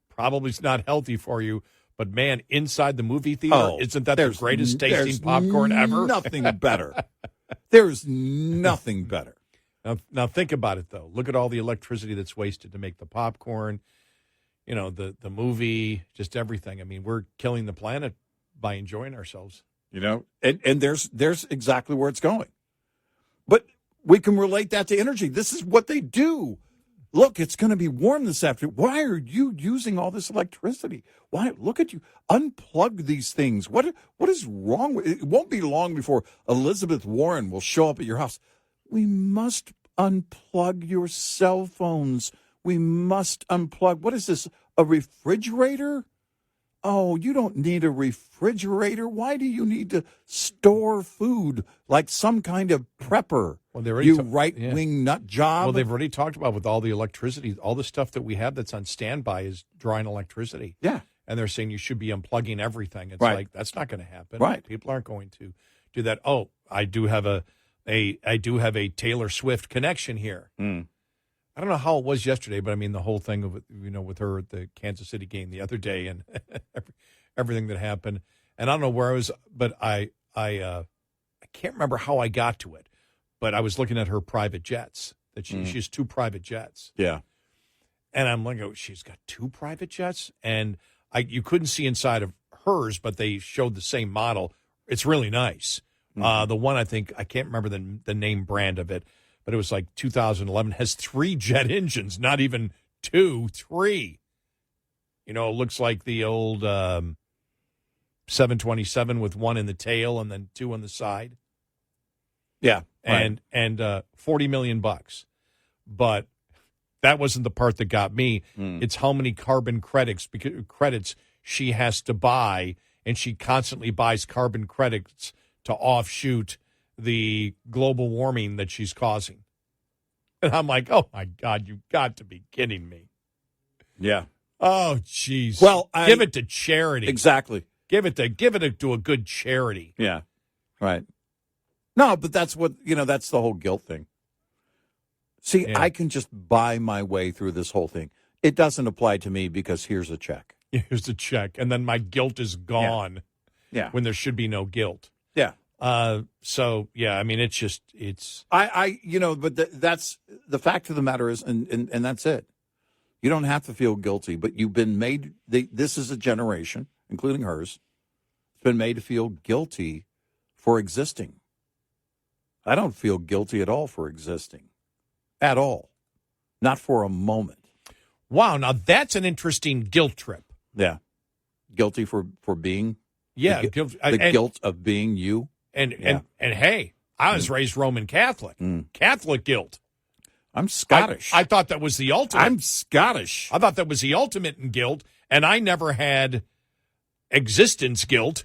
probably is not healthy for you. But, man, inside the movie theater, isn't that the greatest tasting popcorn ever? Nothing better. There's nothing better. Now, think about it, though. Look at all the electricity that's wasted to make the popcorn, the movie, just everything. I mean, we're killing the planet by enjoying ourselves. And there's exactly where it's going. But we can relate that to energy. This is what they do. Look, it's going to be warm this afternoon. Why are you using all this electricity? Why? Look at you. Unplug these things. What is wrong with it? It won't be long before Elizabeth Warren will show up at your house. We must unplug your cell phones. We must unplug. What is this, a refrigerator? Oh, you don't need a refrigerator. Why do you need to store food like some kind of prepper? Well, you right-wing nut job. Well, they've already talked about with all the electricity, all the stuff that we have that's on standby is drawing electricity. Yeah. And they're saying you should be unplugging everything. It's right. like, that's not going to happen. Right. People aren't going to do that. Oh, I do have a Taylor Swift connection here. I don't know how it was yesterday, but I mean the whole thing of with her at the Kansas City game the other day and everything that happened. And I don't know where I was, but I can't remember how I got to it. But I was looking at her private jets. That she has 2 private jets. Yeah. And I'm like, oh, she's got 2 private jets, and you couldn't see inside of hers, but they showed the same model. It's really nice. The one I can't remember the name brand of it. But it was like 2011, has 3 jet engines, not even 2, 3. It looks like the old 727 with 1 in the tail and then 2 on the side. Yeah. And $40 million. But that wasn't the part that got me. It's how many carbon credits she has to buy, and she constantly buys carbon credits to offshoot the global warming that she's causing. And I'm like, oh, my God, you've got to be kidding me. Yeah. Oh, jeez. Well, give it to charity. Exactly. Give it to a good charity. Yeah. Right. No, but that's that's the whole guilt thing. See, Yeah. I can just buy my way through this whole thing. It doesn't apply to me because here's a check. Here's a check, and then my guilt is gone. Yeah. When there should be no guilt. Yeah. So yeah, I mean, it's but that's the fact of the matter is, and that's it. You don't have to feel guilty, but you've been made. This is a generation, including hers, it's been made to feel guilty for existing. I don't feel guilty at all for existing, at all, not for a moment. Wow, now that's an interesting guilt trip. Yeah, guilty for being. Yeah, guilt of being you. And hey, I was raised Roman Catholic. Catholic guilt. I'm Scottish. I thought that was the ultimate. I'm Scottish. I thought that was the ultimate in guilt, and I never had existence guilt.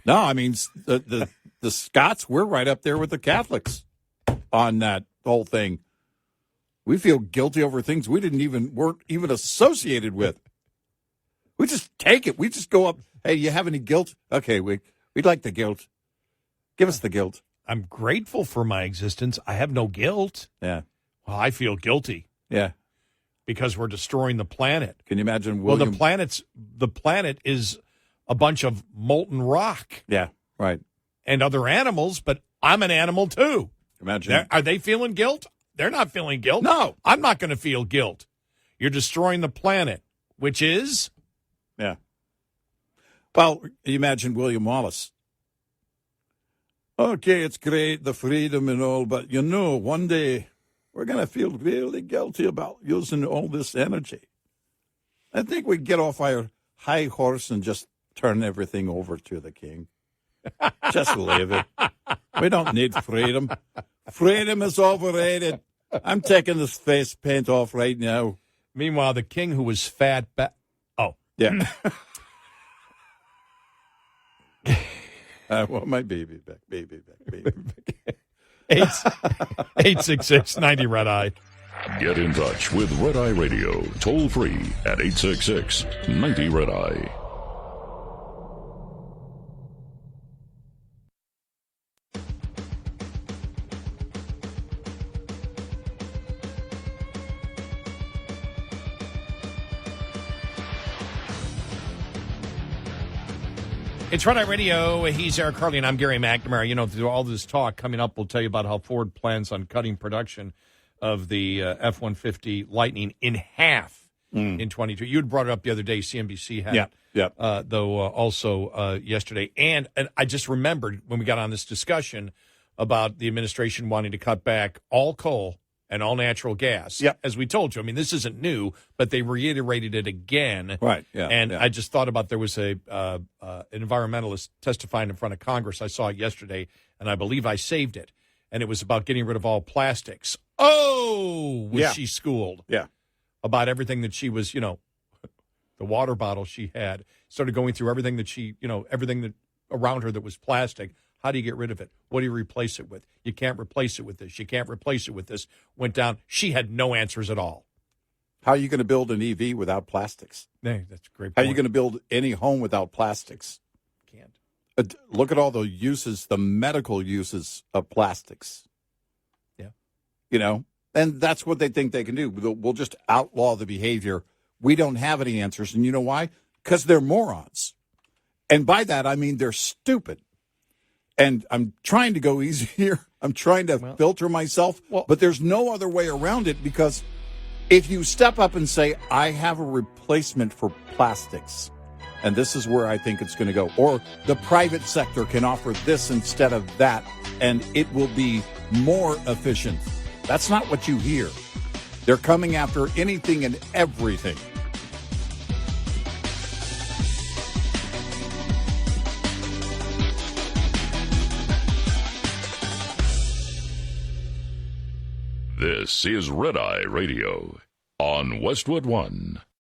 No, I mean the Scots. We're right up there with the Catholics on that whole thing. We feel guilty over things we weren't even associated with. We just take it. We just go up. Hey, you have any guilt? Okay, we'd like the guilt. Give us the guilt. I'm grateful for my existence. I have no guilt. Yeah. Well, I feel guilty. Yeah. Because we're destroying the planet. Can you imagine? Well, the planet is a bunch of molten rock. Yeah, right. And other animals, but I'm an animal too. Imagine. Are they feeling guilt? They're not feeling guilt. No. I'm not going to feel guilt. You're destroying the planet, which is? Yeah. Well, you imagine William Wallace. Okay, it's great, the freedom and all, but one day we're going to feel really guilty about using all this energy. I think we get off our high horse and just turn everything over to the king. Just leave it. We don't need freedom. Freedom is overrated. I'm taking this face paint off right now. Meanwhile, the king who was fat Yeah. I want my baby back. 866-90 Red Eye. Get in touch with Red Eye Radio, toll free at 866-90 Red Eye. It's Red Eye Radio. He's Eric Carly, and I'm Gary McNamara. Through all this talk coming up, we'll tell you about how Ford plans on cutting production of the F-150 Lightning in half in 22. You had brought it up the other day. CNBC had it, also yesterday. And I just remembered when we got on this discussion about the administration wanting to cut back all coal and all natural gas. Yep. As we told you, I mean, this isn't new, but they reiterated it again. Right, yeah. And yeah. I just thought about there was an environmentalist testifying in front of Congress. I saw it yesterday, and I believe I saved it. And it was about getting rid of all plastics. Oh, was she schooled? Yeah. About everything that she was, the water bottle she had. Started going through everything that everything that around her that was plastic. How do you get rid of it? What do you replace it with? You can't replace it with this. You can't replace it with this. Went down. She had no answers at all. How are you going to build an EV without plastics? Hey, that's a great point. How are you going to build any home without plastics? Can't. Look at all the uses, the medical uses of plastics. Yeah. And that's what they think they can do. We'll just outlaw the behavior. We don't have any answers. And you know why? Because they're morons. And by that, I mean they're stupid. And I'm trying to go easy here. I'm trying to filter myself. But there's no other way around it, because if you step up and say, I have a replacement for plastics, and this is where I think it's going to go, or the private sector can offer this instead of that, and it will be more efficient. That's not what you hear. They're coming after anything and everything. This is Red Eye Radio on Westwood One.